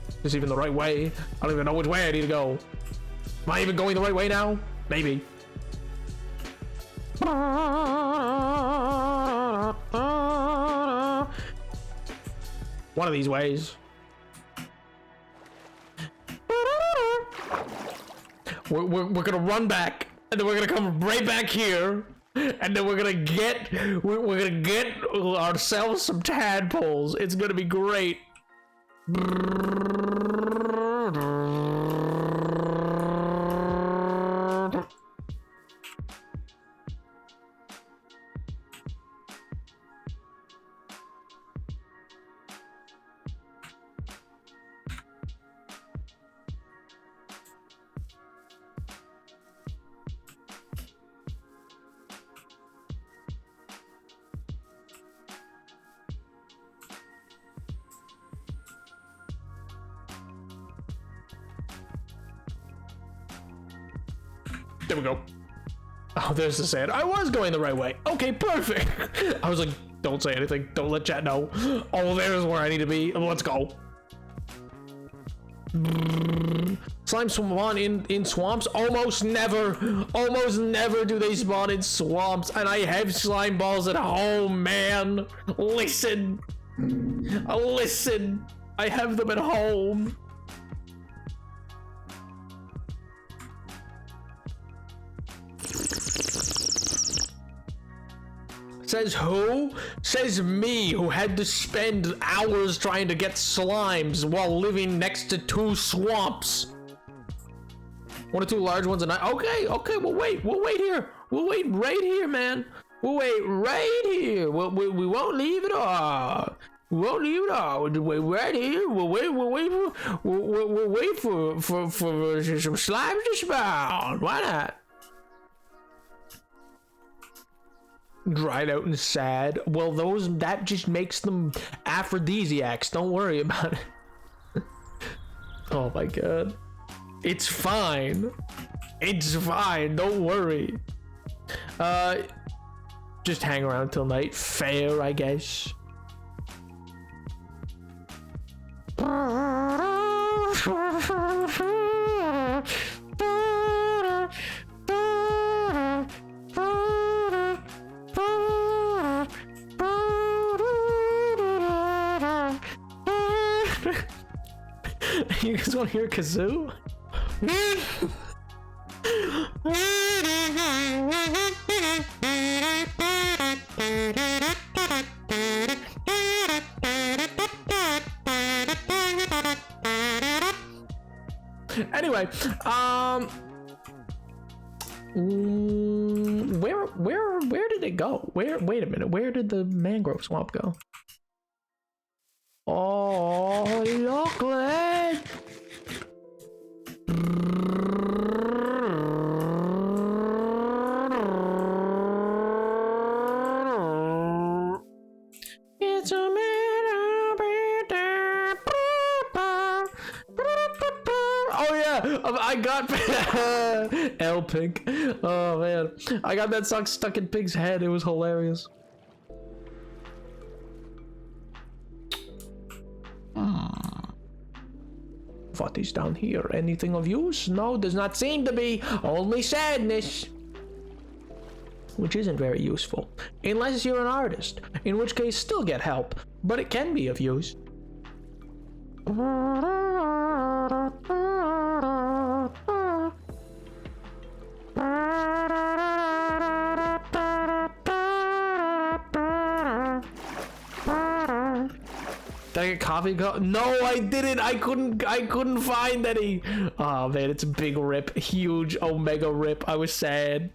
Is this even the right way? I don't even know which way I need to go. Am I even going the right way now? Maybe. One of these ways. We're gonna run back, and then we're gonna come right back here. And then we're gonna get ourselves some tadpoles. It's gonna be great. There we go. Oh, there's the sand. I was going the right way. Okay, perfect. I was like, Don't say anything. Don't let chat know. Oh, there's where I need to be. Let's go. Slime spawn in swamps? Almost never do they spawn in swamps, and I have slime balls at home, man. Listen, I have them at home. Says who? Says me, who had to spend hours trying to get slimes while living next to 2 swamps. 1 or 2 large ones, and okay, we'll wait here. We'll wait right here, man. We'll wait right here. We won't leave it all. We won't leave it all. We'll wait right here. We'll wait for some slimes to spawn. Why not? Dried out and sad. Well, that just makes them aphrodisiacs. Don't worry about it. Oh my god. It's fine. It's fine. Don't worry. Just hang around till night. Fair, I guess. You guys want to hear kazoo? Anyway, where did it go? Wait a minute, where did the mangrove swamp go? Oh, Lachlan! It's a oh yeah, I got L Pink. Oh man, I got that song stuck in Pig's head. It was hilarious. What is down here? Anything of use? No, does not seem to be. Only sadness. Which isn't very useful. Unless you're an artist. In which case, still get help. But it can be of use. Did I get coffee cup? No, I didn't. I couldn't find any. Oh man, it's a big rip, huge omega rip. I was sad.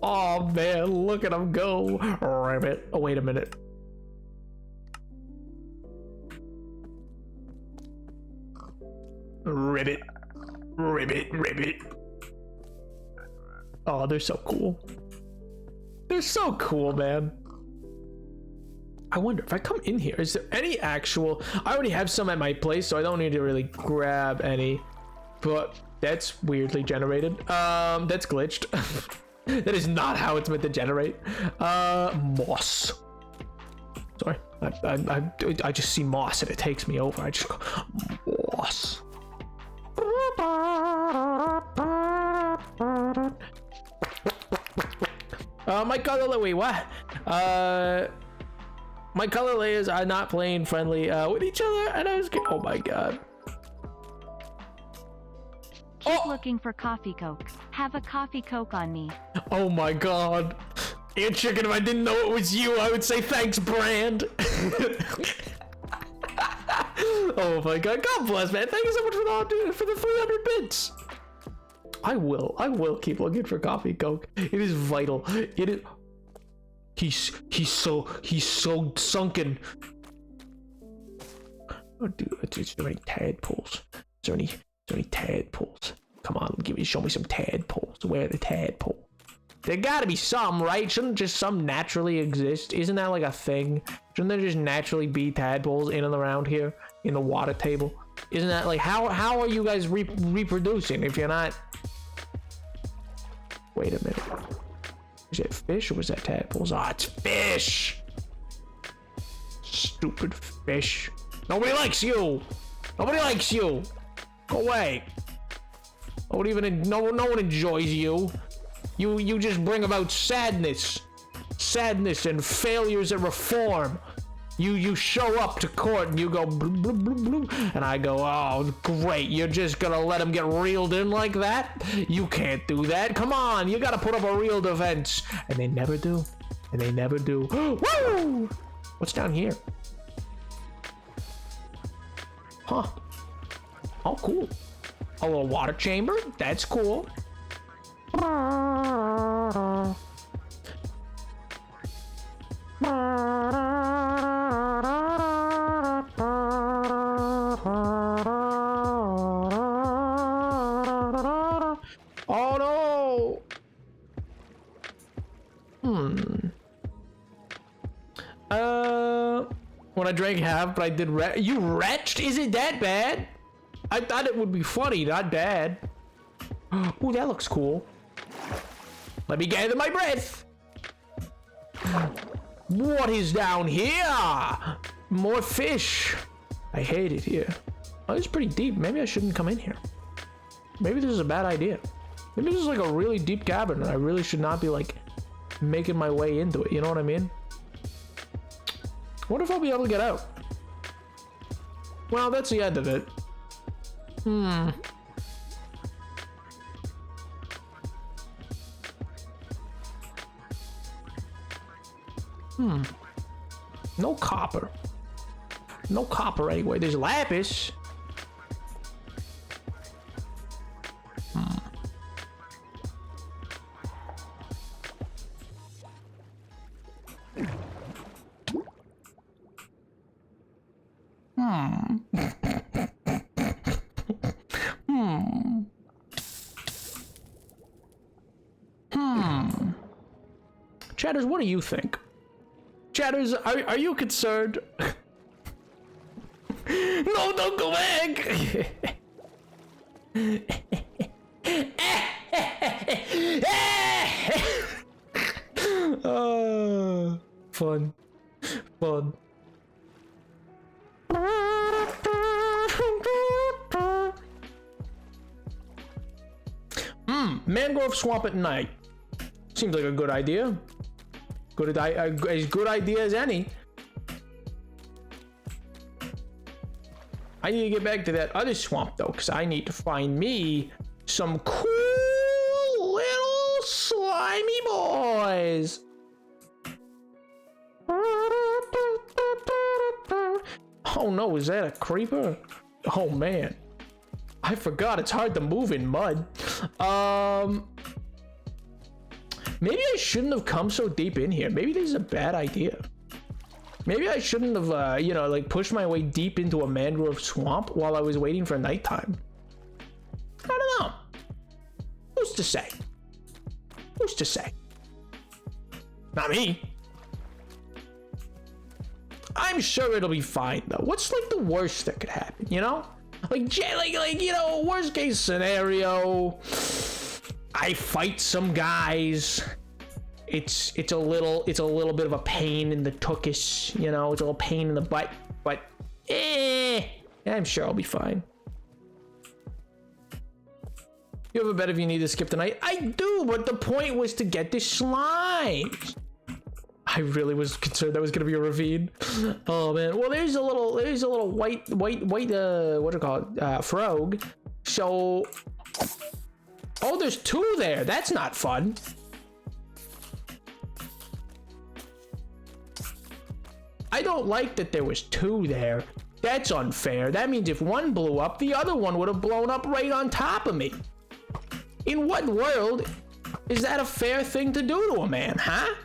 Oh man, look at him go. Ribbit. Oh wait a minute. Ribbit. Oh, they're so cool. They're so cool, man. I wonder if I come in here, is there any actual... I already have some at my place, so I don't need to really grab any. But that's weirdly generated. That's glitched. That is not how it's meant to generate. Moss. Sorry. I just see moss and it takes me over. I just go, moss. My color, wait, what? My color layers are not playing friendly with each other, and I was getting, oh my god. Keep looking for coffee coke. Have a coffee coke on me. Oh my god. Aunt Chicken, if I didn't know it was you, I would say thanks, Brand. Oh my god, God bless, man. Thank you so much for the 300 bits. I will keep looking for coffee coke. It is vital. It is. He's so sunken. Oh, dude, is there any tadpoles? Is there any tadpoles? Come on, show me some tadpoles. Where are the tadpoles? There gotta be some, right? Shouldn't just some naturally exist? Isn't that like a thing? Shouldn't there just naturally be tadpoles in and around here in the water table? Isn't that like how are you guys reproducing if you're not Wait a minute. Is it fish or was that tadpoles? Ah, it's fish! Stupid fish. Nobody likes you! Nobody likes you! Go away. No one enjoys you. You just bring about sadness. Sadness and failures at reform. You show up to court and you go blue, blue, blue, blue, and I go, oh great, you're just gonna let him get reeled in like that? You can't do that. Come on, you gotta put up a real defense. And they never do. And they never do. Woo! What's down here? Huh. Oh, cool. A little water chamber. That's cool. Oh no! When I drank half, but I did you retched? Is it that bad? I thought it would be funny, not bad. Ooh, that looks cool. Let me gather my breath. What is down here? More fish. I hate it here. Oh, it's pretty deep. Maybe I shouldn't come in here. Maybe this is a bad idea. Maybe this is like a really deep cavern and I really should not be like making my way into it. You know what I mean? What if I'll be able to get out? Well, that's the end of it. No copper. No copper anyway. There's lapis. Chatters, what do you think? Chatters, are you concerned? No, don't go back! Fun. Fun. Mangrove swamp at night. Seems like a good idea. As good idea as any. I need to get back to that other swamp though, because I need to find me some cool little slimy boys. Oh no, is that a creeper? Oh man. I forgot it's hard to move in mud. Maybe I shouldn't have come so deep in here. Maybe this is a bad idea. Maybe I shouldn't have, like pushed my way deep into a mangrove swamp while I was waiting for nighttime. I don't know. Who's to say? Who's to say? Not me. I'm sure it'll be fine though. What's like the worst that could happen, you know? Like you know, worst case scenario, I fight some guys. It's a little bit of a pain in the tuchus, you know, it's a little pain in the butt, but I'm sure I'll be fine. You have a bet if you need to skip the night? I do, but the point was to get the slimes. I really was concerned that was gonna be a ravine. Oh man. Well, there's a little white what do you call it? Frog. So, oh, there's two there. That's not fun. I don't like that there was two there. That's unfair. That means if one blew up, the other one would have blown up right on top of me. In what world is that a fair thing to do to a man, huh?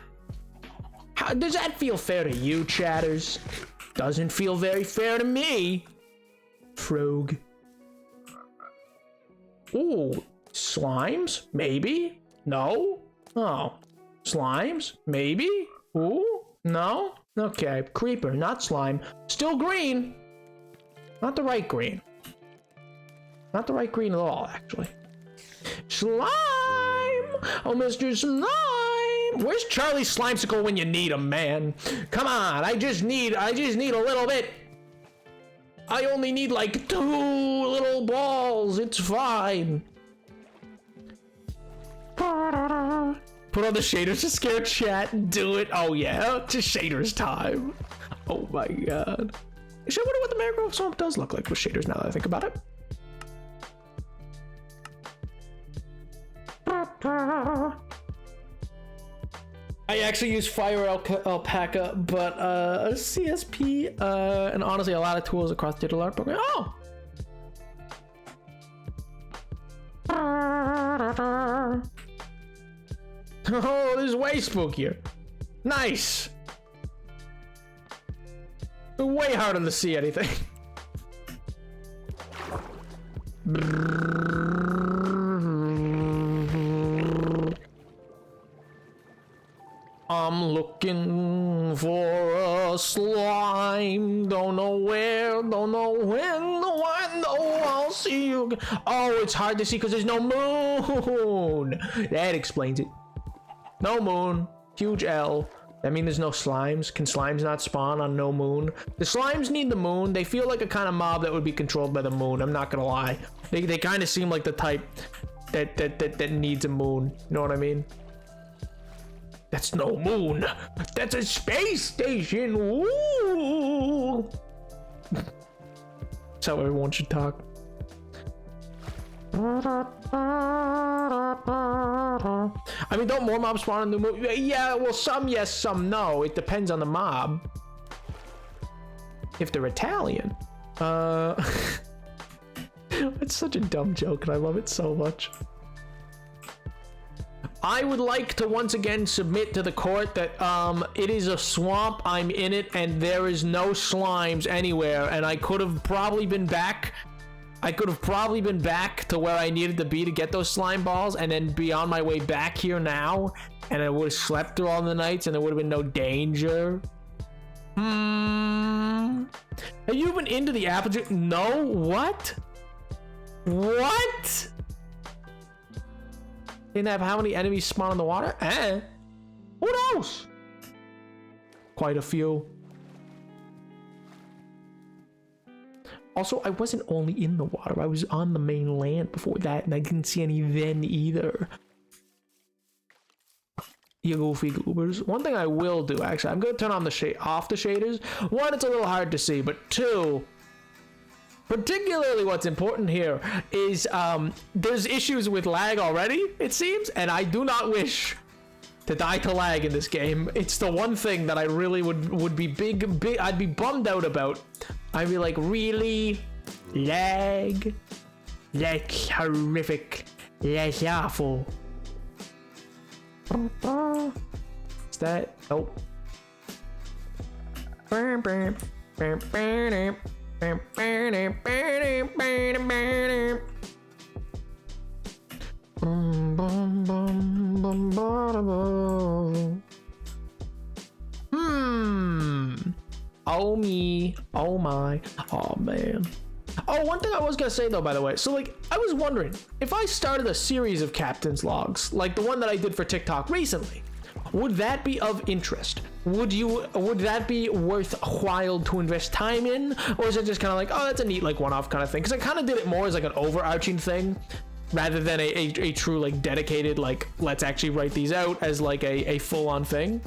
How does that feel fair to you, chatters? Doesn't feel very fair to me. Frog. Ooh, slimes? Maybe? No? Oh, slimes? Maybe? Ooh, no? Okay, creeper, not slime. Still green. Not the right green. Not the right green at all, actually. Slime! Oh, Mr. Slime. Where's Charlie Slimesicle when you need him, man? Come on, I just need a little bit. I only need like 2 little balls. It's fine. Put on the shaders to scare chat. Do it. Oh yeah, just shaders time. Oh my god. Actually, I wonder what the mangrove swamp does look like with shaders now that I think about it. I actually use Fire Alpaca, but CSP, and honestly a lot of tools across digital art program. Oh! Oh, this is way spookier. Nice! Way harder to see anything. I'm looking for a slime. Don't know where, don't know when. No, I know I'll see you. Oh, it's hard to see because there's no moon. That explains it. No moon. Huge L. That means there's no slimes. Can slimes not spawn on no moon? The slimes need the moon. They feel like a kind of mob that would be controlled by the moon. I'm not gonna lie. They kind of seem like the type that needs a moon. You know what I mean? That's no moon. That's a space station. Woo! That's how everyone should talk. I mean, don't more mobs spawn in the moon? Yeah, well, some yes, some no. It depends on the mob. If they're Italian. It's such a dumb joke and I love it so much. I would like to once again submit to the court that it is a swamp, I'm in it, and there is no slimes anywhere, and I could have probably been back to where I needed to be to get those slime balls, and then be on my way back here now, and I would have slept through all the nights and there would have been no danger. Have you been into the apple tree? No? What? What? Didn't have how many enemies spawn in the water? Who knows? Quite a few. Also, I wasn't only in the water. I was on the main land before that, and I didn't see any then either. You goofy goobers. One thing I will do, actually, I'm going to turn on off the shaders. One, it's a little hard to see, but two, particularly what's important here is there's issues with lag already, it seems, and I do not wish to die to lag in this game. It's the one thing that I really would be big I'd be bummed out about. I'd be like, really? Lag? That's horrific. That's awful. Is that? Nope. Oh me. Oh my. Oh man. Oh, one thing I was gonna say though, by the way, so like I was wondering if I started a series of captain's logs like the one that I did for TikTok recently, would that be of interest? Would that be worthwhile to invest time in, or is it just kind of like, oh, that's a neat like one-off kind of thing? Because I kind of did it more as like an overarching thing rather than a true like dedicated like let's actually write these out as like a full-on thing.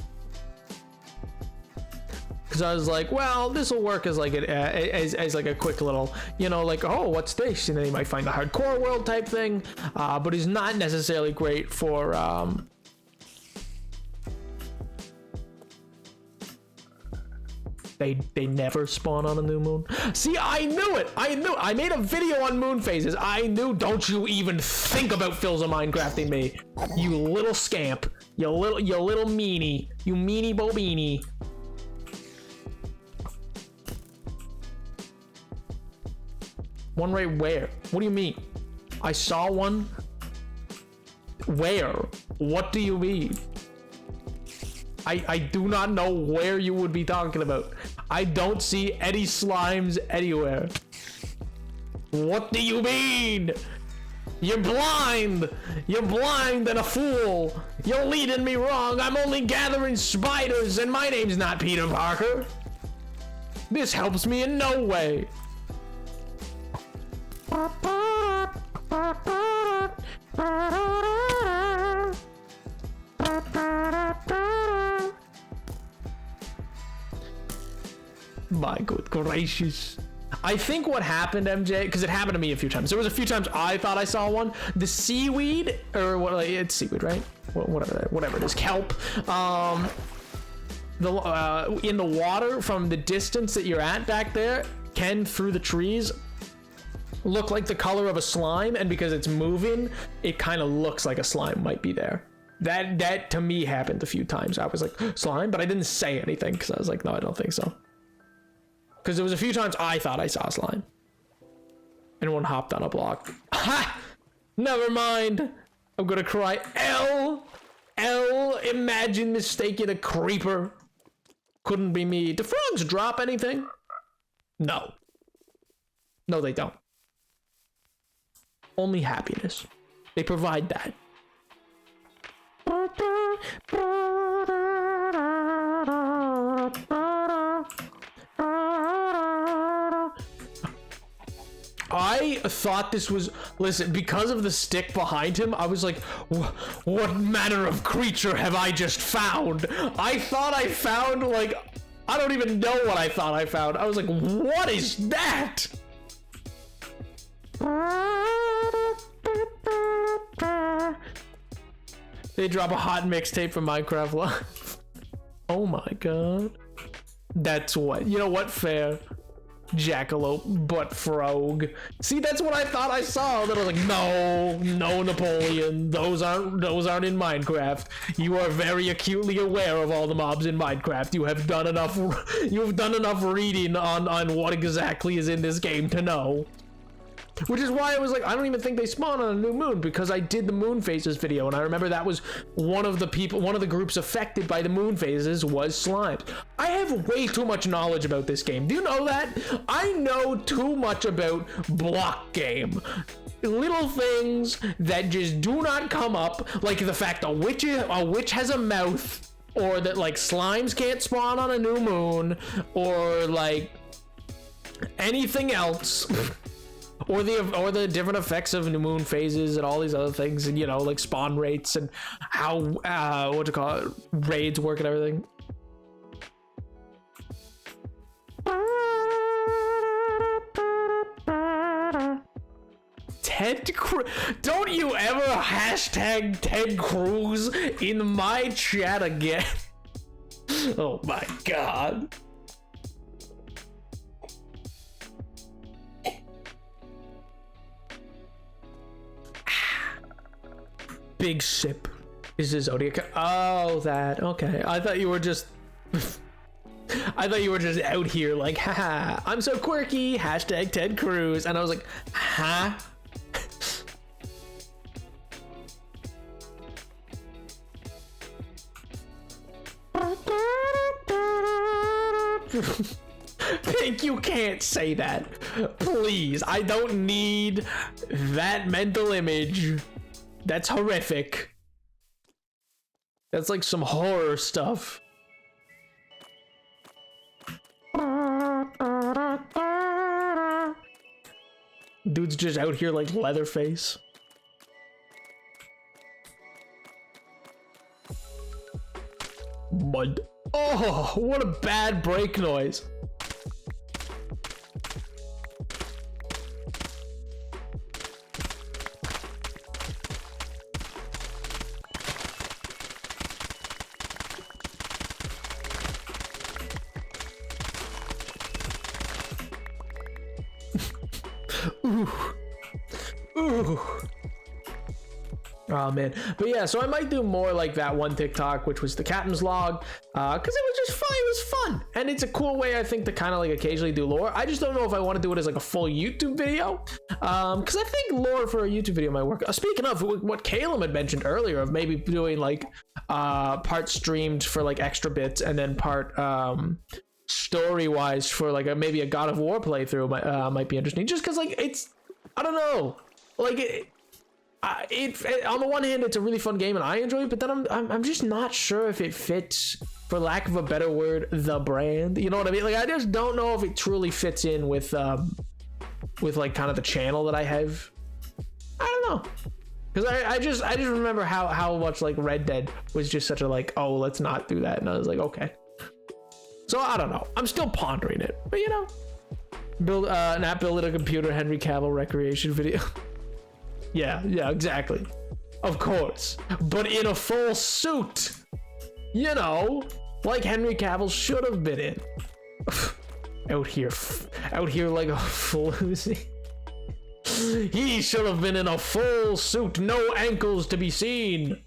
Because I was like, well, this will work as like as like a quick little, you know, like, oh, what's this? And then you might find the hardcore world type thing, but it's not necessarily great for They never spawn on a new moon. See, I knew it. I made a video on moon phases. I knew. Don't you even think about Phil's of Minecrafting me, you little scamp. You little meanie. You meanie bobini. One right where? What do you mean? I saw one. Where? What do you mean? I do not know where you would be talking about. I don't see any slimes anywhere. What do you mean? You're blind! You're blind and a fool! You're leading me wrong! I'm only gathering spiders, and my name's not Peter Parker! This helps me in no way! My good gracious. I think what happened, MJ, because it happened to me a few times. There was a few times I thought I saw one. The seaweed, or what? It's seaweed, right? Whatever it is, kelp. In the water from the distance that you're at back there, can through the trees look like the color of a slime, and because it's moving, it kind of looks like a slime might be there. That to me happened a few times. I was like, slime, but I didn't say anything because I was like, no, I don't think so. Because there was a few times I thought I saw slime. And one hopped on a block. Ha! Never mind. I'm gonna cry. Imagine mistaking a creeper. Couldn't be me. Do frogs drop anything? No. No, they don't. Only happiness. They provide that. I thought this was, listen, because of the stick behind him, I was like, what manner of creature have I just found? I thought I found, like, I don't even know what I thought I found. I was like, what is that? They drop a hot mixtape from Minecraft Live. Oh my god. That's what, you know what, fair. Jackalope, butt frog. See, that's what I thought I saw. That I was like, no, Napoleon. Those aren't in Minecraft. You are very acutely aware of all the mobs in Minecraft. You have done enough. You have done enough reading on what exactly is in this game to know. Which is why I was like, I don't even think they spawn on a new moon, because I did the moon phases video, and I remember that was one of the groups affected by the moon phases was slimes. I have way too much knowledge about this game. Do you know that? I know too much about block game. Little things that just do not come up, like the fact a witch has a mouth, or that like slimes can't spawn on a new moon, or like anything else. Or the different effects of new moon phases and all these other things, and you know, like spawn rates and how raids work and everything. Don't you ever hashtag Ted Cruz in my chat again? Oh my god. Big sip is the Zodiac. Oh, that. Okay. I thought you were just out here like, haha, I'm so quirky, hashtag Ted Cruz. And I was like, huh? Pink, you can't say that. Please, I don't need that mental image. That's horrific. That's like some horror stuff. Dude's just out here like Leatherface. Mud. Oh, what a bad break noise. Ooh. Oh man, but yeah, so I might do more like that one TikTok, which was the captain's log, because it was just fun. It was fun, and it's a cool way, I think, to kind of like occasionally do lore. I just don't know if I want to do it as like a full YouTube video, because I think lore for a YouTube video might work. Speaking of what Caleb had mentioned earlier of maybe doing like part streamed for like extra bits, and then part story wise for like maybe a God of War playthrough might be interesting, just because like it's, I don't know, like On the one hand, it's a really fun game and I enjoy it, but then I'm just not sure if it fits, for lack of a better word, the brand. You know what I mean? Like, I just don't know if it truly fits in with like kind of the channel that I have. I don't know, because I just remember how much like Red Dead was just such a like, oh, let's not do that, and I was like, okay. So I don't know. I'm still pondering it, but you know, not building a computer, Henry Cavill recreation video. Yeah, exactly. Of course, but in a full suit, you know, like Henry Cavill should have been in. out here like a floozy. He should have been in a full suit, no ankles to be seen.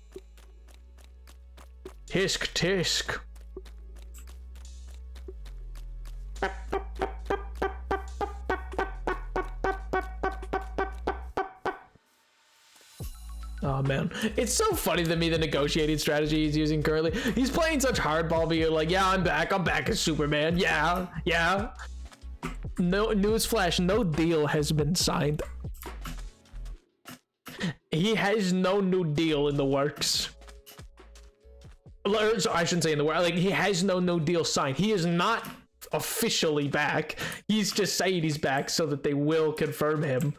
Tisk tisk. Oh man, it's so funny to me the negotiating strategy he's using currently. He's playing such hardball, being like, yeah, I'm back as Superman. Yeah. No newsflash, no deal has been signed. He has no new deal in the works. So I shouldn't say in the works. Like, he has no new deal signed. He is not officially back. He's just saying he's back so that they will confirm him.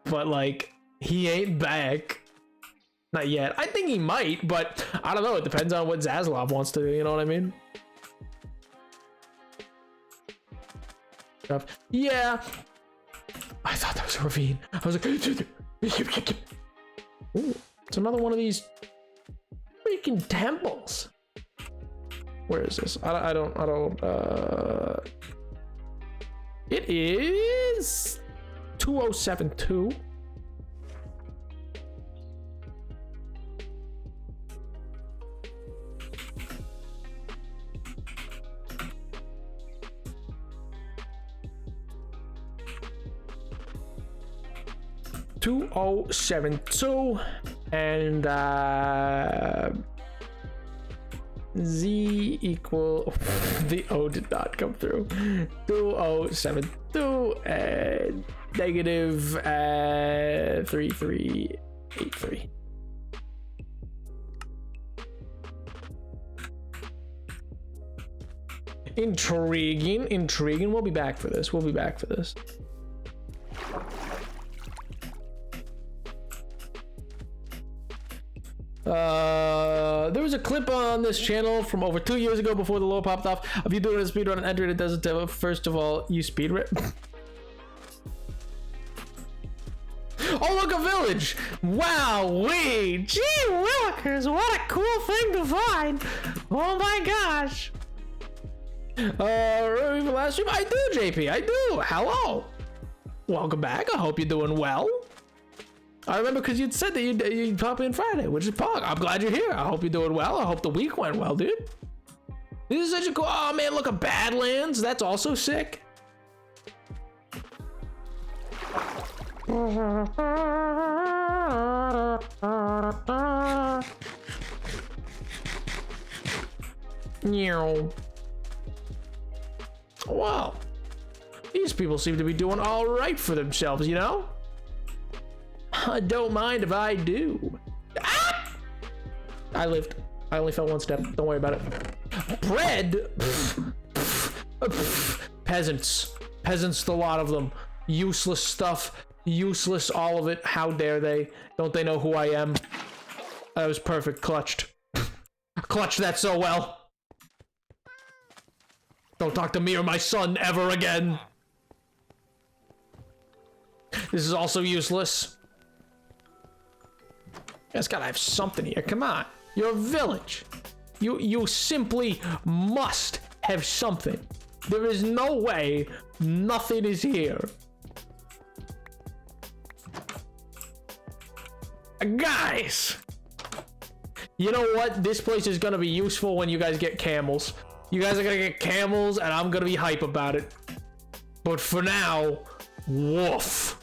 But like, he ain't back. Not yet. I think he might, but I don't know. It depends on what Zaslav wants to do. You know what I mean? Yeah. I thought that was a ravine. I was like, ooh, it's another one of these freaking temples. Where is this? I don't. It is 2072. And Z equal the O did not come through. 2072 and negative 3383. Intriguing. We'll be back for this. There was a clip on this channel from over 2 years ago before the logo popped off of you doing a speedrun and entering it doesn't have. First of all, you speedrun. Oh, look, a village. Wow, gee willikers, what a cool thing to find. Oh my gosh. Remember last stream? I do, JP, I do. Hello, welcome back. I hope you're doing well. I remember because you'd said that you'd pop in Friday, which is Pog. I'm glad you're here. I hope you're doing well. I hope the week went well, dude. This is such a cool. Oh man, look at Badlands. That's also sick. Wow. These people seem to be doing all right for themselves, you know? I don't mind if I do. Ah! I lived. I only fell one step. Don't worry about it. Bread? Peasants. Peasants, the lot of them. Useless stuff. Useless, all of it. How dare they? Don't they know who I am? That was perfect. Clutched. Clutched that so well. Don't talk to me or my son ever again. This is also useless. You guys gotta have something here. Come on. You're a village. You simply must have something. There is no way nothing is here. Guys, you know what? This place is gonna be useful when you guys get camels. You guys are gonna get camels and I'm gonna be hype about it. But for now, woof.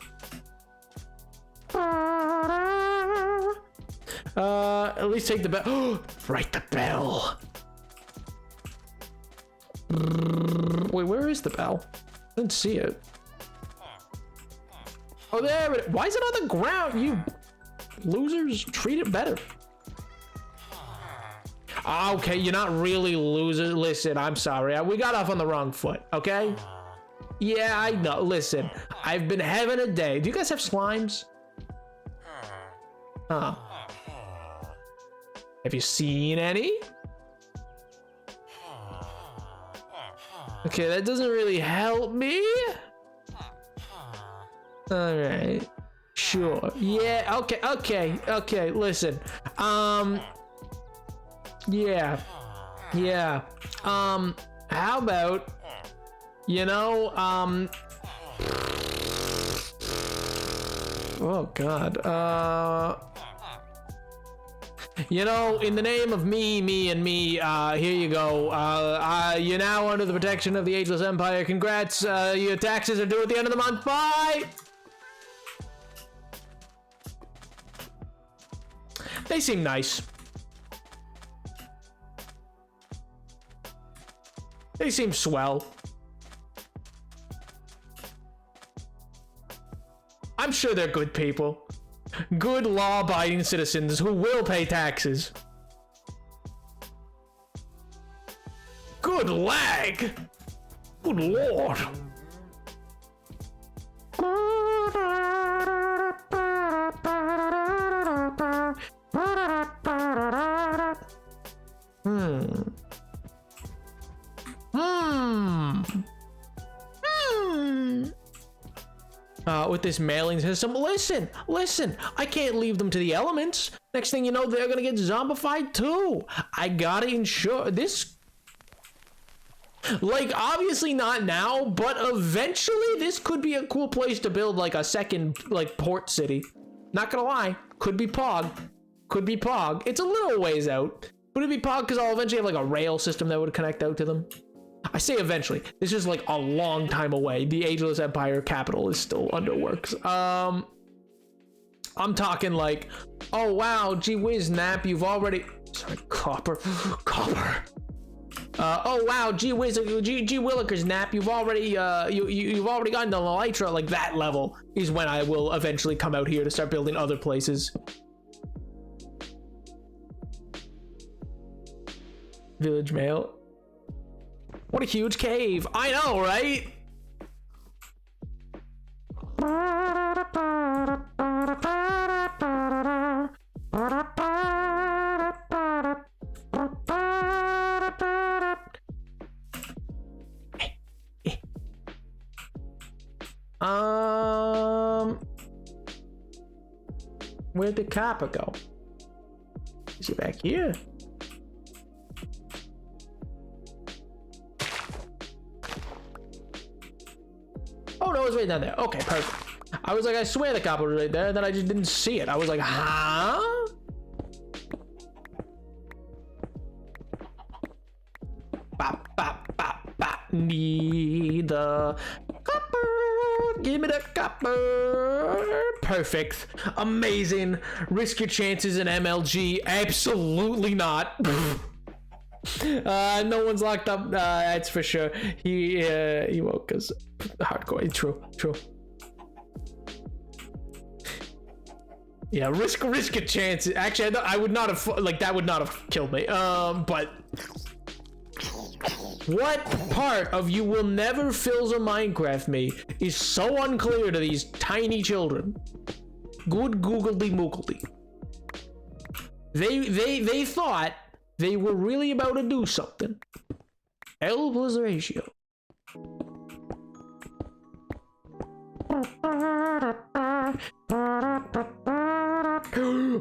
At least take the bell. Right, the bell. Wait, where is the bell? I didn't see it. Oh, there it is. Why is it on the ground? You Losers, treat it better. Okay, you're not really losers. Listen, I'm sorry. We got off on the wrong foot, okay? Yeah, I know. Listen, I've been having a day. Do you guys have slimes? Huh. Have you seen any? Okay, that doesn't really help me. All right. Sure. Yeah, okay, listen. Yeah. How about, oh God. In the name of me, and me, here you go. You're now under the protection of the Ageless Empire. Congrats. Your taxes are due at the end of the month. Bye. They seem nice. They seem swell. I'm sure they're good people. Good law-abiding citizens who will pay taxes. Good lag! Good lord! With this mailing system, listen, I can't leave them to the elements. Next thing you know, they're gonna get zombified too. I gotta ensure this, like, obviously not now, but eventually this could be a cool place to build like a second, like, port city. Not gonna lie, could be Pog. It's a little ways out, but it'd be Pog because I'll eventually have like a rail system that would connect out to them. I say eventually. This is like a long time away. The Ageless Empire capital is still under works. I'm talking like, oh wow, gee whiz, Nap, you've already. Sorry, Copper. Oh wow, gee whiz, gee willikers, Nap, you've already you've already gotten to Elytra. Like that level is when I will eventually come out here to start building other places. Village mail. What a huge cave. I know, right? Where'd the copper go? Is he back here? Oh no, it's right down there. Okay, perfect. I was like, I swear the copper was right there, and then I just didn't see it. I was like, huh? Bop, bop, bop, bop. Need the copper. Give me the copper. Perfect. Amazing. Risk your chances in MLG. Absolutely not. No one's locked up. That's for sure. He woke us. Hardcore. True. Yeah, risk your chances. Actually, I would not have, like, that would not have killed me. But what part of you will never fills a Minecraft me is so unclear to these tiny children. Good googledy moogledy. They thought they were really about to do something. L plus ratio.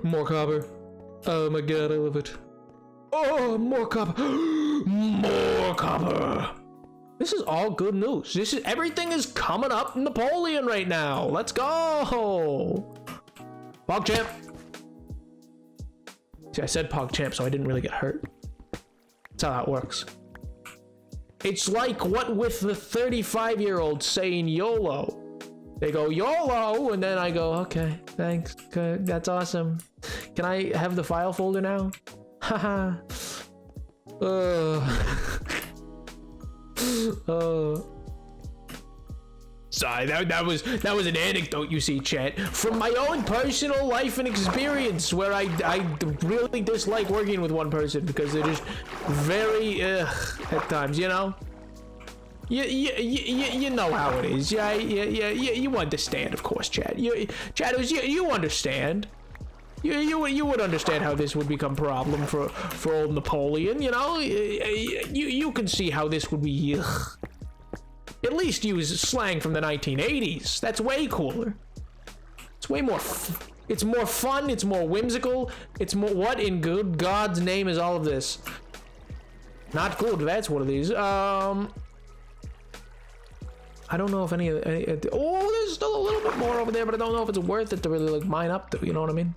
More copper. Oh my god, I love it. Oh, more copper. More copper. This is all good news. Everything is coming up Napoleon right now. Let's go. PogChamp. See, I said PogChamp, so I didn't really get hurt. That's how that works. It's like what with the 35-year-old saying YOLO. They go YOLO, and then I go, okay, thanks, good, that's awesome. Can I have the file folder now? Haha. Sorry, that was an anecdote, you see, chat, from my own personal life and experience, where I really dislike working with one person because they're just very at times, you know. You know how it is. Yeah, you understand, of course, Chad. You understand. You would understand how this would become a problem for old Napoleon, you know. You can see how this would be. At least use slang from the 1980s. That's way cooler. It's way more. It's more fun. It's more whimsical. It's more. What in good God's name is all of this? Not good. That's one of these. I don't know if any. Oh, there's still a little bit more over there, but I don't know if it's worth it to really like mine up to. You know what I mean?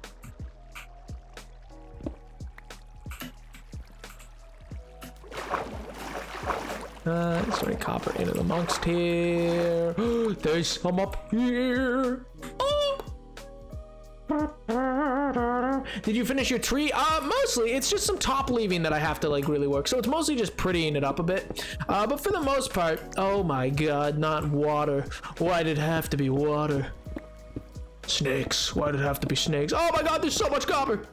Let's throw copper into the monks here. There's some up here. Oh. Did you finish your tree? Mostly. It's just some top leaving that I have to like really work. So it's mostly just prettying it up a bit. But for the most part, oh my God, not water. Why did it have to be water? Snakes. Why did it have to be snakes? Oh my God, there's so much copper.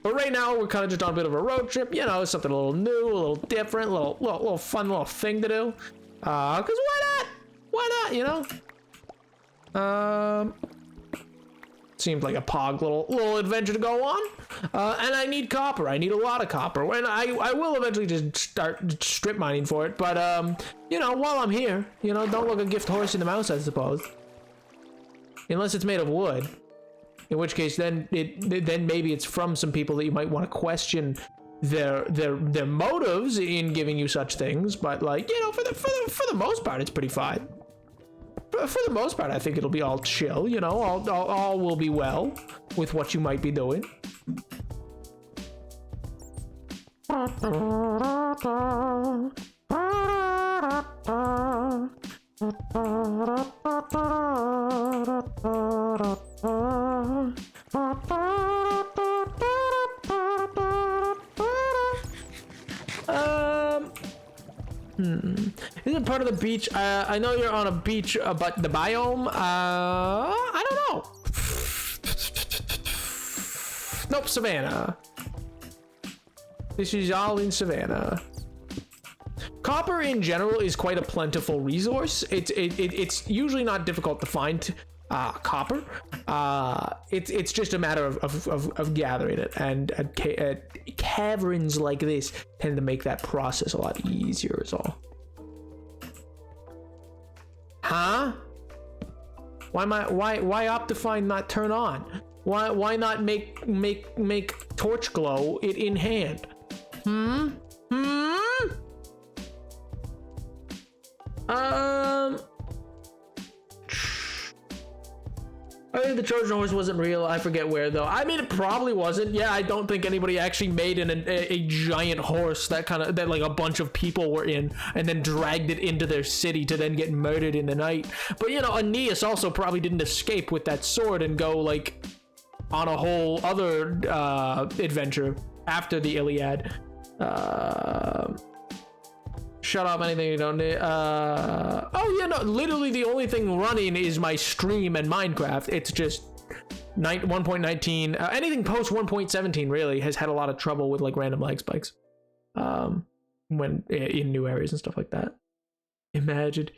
But right now, we're kind of just on a bit of a road trip, you know, something a little new, a little different, a little fun little thing to do. Cause why not? Why not, you know? Seemed like a pog little adventure to go on. And I need copper. I need a lot of copper. And I will eventually just start strip mining for it. But, you know, while I'm here, you know, don't look a gift horse in the mouth, I suppose. Unless it's made of wood. In which case, then maybe it's from some people that you might want to question their motives in giving you such things. But like, you know, for the most part, it's pretty fine. For the most part, I think it'll be all chill. You know, all will be well with what you might be doing. Is it part of the beach? I know you're on a beach, but the biome, I don't know. Nope, Savannah. This is all in Savannah. Copper in general is quite a plentiful resource. It's usually not difficult to find copper. It's just a matter of gathering it, and caverns like this tend to make that process a lot easier is all. Huh? Why Optifine not turn on? Why not make torch glow it in hand? I think the Trojan horse wasn't real. I forget where though. I mean, it probably wasn't. Yeah, I don't think anybody actually made a giant horse that like a bunch of people were in and then dragged it into their city to then get murdered in the night. But you know, Aeneas also probably didn't escape with that sword and go like on a whole other adventure after the Iliad. Shut up, anything you don't need. Oh yeah, no, literally the only thing running is my stream and Minecraft. It's just 1.19. Anything post 1.17 really has had a lot of trouble with like random lag spikes. When in new areas and stuff like that. Imagine.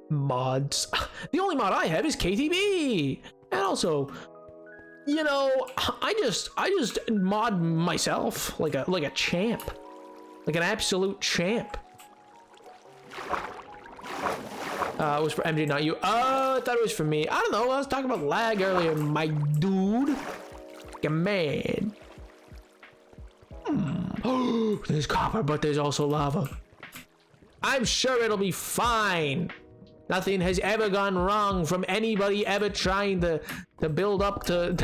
Mods. The only mod I have is KTB, and also, you know, I just mod myself like a champ, like an absolute champ. It was for MJ, not you. I thought it was for me. I don't know. I was talking about lag earlier, my dude. Like a man. There's copper, but there's also lava. I'm sure it'll be fine. Nothing has ever gone wrong from anybody ever trying to build up to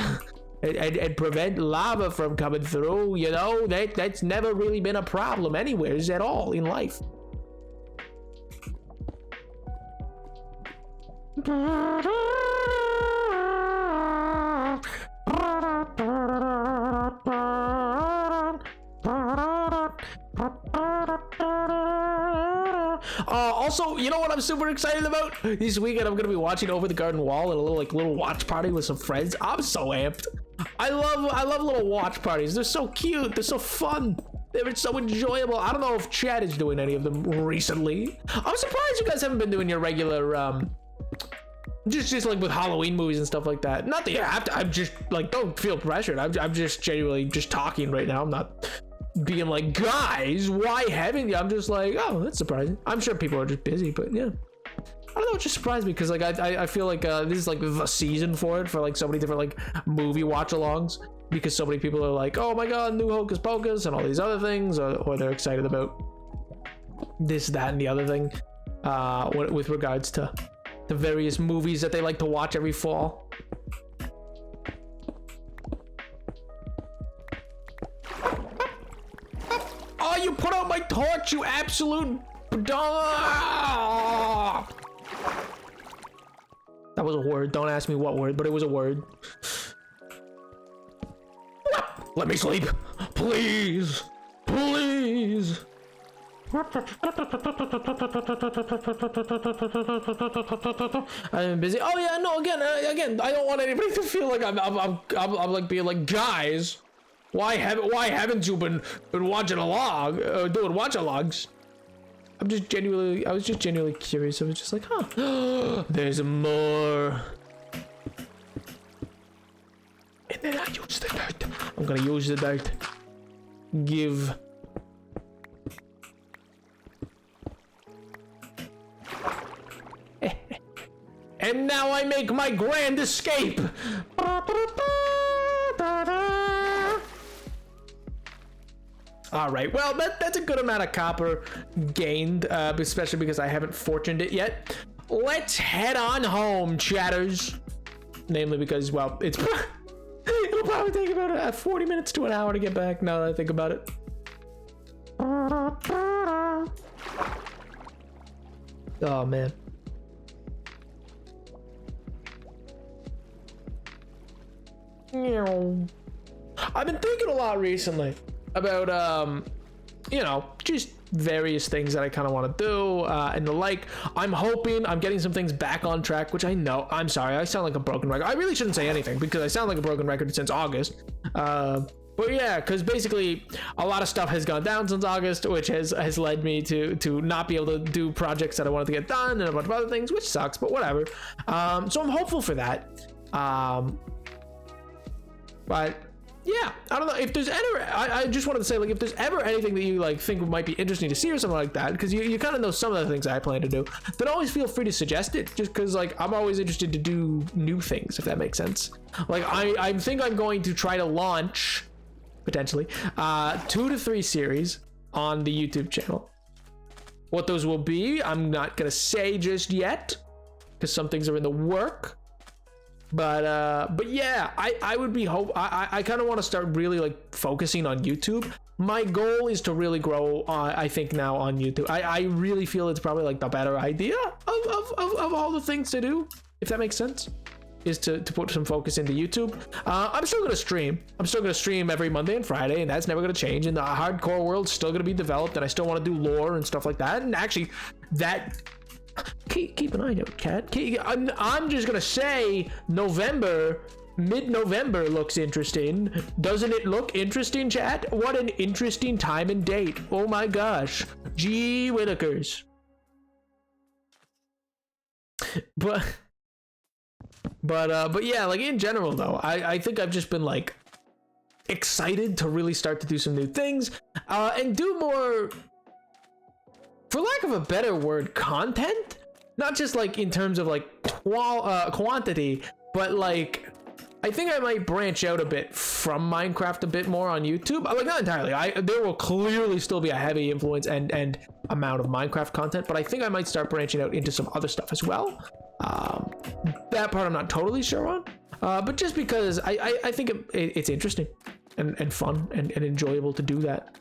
and prevent lava from coming through. You know, that's never really been a problem anywhere at all in life. Also, you know what I'm super excited about? This weekend I'm gonna be watching Over the Garden Wall at a little watch party with some friends. I'm so amped. I love little watch parties. They're so cute. They're so fun. They're so enjoyable. I don't know if Chad is doing any of them recently. I'm surprised you guys haven't been doing your regular just like with Halloween movies and stuff like that. Not that you have to. I'm just like, don't feel pressured. I'm just genuinely just talking right now. I'm not being like, guys, why haven't you? I'm just like, oh, that's surprising. I'm sure people are just busy, but yeah. I don't know, it just surprised me because like I feel like this is like the season for it, for like so many different like movie watch-alongs, because so many people are like, oh my god, new Hocus Pocus and all these other things, or they're excited about this, that, and the other thing with regards to the various movies that they like to watch every fall. Oh, you put out my torch, you absolute dog! That was a word. Don't ask me what word, but it was a word. Let me sleep. Please. Please. I'm busy. Oh yeah, no, again, I don't want anybody to feel like I'm like being like, guys, why haven't you been watching doing watch-alongs? I was just genuinely curious. I was just like, huh, there's more. And then I use the dirt. I'm gonna use the dirt. Give. And now I make my grand escape. All right, well, that's a good amount of copper gained, especially because I haven't fortuned it yet. Let's head on home, chatters. Namely because, well, it'll probably take about 40 minutes to an hour to get back now that I think about it. Oh, man. I've been thinking a lot recently about you know, just various things that I kind of want to do and the like. I'm hoping I'm getting some things back on track, which I know, I'm sorry, I sound like a broken record. I really shouldn't say anything because I sound like a broken record since August. But yeah, because basically a lot of stuff has gone down since August, which has led me to not be able to do projects that I wanted to get done and a bunch of other things, which sucks, but whatever. So I'm hopeful for that. But yeah, I don't know if there's ever, I just wanted to say, like, if there's ever anything that you like think might be interesting to see or something like that, because you kind of know some of the things I plan to do, then always feel free to suggest it, just because like I'm always interested to do new things, if that makes sense. Like I think I'm going to try to launch potentially 2 to 3 series on the YouTube channel. What those will be, I'm not gonna say just yet, because some things are in the work. But yeah, I would be I kind of want to start really like focusing on YouTube. My goal is to really grow I think now on YouTube. I really feel it's probably like the better idea of all the things to do, if that makes sense, is to put some focus into YouTube. I'm still gonna stream. I'm still gonna stream every Monday and Friday, and that's never gonna change. And the hardcore world's still gonna be developed, and I still want to do lore and stuff like that. And actually, that keep an eye out, cat. I'm just gonna say mid-November looks interesting. Doesn't it look interesting, chat? What an interesting time and date. Oh my gosh, gee Whittakers. But yeah, like in general though, I think I've just been like excited to really start to do some new things and do more, for lack of a better word, content. Not just like in terms of like quantity, but like I think I might branch out a bit from Minecraft a bit more on YouTube. Like not entirely. There will clearly still be a heavy influence and amount of Minecraft content, but I think I might start branching out into some other stuff as well. That part I'm not totally sure on, but just because I think it's interesting and fun and enjoyable to do that.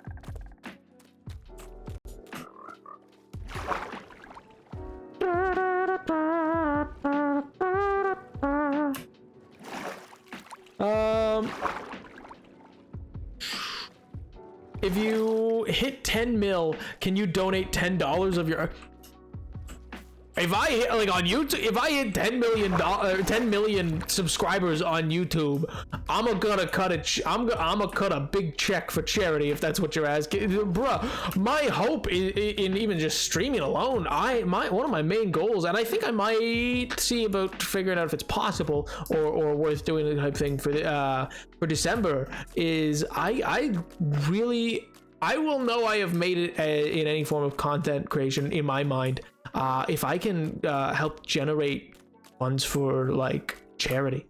if you hit 10 mil, can you donate $10 of your... If I hit, like, on YouTube, if I hit 10 million subscribers on YouTube, I'm gonna cut a big check for charity, if that's what you're asking. Bruh, my hope in even just streaming alone, one of my main goals, and I think I might see about figuring out if it's possible or worth doing the type thing for December, is I will know I have made it in any form of content creation in my mind if I can help generate funds for like charity.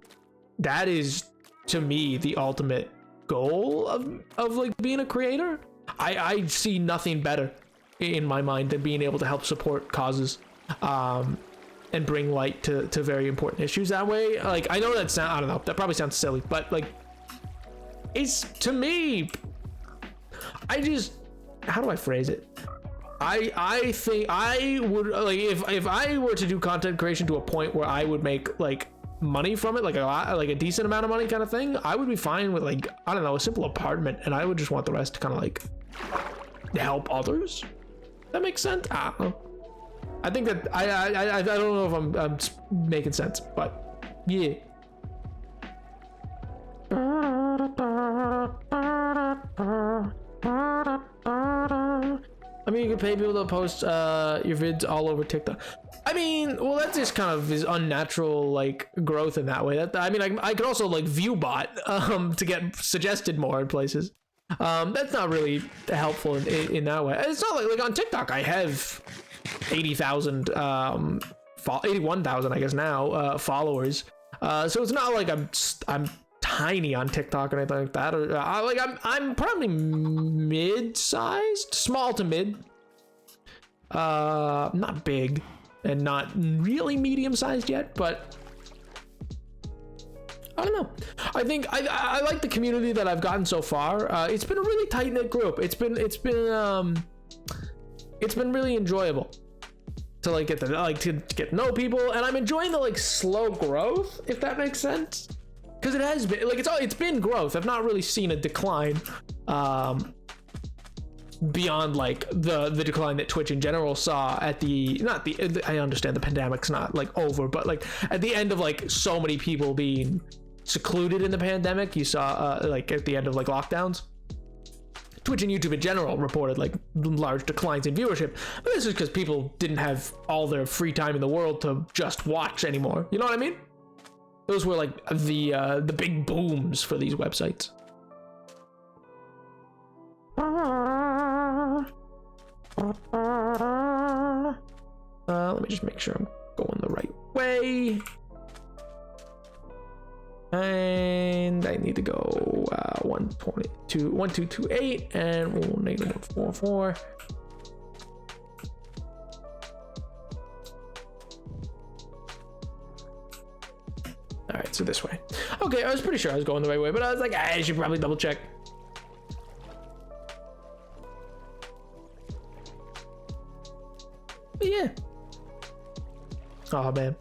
That is, to me, the ultimate goal of like being a creator. I see nothing better in my mind than being able to help support causes and bring light to very important issues that way. Like, I know I don't know, that probably sounds silly, but like, it's, to me, how do I phrase it? I think I would, like, if I were to do content creation to a point where I would make like money from it, like a decent amount of money kind of thing, I would be fine with, like, I don't know, a simple apartment, and I would just want the rest to kind of like help others. That makes sense? I don't know. I think that I don't know if I'm making sense, but yeah. I mean, you can pay people to post your vids all over TikTok. I mean, well, that just kind of is unnatural, like, growth in that way. I mean, I could also like ViewBot to get suggested more in places. That's not really helpful in that way. It's not like on TikTok I have 80,000, 81,000, I guess now, followers. So it's not like I'm tiny on TikTok or anything like that, or I'm probably mid-sized, small to mid, not big and not really medium-sized yet, but I don't know. I think I like the community that I've gotten so far. It's been a really tight-knit group. It's been really enjoyable to like get to get to know people, and I'm enjoying the like slow growth, if that makes sense. Because it has been, like, it's been growth. I've not really seen a decline beyond like the decline that Twitch in general saw at I understand the pandemic's not like over, but like at the end of like so many people being secluded in the pandemic, you saw like at the end of like lockdowns, Twitch and YouTube in general reported like large declines in viewership. But this is because people didn't have all their free time in the world to just watch anymore. You know what I mean? Those were like the big booms for these websites. Let me just make sure I'm going the right way. And I need to go 1228 and -144. All right, so this way. Okay, I was pretty sure I was going the right way, but I was like, I should probably double check. But yeah. Oh man.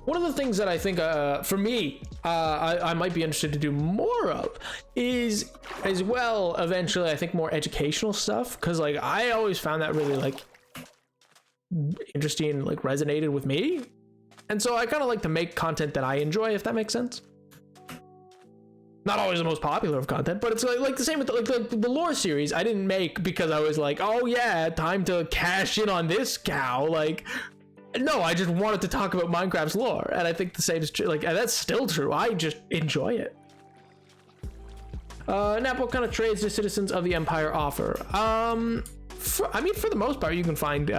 One of the things that I think for me I might be interested to do more of is, as well, eventually, I think more educational stuff, because like I always found that really like interesting, like resonated with me, and so I kind of like to make content that I enjoy, if that makes sense. Not always the most popular of content, but it's like the same with the lore series. I didn't make because I was like, oh yeah, time to cash in on this cow. Like, no, I just wanted to talk about Minecraft's lore, and I think the same is true. Like, and that's still true. I just enjoy it. Now, what kind of trades do citizens of the Empire offer? I mean, for the most part, you can find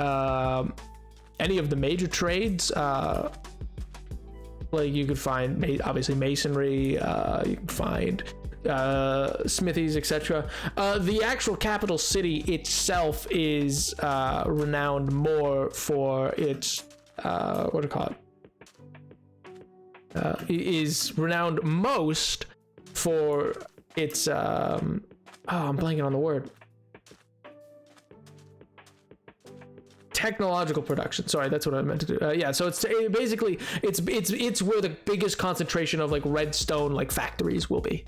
any of the major trades. Like, you could find obviously masonry. You can find smithies, etc. The actual capital city itself is renowned more for its what do you call it? Is renowned most for its I'm blanking on the word. technological production. Sorry, that's what I meant to do. Yeah, so it's basically it's where the biggest concentration of like redstone like factories will be.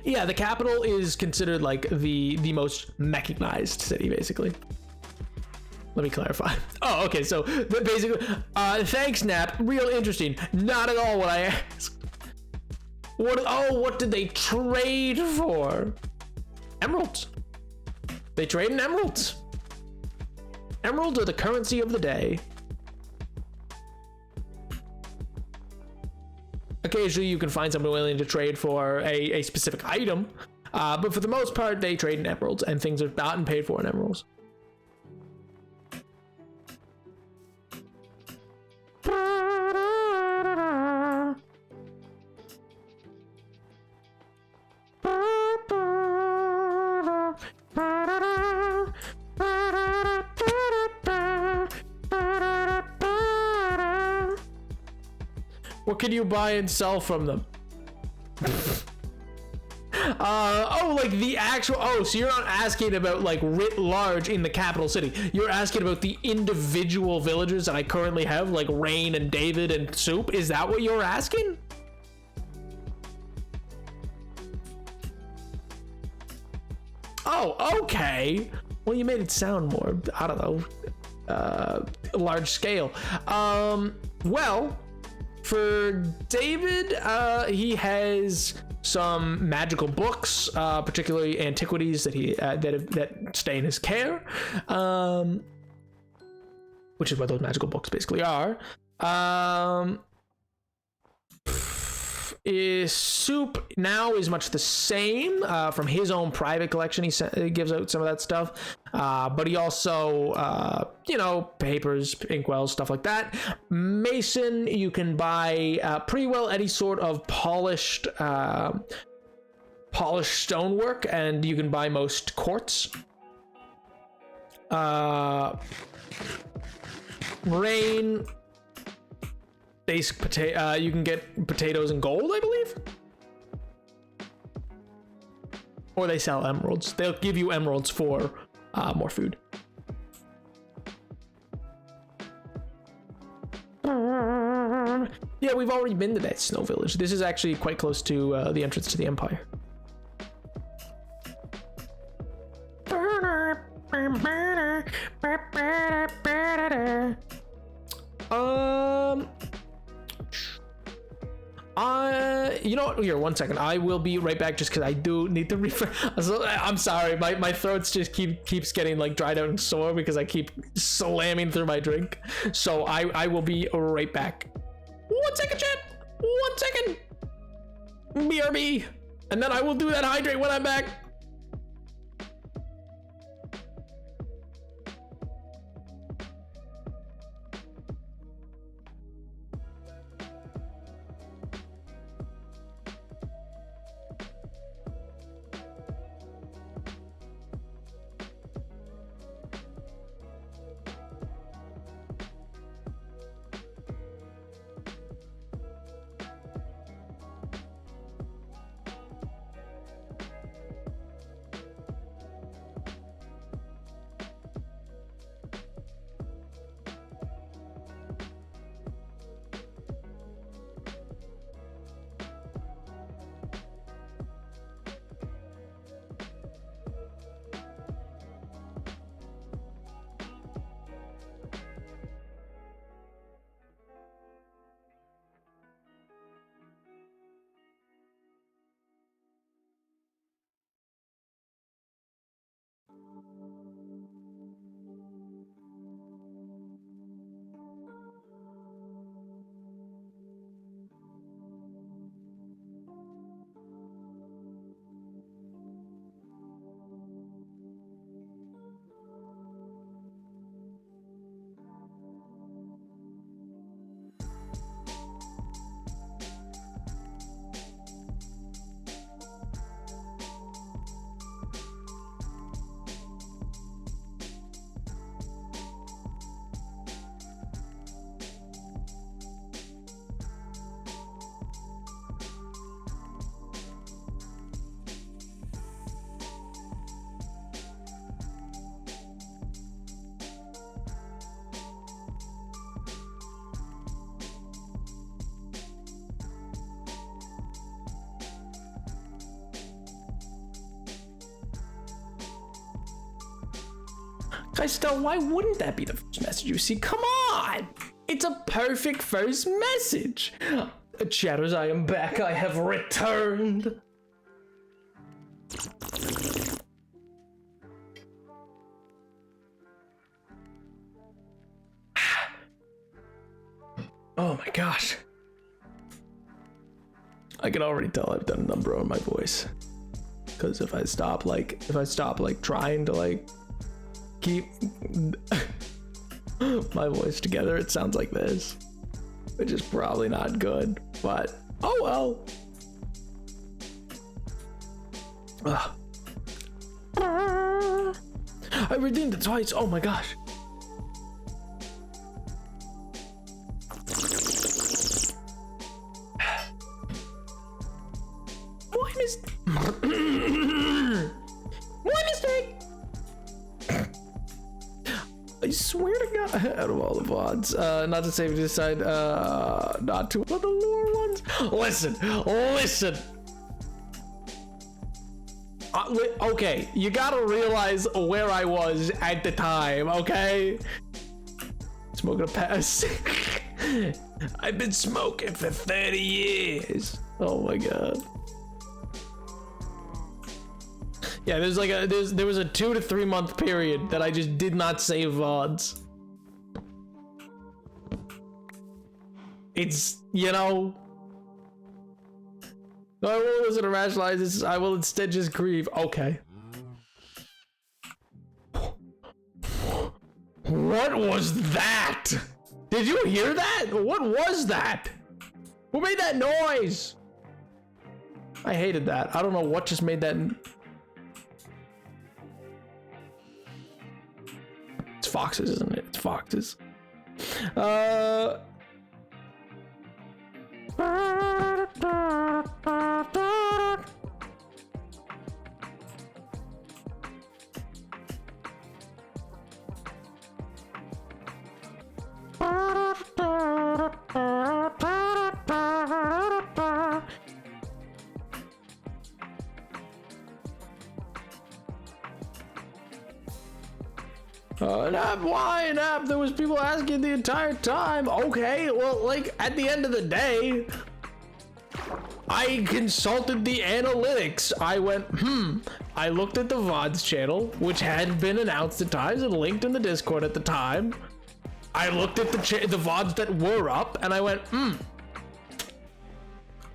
Yeah, the capital is considered like the most mechanized city, basically. Let me clarify. Oh, okay. So basically, thanks, Nap. Real interesting. Not at all what I asked. What did they trade for? Emeralds. They trade in emeralds. Emeralds are the currency of the day. Occasionally, you can find someone willing to trade for a specific item, but for the most part, they trade in emeralds, and things are bought and paid for in emeralds. What can you buy and sell from them? Like the actual, so you're not asking about like writ large in the capital city. You're asking about the individual villagers that I currently have, like Rain and David and Soup. Is that what you're asking? Oh, okay. Well, you made it sound more, I don't know, large scale. Well, for David, he has some magical books, particularly antiquities that that stay in his care, which is what those magical books basically are. Soup now is much the same from his own private collection. He gives out some of that stuff, but he also papers, inkwells, stuff like that. Mason, you can buy pretty well any sort of polished stonework, and you can buy most quartz. Rain, basic potato, you can get potatoes and gold, I believe, or they sell emeralds. They'll give you emeralds for more food. Yeah, we've already been to that snow village. This is actually quite close to the entrance to the Empire. You know what? Here, 1 second. I will be right back just because I do need to refer. I'm sorry. My throat's just keeps getting like dried out and sore because I keep slamming through my drink. So I will be right back. 1 second, chat. 1 second. BRB. And then I will do that hydrate when I'm back. Estelle, why wouldn't that be the first message you see? Come on! It's a perfect first message. Chatters, I am back. I have returned. Oh my gosh. I can already tell I've done a number on my voice. Because if I stop trying to like keep my voice together, it sounds like this, which is probably not good, but oh well. I redeemed it twice. Oh my gosh. One mistake. I swear to God, out of all the VODs, not to say we decide not to, but the lore ones. Listen. Okay, you gotta realize where I was at the time, okay? Smoking a pass. I've been smoking for 30 years. Oh my God. Yeah, there was a 2 to 3 month period that I just did not save VODs. It's, you know, I won't listen to rationalize this. I will instead just grieve. Okay. What was that? Did you hear that? What was that? Who made that noise? I hated that. I don't know what just made that. It's foxes, isn't it? It's foxes. Why? There was people asking the entire time. Okay, well, like, at the end of the day, I consulted the analytics. I went, I looked at the VODs channel, which had been announced at times and linked in the Discord at the time. I looked at the VODs that were up, and I went,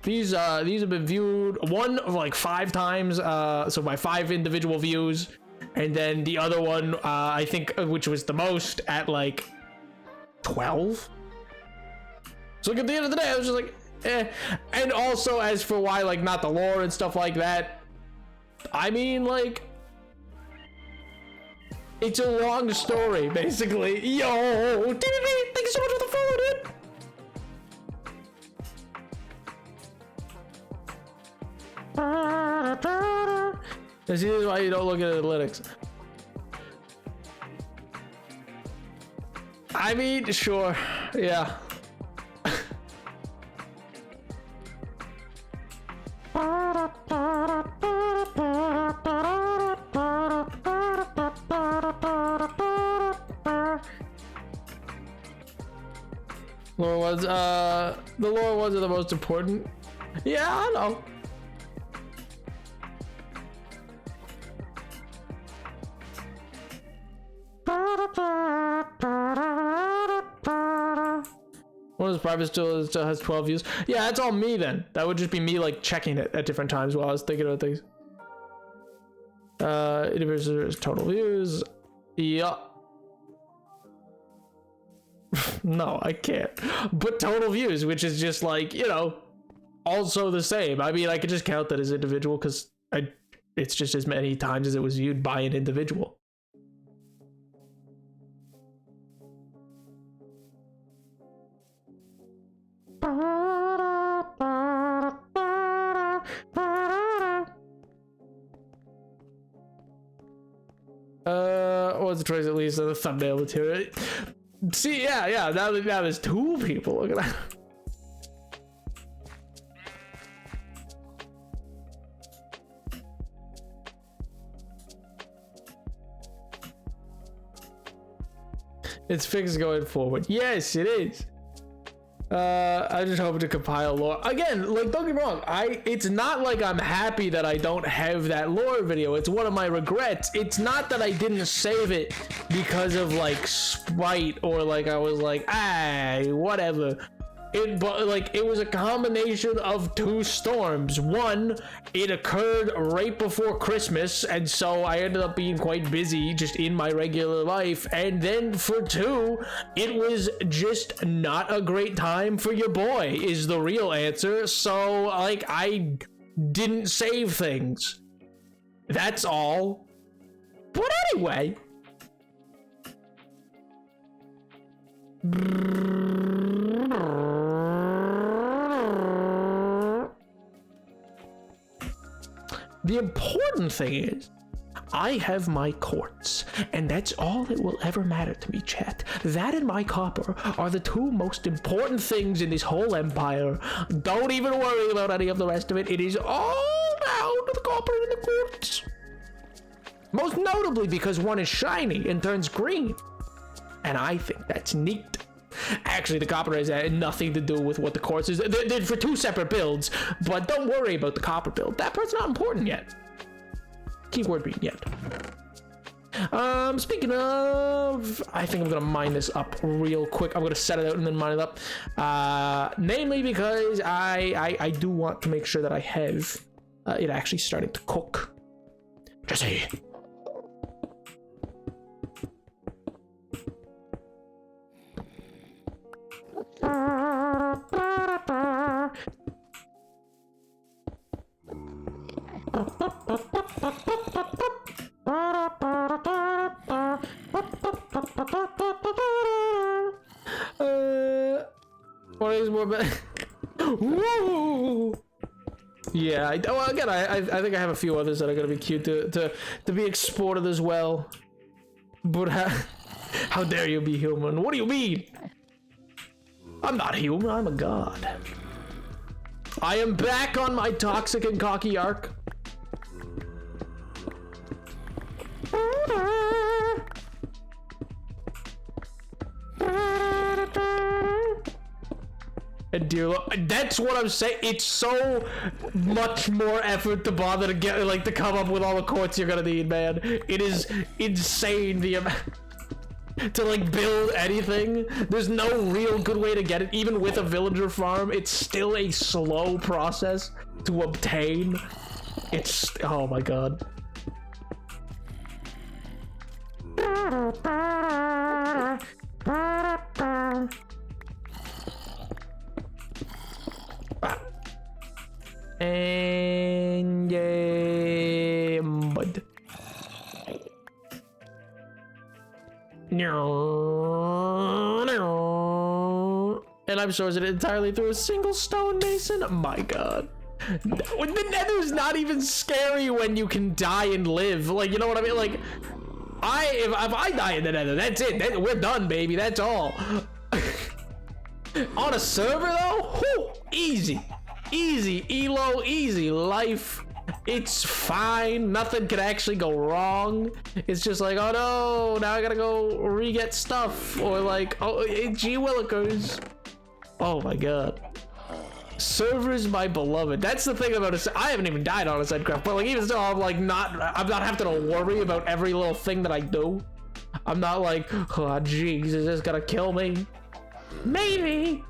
these have been viewed one of like 5 times, so by 5 individual views. And then the other one, I think, which was the most, at like 12. So like at the end of the day, I was just like, eh. And also, as for why, like, not the lore and stuff like that, I mean, like, it's a long story, basically. Yo, thank you so much for the follow, dude. This is why you don't look at analytics. I mean, sure, yeah. Lore ones, the lore ones are the most important. Yeah, I know. One of his private still has 12 views. Yeah, that's all me then. That would just be me like checking it at different times while I was thinking about things. Universe total views. Yeah. No, I can't. But total views, which is just like, you know, also the same. I mean, I could just count that as individual because it's just as many times as it was viewed by an individual. What's the choice at least of the thumbnail material? See, yeah, now there's 2 people. Look at that. It's fixed going forward. Yes, it is. I just hoping to compile lore. Again, like, don't get me wrong. It's not like I'm happy that I don't have that lore video. It's one of my regrets. It's not that I didn't save it because of, like, spite or, like, I was like, whatever. But like, it was a combination of two storms. One, it occurred right before Christmas, and so I ended up being quite busy just in my regular life. And then for two, it was just not a great time for your boy, is the real answer. So like, I didn't save things. That's all. But anyway. The important thing is, I have my quartz, and that's all that will ever matter to me, chat. That and my copper are the two most important things in this whole empire. Don't even worry about any of the rest of it. It is all down to the copper and the quartz. Most notably because one is shiny and turns green. And I think that's neat. Actually, the copper has nothing to do with what the quartz is. They're for two separate builds, but don't worry about the copper build. That part's not important yet. Keyword being yet. Speaking of, I think I'm gonna mine this up real quick. I'm gonna set it out and then mine it up. Namely because I do want to make sure that I have it actually starting to cook. Jesse. What is more bad? Yeah, well, again, I think I have a few others that are gonna be cute to be exported as well. But how dare you be human? What do you mean? I'm not human, I'm a god. I am back on my toxic and cocky arc. And dear Lord, that's what I'm saying. It's so much more effort to bother to get, like, to come up with all the quartz you're gonna need, man. It is insane the amount. To like build anything, there's no real good way to get it. Even with a villager farm, it's still a slow process to obtain. It's, oh my god. And yeah, mud. And I'm sourcing it entirely through a single stone mason. My god. The nether's not even scary when you can die and live. Like, you know what I mean? Like, if I die in the nether, that's it. We're done, baby. That's all. On a server, though? Whew, easy. Easy. Elo, easy. Life. It's fine. Nothing could actually go wrong. It's just like, oh no, now I gotta go re-get stuff. Or like, oh, gee willikers. Oh my god. Servers, my beloved. That's the thing about it. I haven't even died on a Sidecraft, but like, even still, I'm not having to worry about every little thing that I do. I'm not like, oh jeez, is this gonna kill me? Maybe.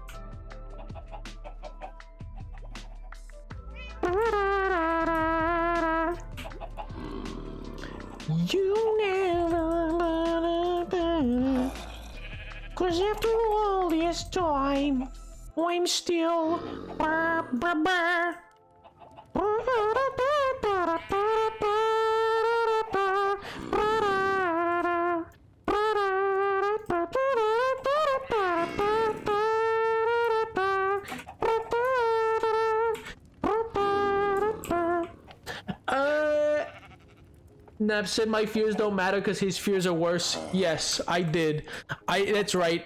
You never gonna be, 'cause after all this time, I'm still Neb said my fears don't matter because his fears are worse. Yes, I did. That's right.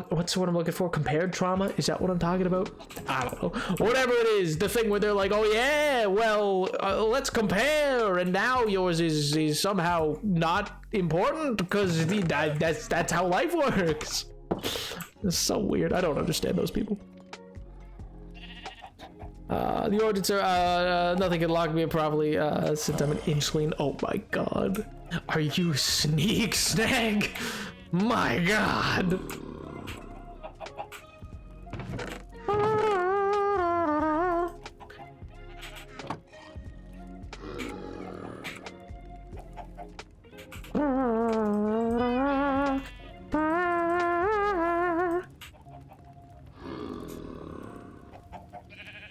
what's what I'm looking for? Compared trauma? Is that what I'm talking about? I don't know. Whatever it is, the thing where they're like, oh yeah, well, let's compare, and now yours is somehow not important because that's how life works. It's so weird. I don't understand those people. The ordinance are, nothing can lock me properly, since I'm an inchling. Oh my god. Are you Sneak Snag? My god.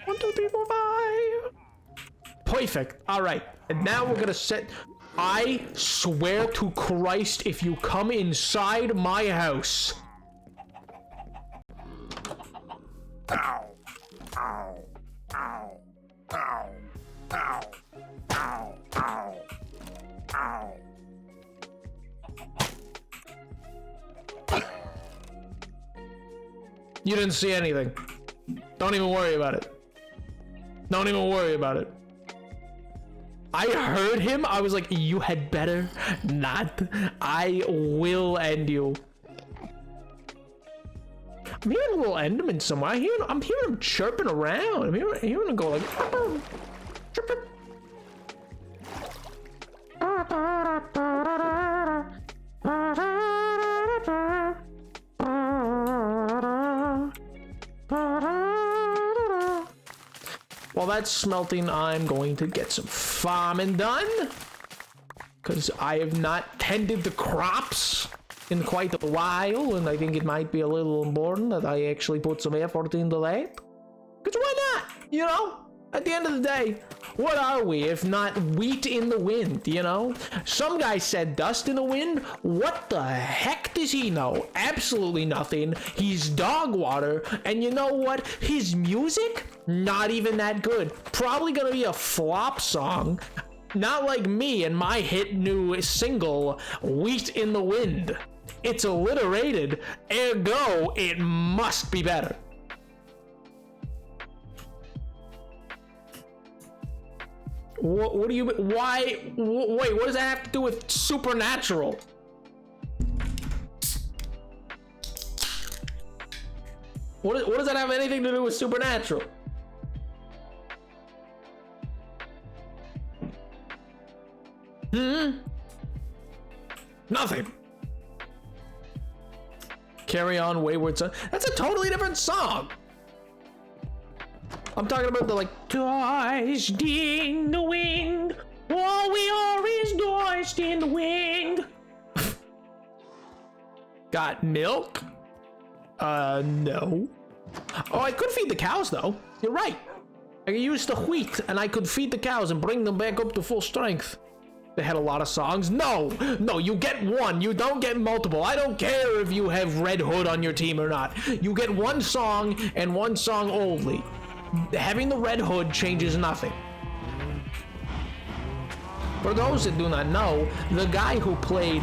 One, two, three, four, five. Perfect. All right. And now we're gonna set. I swear to Christ, if you come inside my house. Ow. Ow. Ow. Ow. Ow. Ow. Ow. Ow. You didn't see anything. Don't even worry about it. Don't even worry about it. I heard him. I was like, you had better not. I will end you. I'm hearing a little Enderman somewhere. I'm hearing him chirping around. I'm hearing him go like, chirping. While that's smelting, I'm going to get some farming done, because I have not tended the crops in quite a while, and I think it might be a little important that I actually put some effort into that. Because why not? You know? At the end of the day, what are we if not wheat in the wind, you know? Some guy said dust in the wind. What the heck does he know? Absolutely nothing. He's dog water. And you know what? His music, not even that good. Probably gonna be a flop song. Not like me and my hit new single, Wheat in the Wind. It's alliterated, ergo, it must be better. What do you, why, wait, what does that have to do with Supernatural? What does that have anything to do with Supernatural? Nothing. Carry On, Wayward Son. That's a totally different song. I'm talking about the like dust in the wind. All we are is dust in the wind. Got milk? No. Oh, I could feed the cows though. You're right. I could use the wheat and I could feed the cows and bring them back up to full strength. They had a lot of songs. No, you get one. You don't get multiple. I don't care if you have Red Hood on your team or not. You get one song and one song only. Having the Red Hood changes nothing. For those that do not know, the guy who played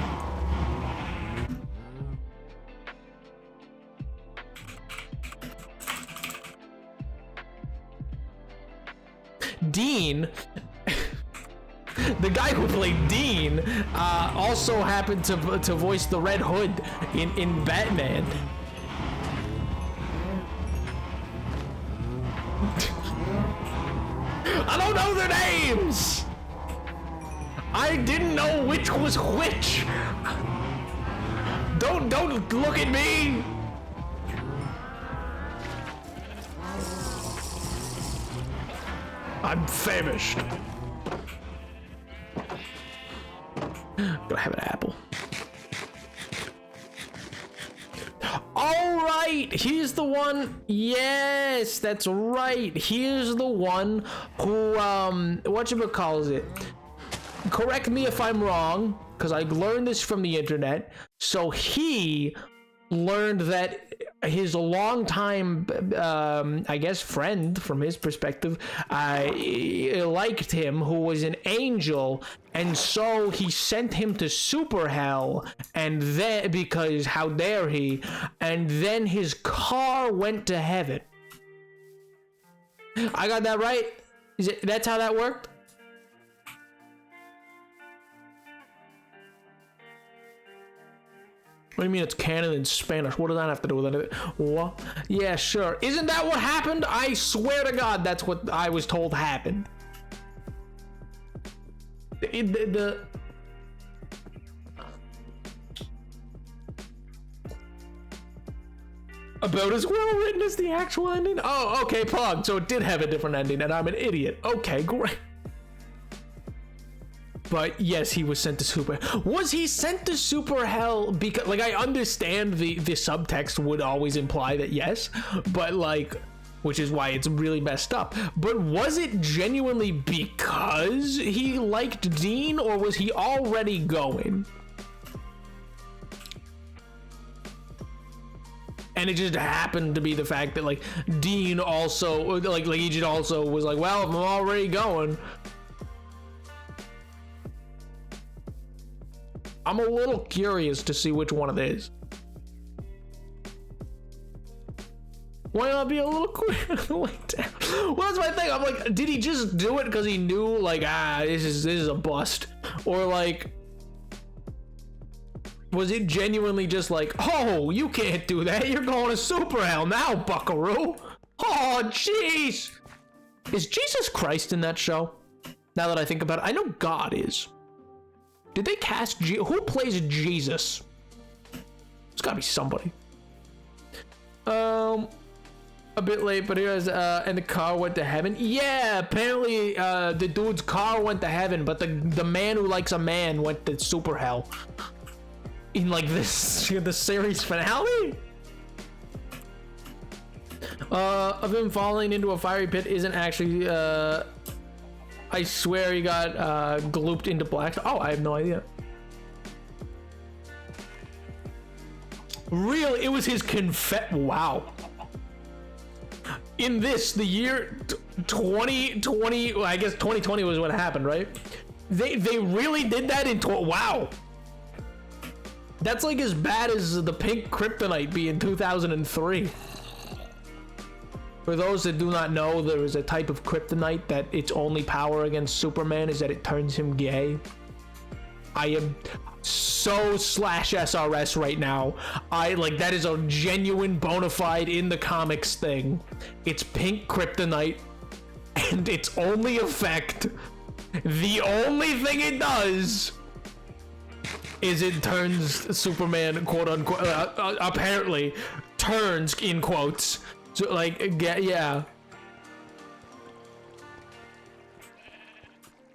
Dean, the guy who played Dean, also happened to voice the Red Hood in Batman. I don't know their names. I didn't know which was which. Don't look at me. I'm famished. But I have an apple. All right, he's the one. Yes, that's right. Here's the one who, whatchamacallit. Correct me if I'm wrong, because I learned this from the internet. So he learned that his longtime, I guess, friend from his perspective, liked him, who was an angel, and so he sent him to super hell, and then, because how dare he, and then his car went to heaven. I got that right? That's how that worked? What do you mean it's canon in Spanish? What does that have to do with it? What? Yeah, sure. Isn't that what happened? I swear to God, that's what I was told happened. About as well written as the actual ending? Oh, okay, Pog. So it did have a different ending, and I'm an idiot. Okay, great. But yes, he was sent to super. Was he sent to super hell because, like, I understand the subtext would always imply that yes, but like, which is why it's really messed up. But was it genuinely because he liked Dean, or was he already going? And it just happened to be the fact that like Dean also, like Legion also was like, well, if I'm already going. I'm a little curious to see which one it is. Why not be a little quick? Well, that's my thing. I'm like, did he just do it because he knew, like, this is a bust, or like, was it genuinely just like, oh, you can't do that. You're going to super hell now, Buckaroo. Oh, jeez. Is Jesus Christ in that show? Now that I think about it, I know God is. Did they cast who plays Jesus? It's gotta be somebody. A bit late, but here's and the car went to heaven. Yeah, apparently the dude's car went to heaven, but the man who likes a man went to super hell. In like this the series finale. Of him falling into a fiery pit isn't actually I swear he got glooped into black. Oh, I have no idea. Really? It was his wow. In this, the year 2020, well, I guess 2020 was when it happened, right? They really did that in wow. That's like as bad as the pink kryptonite be in 2003. For those that do not know, there is a type of kryptonite that its only power against Superman is that it turns him gay. I am so /SRS right now. That is a genuine bona fide in the comics thing. It's pink kryptonite, and its only effect, the only thing it does, is it turns Superman, quote unquote, apparently turns, in quotes. So, like, yeah.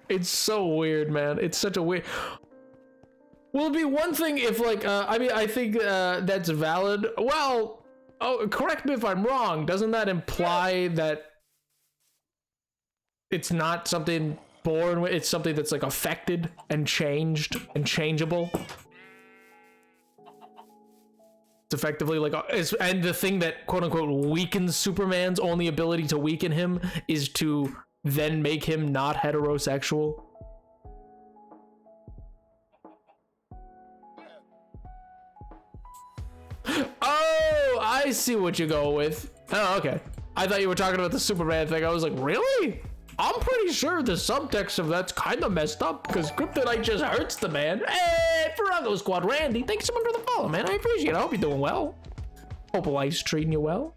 It's so weird, man. It's such a weird... Will it be one thing if, like, I mean, I think that's valid. Well, oh, correct me if I'm wrong. Doesn't that imply that it's not something born with, it's something that's, like, affected and changed and changeable? Effectively like and the thing that quote unquote weakens Superman's only ability to weaken him is to then make him not heterosexual. Oh, I see what you go with. Oh, okay. I thought you were talking about the Superman thing. I was like, really? I'm pretty sure the subtext of that's kind of messed up because kryptonite just hurts the man. Hey, Farrago Squad, Randy, thanks so much for the follow, man. I appreciate it. I hope you're doing well. Hope life's treating you well.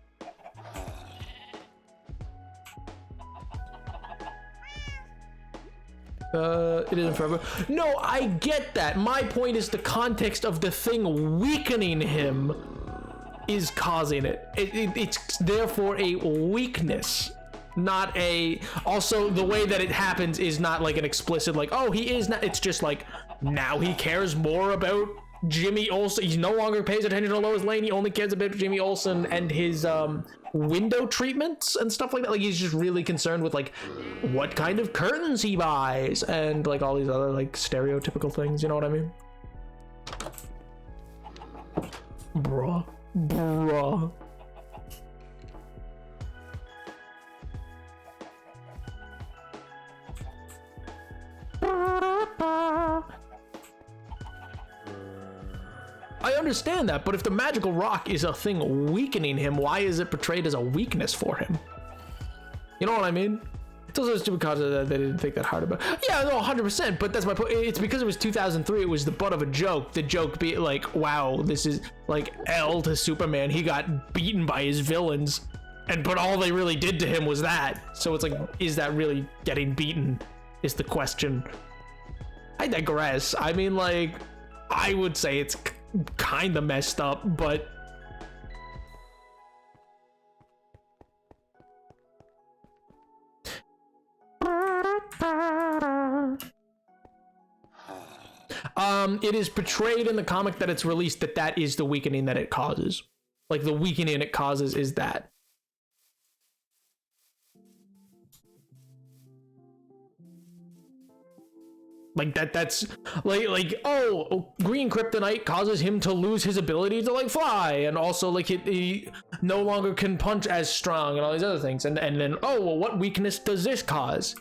It isn't forever. No, I get that. My point is the context of the thing weakening him is causing it. It's therefore a weakness. Not a, also the way that it happens is not like an explicit like, oh, he is not, it's just like now he cares more about Jimmy Olsen. He no longer pays attention to Lois Lane. He only cares about Jimmy Olsen and his window treatments and stuff like that. Like he's just really concerned with like what kind of curtains he buys and like all these other like stereotypical things, you know what I mean? Bruh. Bruh. I understand that, but if the magical rock is a thing weakening him, why is it portrayed as a weakness for him? You know what I mean? It's also a stupid concept that they didn't think that hard about. Yeah, no, 100%, but that's my point. It's because it was 2003, it was the butt of a joke. The joke being like, wow, this is like L to Superman. He got beaten by his villains, but all they really did to him was that. So it's like, is that really getting beaten is the question. I digress. I mean, like, I would say it's kind of messed up, but it is portrayed in the comic that it's released that is the weakening that it causes. Like, the weakening it causes is that. Like that's like oh, green kryptonite causes him to lose his ability to like fly, and also like he no longer can punch as strong and all these other things, and then oh well, what weakness does this cause?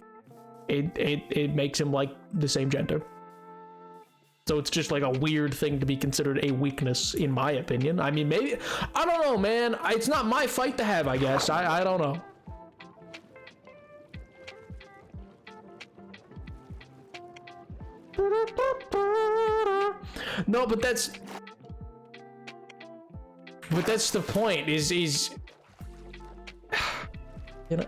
It makes him like the same gender. So it's just like a weird thing to be considered a weakness, in my opinion. I mean, maybe, I don't know, man. It's not my fight to have, I guess. I don't know. No, but that's the point, is you know,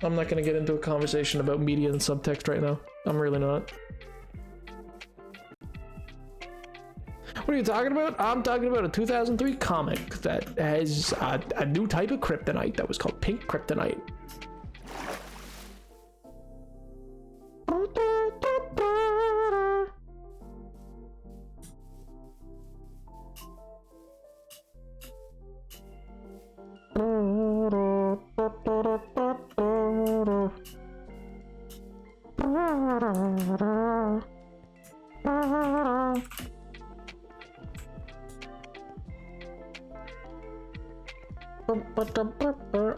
I'm not gonna get into a conversation about media and subtext right now. I'm really not. What are you talking about? I'm talking about a 2003 comic that has a new type of kryptonite that was called pink kryptonite.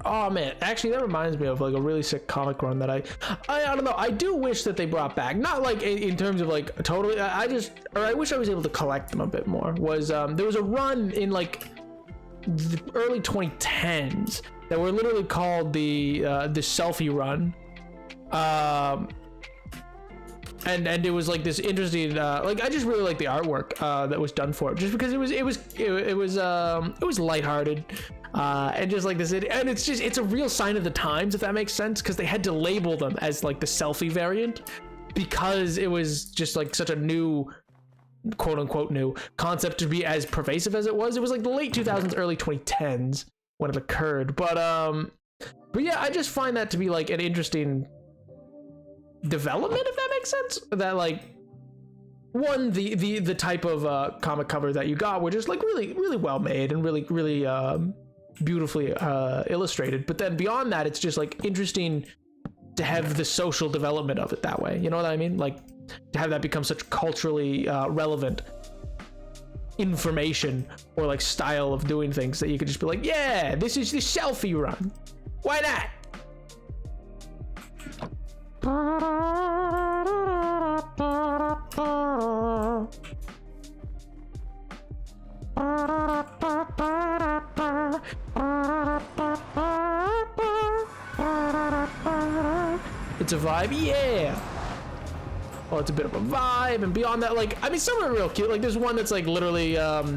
Oh man, actually that reminds me of like a really sick comic run that I don't know, I do wish that they brought back, not like in terms of like totally, I wish I was able to collect them a bit more. Was there was a run in like the early 2010s that were literally called the selfie run, and it was like this interesting like I just really like the artwork that was done for it, just because it was lighthearted, and just like this, and it's a real sign of the times, if that makes sense, because they had to label them as like the selfie variant because it was just like such a new, quote unquote new concept to be as pervasive as it was. It was like the late 2000s, early 2010s when it occurred, but yeah, I just find that to be like an interesting development, if that makes sense, that like one, the type of comic cover that you got were just like really well made and really beautifully illustrated, but then beyond that, it's just like interesting to have the social development of it that way, you know what I mean? Like to have that become such culturally relevant information or like style of doing things that you could just be like, yeah, this is the selfie run, why not? It's a vibe, yeah. Well, it's a bit of a vibe, and beyond that, like, I mean, some are real cute. Like, there's one that's like literally, what's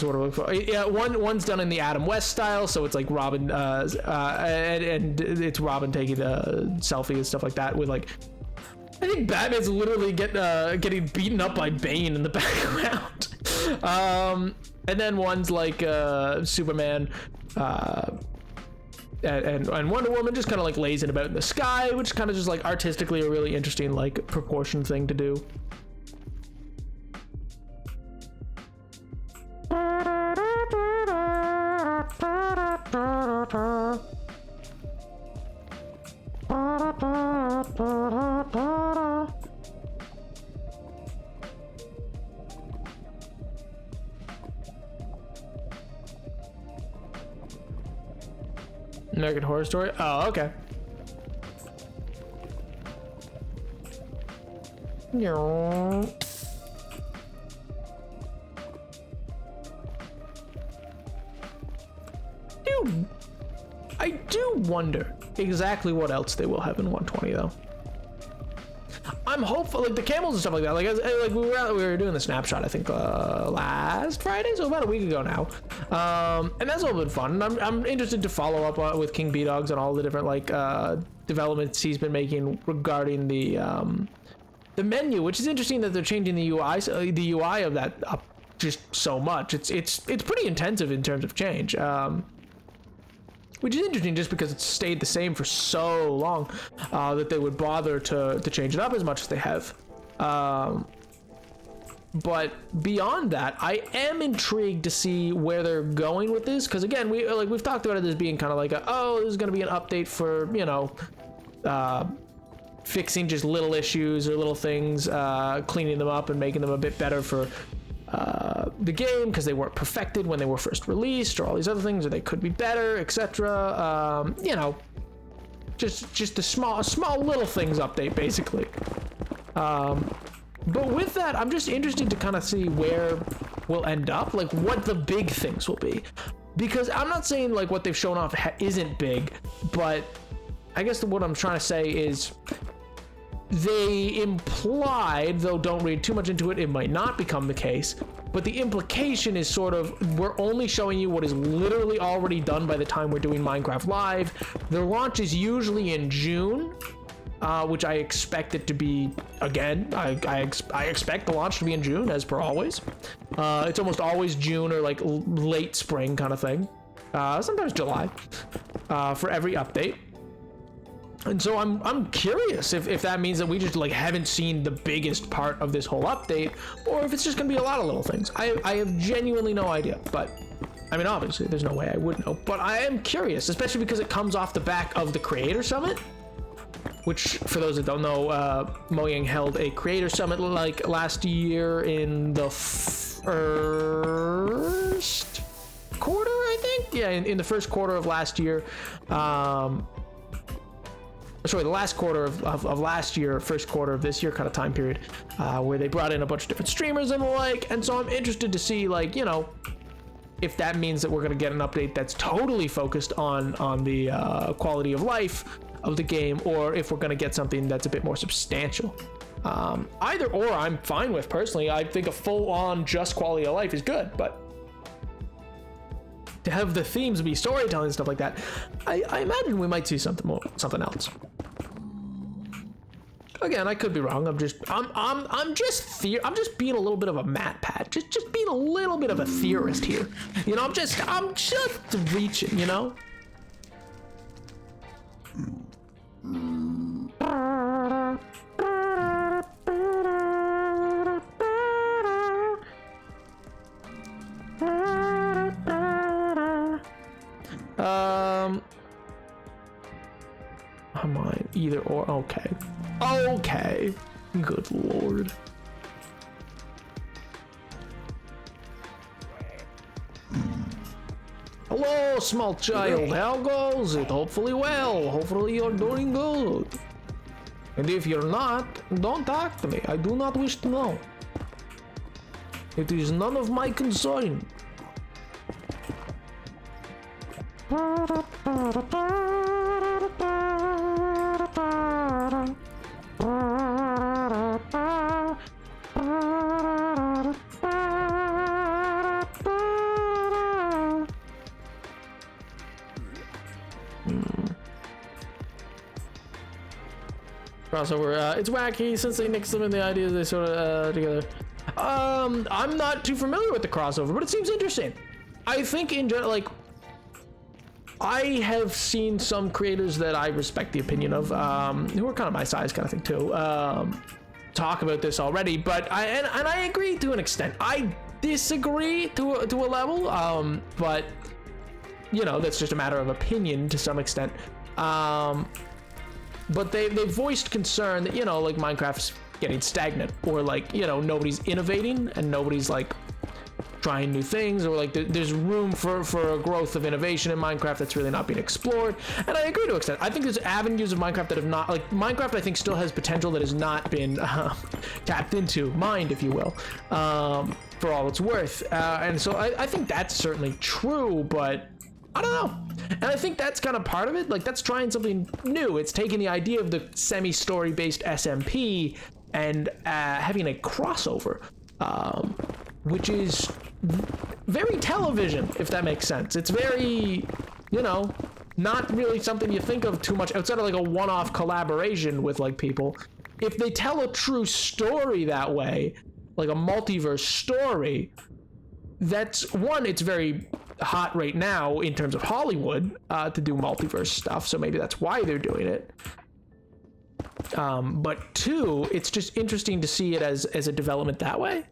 the word I'm looking for? Yeah, one's done in the Adam West style, so it's like Robin, and it's Robin taking a selfie and stuff like that with like, I think Batman's literally getting beaten up by Bane in the background. And then one's like Superman, and Wonder Woman just kind of like lazing about in the sky, which is kind of just like artistically a really interesting like proportion thing to do. American Horror Story. Oh, okay. Dude, I do wonder exactly what else they will have in 120 though. I'm hopeful, like the camels and stuff like that. Like we were doing the snapshot, I think last Friday, so about a week ago now. And that's all been fun. And I'm interested to follow up with King B-Dogs on all the different like developments he's been making regarding the menu, which is interesting that they're changing the UI of that up just so much. It's pretty intensive in terms of change. Which is interesting just because it's stayed the same for so long that they would bother to change it up as much as they have. But beyond that, I am intrigued to see where they're going with this, because again, we've talked about it as being kind of like this is going to be an update for, you know, fixing just little issues or little things, cleaning them up and making them a bit better for the game because they weren't perfected when they were first released, or all these other things, or they could be better, etc. You know, just a small little things update basically. But with that, I'm just interested to kind of see where we'll end up, like what the big things will be, because I'm not saying like what they've shown off isn't big, but I guess what I'm trying to say is they implied, though don't read too much into it, it might not become the case, but the implication is sort of, we're only showing you what is literally already done by the time we're doing Minecraft Live. Their launch is usually in June, which I expect it to be, again, I expect the launch to be in June, as per always. It's almost always June or like late spring kind of thing. Sometimes July, for every update. And so I'm curious if that means that we just like haven't seen the biggest part of this whole update, or if it's just gonna be a lot of little things. I have genuinely no idea, but I mean, obviously there's no way I would know, but I am curious, especially because it comes off the back of the Creator Summit, which for those that don't know, Mojang held a Creator Summit like last year in the first quarter, I think. Yeah, in the first quarter of last year. Sorry, the last quarter of last year, first quarter of this year kind of time period, where they brought in a bunch of different streamers and the like. And so I'm interested to see, like, you know, if that means that we're going to get an update that's totally focused on the quality of life of the game, or if we're going to get something that's a bit more substantial. Either or I'm fine with personally. I think a full-on just quality of life is good, but to have the themes be storytelling and stuff like that, I imagine we might see something else. Again, I could be wrong. I'm just being a little bit of a Matt Pat, just being a little bit of a theorist here. You know, I'm just reaching, you know. Am I either or? Okay. Good lord. Hello, small child. How goes it? Hopefully well. Hopefully you're doing good. And if you're not, don't talk to me. I do not wish to know. It is none of my concern. Crossover, it's wacky since they nix some of the ideas they sort of together. I'm not too familiar with the crossover, but it seems interesting. I think in general, like, I have seen some creators that I respect the opinion of, who are kind of my size kind of thing too, talk about this already, but I agree to an extent. I disagree to a level, but you know, that's just a matter of opinion to some extent. But they voiced concern that, you know, like Minecraft's getting stagnant, or like, you know, nobody's innovating and nobody's like trying new things, or like there's room for a growth of innovation in Minecraft that's really not being explored. And I agree to an extent. I think there's avenues of Minecraft that have not, like Minecraft I think still has potential that has not been tapped into, mined if you will, for all it's worth. And so I think that's certainly true, but I don't know. And I think that's kind of part of it. Like, that's trying something new. It's taking the idea of the semi-story based SMP and having a crossover, which is very television, if that makes sense. It's very, you know, not really something you think of too much outside of like a one-off collaboration with like people. If they tell a true story that way, like a multiverse story, that's one, it's very hot right now in terms of Hollywood to do multiverse stuff, so maybe that's why they're doing it. But two, it's just interesting to see it as a development that way.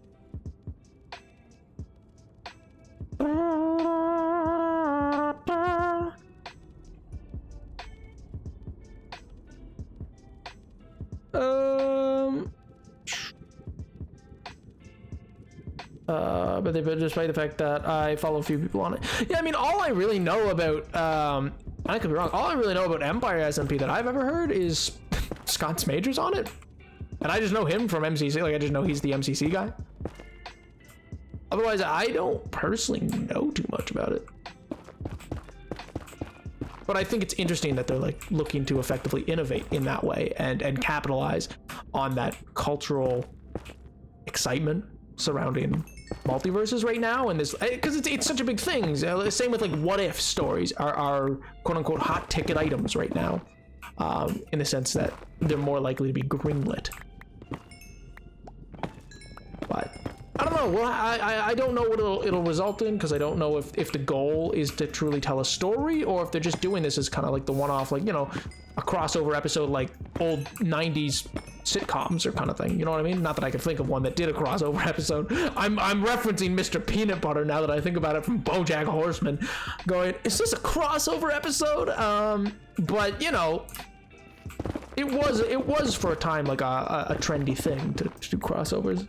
But despite the fact that I follow a few people on it. Yeah, I mean, all I really know about, I could be wrong, all I really know about Empire SMP that I've ever heard is Scott Majors on it. And I just know him from MCC, like I just know he's the MCC guy. Otherwise, I don't personally know too much about it. But I think it's interesting that they're like looking to effectively innovate in that way and capitalize on that cultural excitement surrounding multiverses right now, and this because it's such a big thing. Same with like what if stories are quote unquote hot ticket items right now, in the sense that they're more likely to be greenlit. But I don't know. Well, I don't know what it'll result in, because I don't know if the goal is to truly tell a story, or if they're just doing this as kind of like the one-off, like, you know, a crossover episode like old 90s sitcoms or kind of thing. You know what I mean? Not that I can think of one that did a crossover episode. I'm referencing Mr. Peanut Butter now that I think about it, from BoJack Horseman, going, is this a crossover episode? But you know, it was for a time like a trendy thing to do crossovers.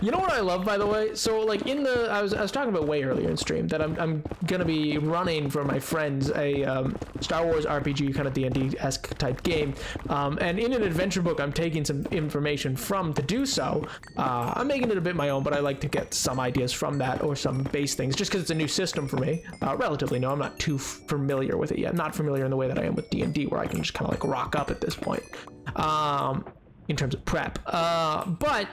You know what I love, by the way? So like in the, I was talking about way earlier in stream that I'm gonna be running for my friends a Star Wars RPG kind of D&D-esque type game, and in an adventure book I'm taking some information from to do so. I'm making it a bit my own, but I like to get some ideas from that, or some base things, just because it's a new system for me. Relatively new. I'm not too familiar with it yet. Not familiar in the way that I am with D&D, where I can just kind of like rock up at this point, in terms of prep. But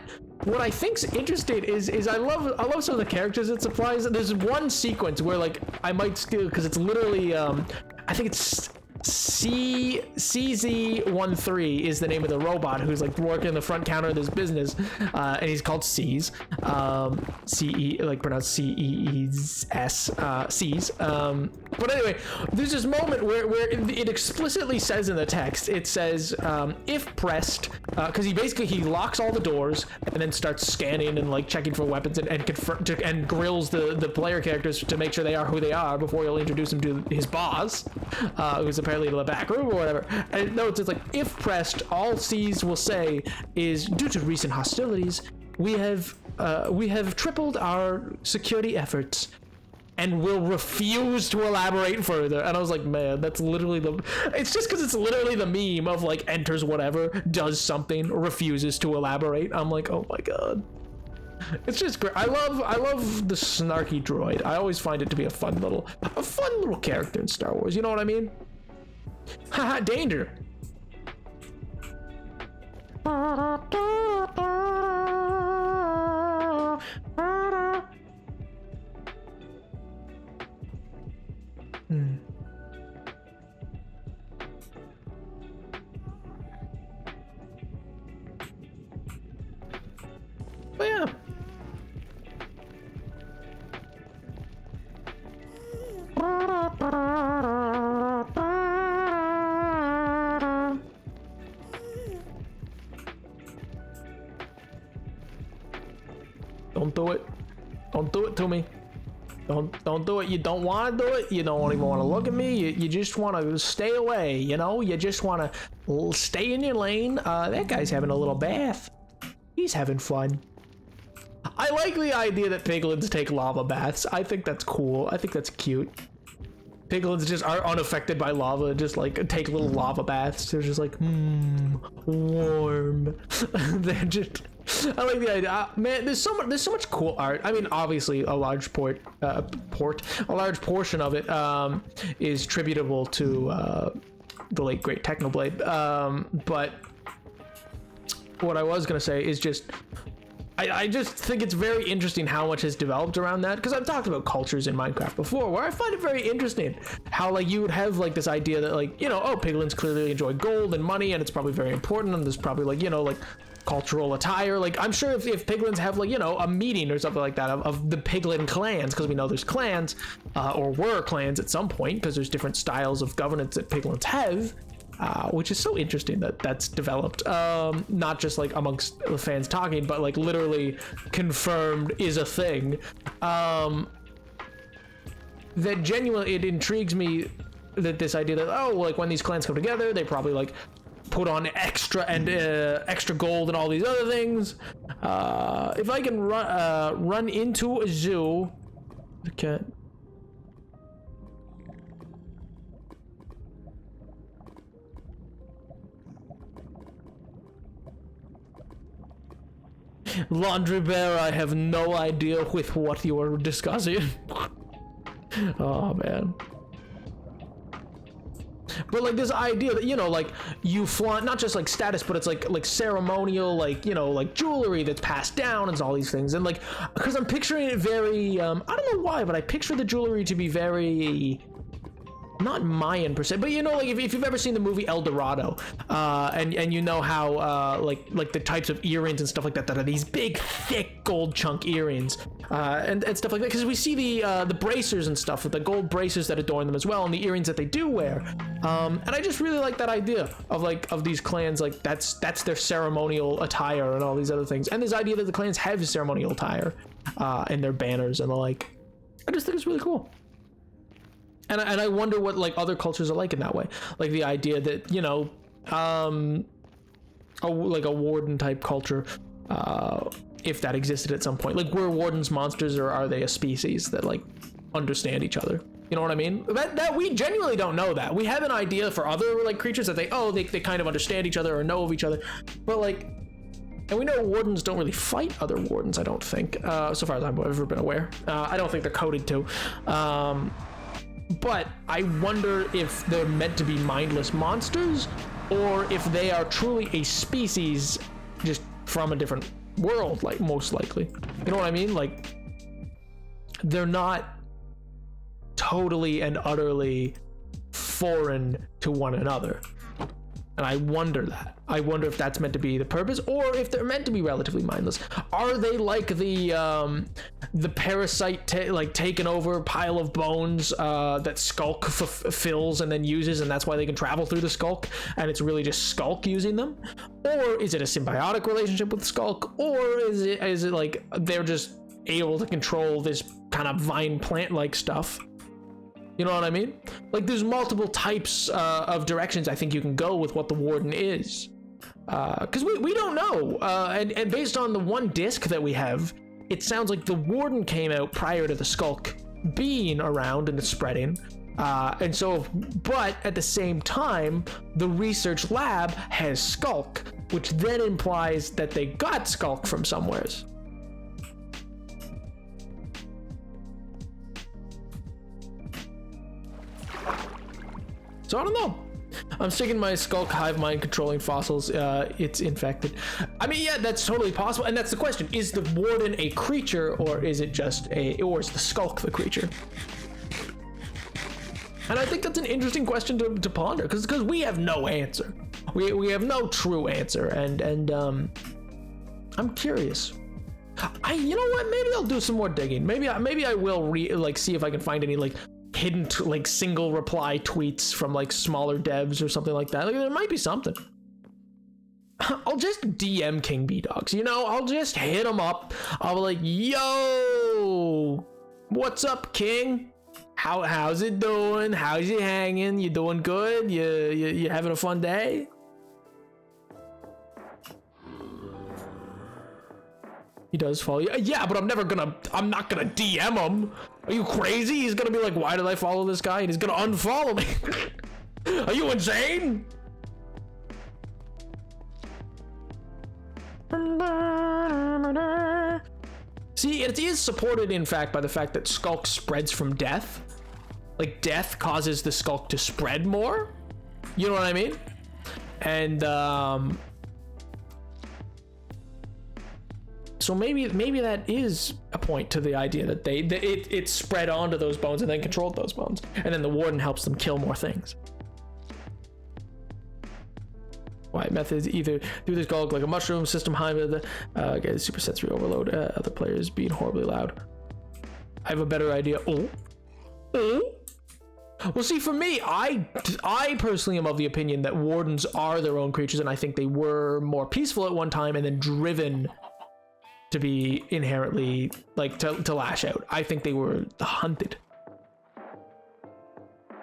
what I think's interesting is I love some of the characters it supplies. There's one sequence where like I might steal, because it's literally I think it's CZ13 is the name of the robot who's like working the front counter of this business, and he's called C's, C-E, like pronounced C-E-E-S, C's. But anyway, there's this moment where it explicitly says in the text, it says, if pressed, because he locks all the doors and then starts scanning and like checking for weapons and grills the player characters to make sure they are who they are before he'll introduce them to his boss, who's apparently in the back room or whatever. And it notes, it's like, if pressed, all C's will say is, due to recent hostilities, we have tripled our security efforts, and will refuse to elaborate further. And I was like, man, that's literally it's just because it's literally the meme of like enters whatever, does something, refuses to elaborate. I'm like, oh my god. It's just great. I love the snarky droid. I always find it to be a fun little character in Star Wars. You know what I mean? Haha, danger. But yeah. Don't do it. Don't do it to me. Don't do it. You don't want to do it. You don't even want to look at me. You just want to stay away. You know, you just want to stay in your lane. That guy's having a little bath. He's having fun. I like the idea that piglins take lava baths. I think that's cool. I think that's cute. Piglins just are unaffected by lava, just like take little lava baths. They're just like, warm. They're just, I like the idea. Man, there's so much cool art. I mean, obviously, a large portion of it is tributable to the late great Technoblade. But what I was gonna say is just, I just think it's very interesting how much has developed around that, because I've talked about cultures in Minecraft before where I find it very interesting how like you would have like this idea that like, you know, oh, piglins clearly enjoy gold and money and it's probably very important, and there's probably like, you know, like cultural attire. Like I'm sure if piglins have like, you know, a meeting or something like that of the piglin clans, because we know there's clans or were clans at some point, because there's different styles of governance that piglins have. Which is so interesting that that's developed, not just like amongst the fans talking, but like literally confirmed is a thing. That genuinely, it intrigues me that this idea that, oh, like when these clans come together, they probably like put on extra gold and all these other things. If I can run into a zoo, okay. Laundry Bear, I have no idea with what you are discussing. Oh man. But like this idea that, you know, like you flaunt not just like status, but it's like ceremonial, like, you know, like jewelry that's passed down and all these things. And like, because I'm picturing it very, I don't know why, but I picture the jewelry to be very, not Mayan per se, but you know, like if you've ever seen the movie El Dorado, and you know how like the types of earrings and stuff like that are these big thick gold chunk earrings, and stuff like that, because we see the bracers and stuff with the gold bracers that adorn them as well, and the earrings that they do wear, and I just really like that idea of these clans, like that's their ceremonial attire and all these other things, and this idea that the clans have ceremonial attire and their banners and the like. I just think it's really cool. And I wonder what like other cultures are like in that way, like the idea that, you know, like a warden type culture, if that existed at some point. Like, were wardens monsters, or are they a species that like understand each other? You know what I mean? That we genuinely don't know that. We have an idea for other like creatures that they kind of understand each other or know of each other, but like, and we know wardens don't really fight other wardens, I don't think, so far as I've ever been aware. I don't think they're coded to. But I wonder if they're meant to be mindless monsters, or if they are truly a species just from a different world, like most likely. You know what I mean? Like, they're not totally and utterly foreign to one another. And I wonder that. I wonder if that's meant to be the purpose, or if they're meant to be relatively mindless. Are they like the parasite taken over pile of bones that Skulk fills and then uses, and that's why they can travel through the Skulk, and it's really just Skulk using them? Or is it a symbiotic relationship with Skulk? Or is it like they're just able to control this kind of vine plant-like stuff? You know what I mean? Like, there's multiple types of directions I think you can go with what the Warden is. Because we don't know. And based on the one disc that we have, it sounds like the Warden came out prior to the Skulk being around and spreading. And so, but at the same time, the research lab has Skulk, which then implies that they got Skulk from somewheres. So I don't know. I'm sticking my Skulk hive mind controlling fossils. It's infected. I mean, yeah, that's totally possible. And that's the question. Is the Warden a creature, or is it just or is the Skulk the creature? And I think that's an interesting question to ponder, because we have no answer. We have no true answer. And I'm curious. You know what? Maybe I'll do some more digging. Maybe I will see if I can find any like hidden single reply tweets from like smaller devs or something like that. Like, there might be something. I'll just DM King B Dogs, you know? I'll just hit him up. I'll be like, yo, What's up, King? How's it doing? How's you hanging? You doing good? You having a fun day? He does follow you. Yeah, but I'm not gonna DM him. Are you crazy? He's gonna be like, why did I follow this guy? And he's gonna unfollow me. Are you insane? See, it is supported, in fact, by the fact that Skulk spreads from death. Like, death causes the Skulk to spread more. You know what I mean? And, so maybe that is a point to the idea that it spread onto those bones and then controlled those bones. And then the Warden helps them kill more things. Why methods either through this Skulk like a mushroom system high with the get super sensory overload, other players being horribly loud. I have a better idea. Well, see, for me, I personally am of the opinion that Wardens are their own creatures, and I think they were more peaceful at one time and then driven to be inherently like to lash out. I think they were hunted.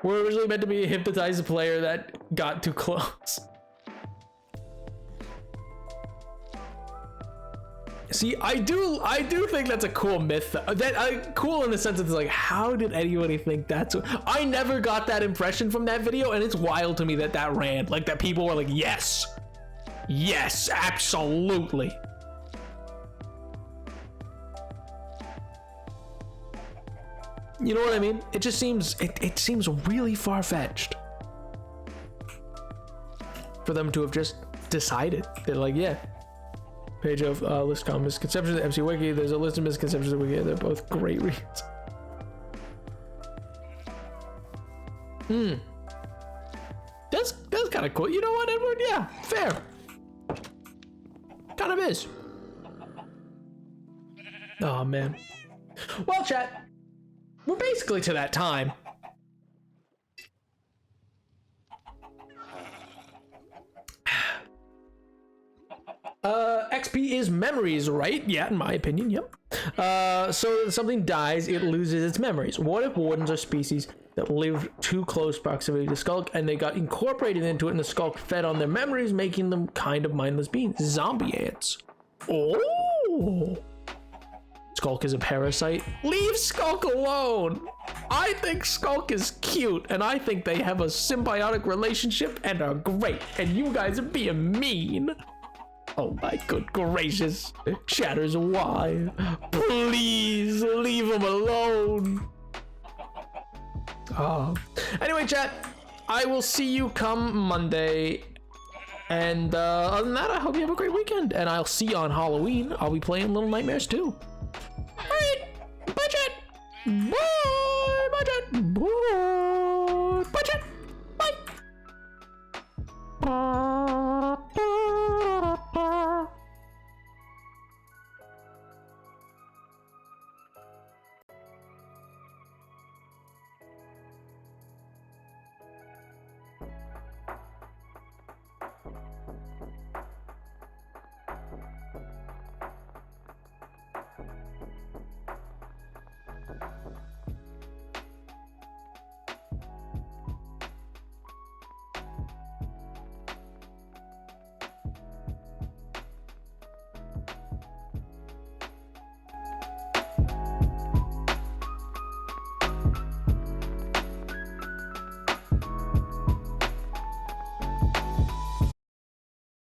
We're originally meant to be a hypnotized player that got too close. See, I do think that's a cool myth. Cool in the sense that it's like, how did anybody think that's what? I never got that impression from that video, and it's wild to me that ran. Like, that people were like, yes, absolutely. You know what I mean? It just seems, it seems really far-fetched for them to have just decided. They're like, yeah. Page of list common misconceptions, MC Wiki. There's a list of misconceptions that we get. They're both great reads. That's kind of cool. You know what, Edward? Yeah, fair. Kind of is. Oh man. Well, chat, we're basically to that time. XP is memories, right? Yeah, in my opinion, yep. So if something dies, it loses its memories. What if Wardens are species that live too close proximity to Skulk and they got incorporated into it and the Skulk fed on their memories, making them kind of mindless beings? Zombie ants. Oh! Skulk is a parasite. Leave Skulk alone! I think Skulk is cute, and I think they have a symbiotic relationship and are great, and you guys are being mean. Oh my good gracious. Shatters, why? Please leave him alone. Anyway, chat, I will see you come Monday. And other than that, I hope you have a great weekend. And I'll see you on Halloween. I'll be playing Little Nightmares too. Alright, bye chat. Bye, bye chat. Bye, bye chat. Bye.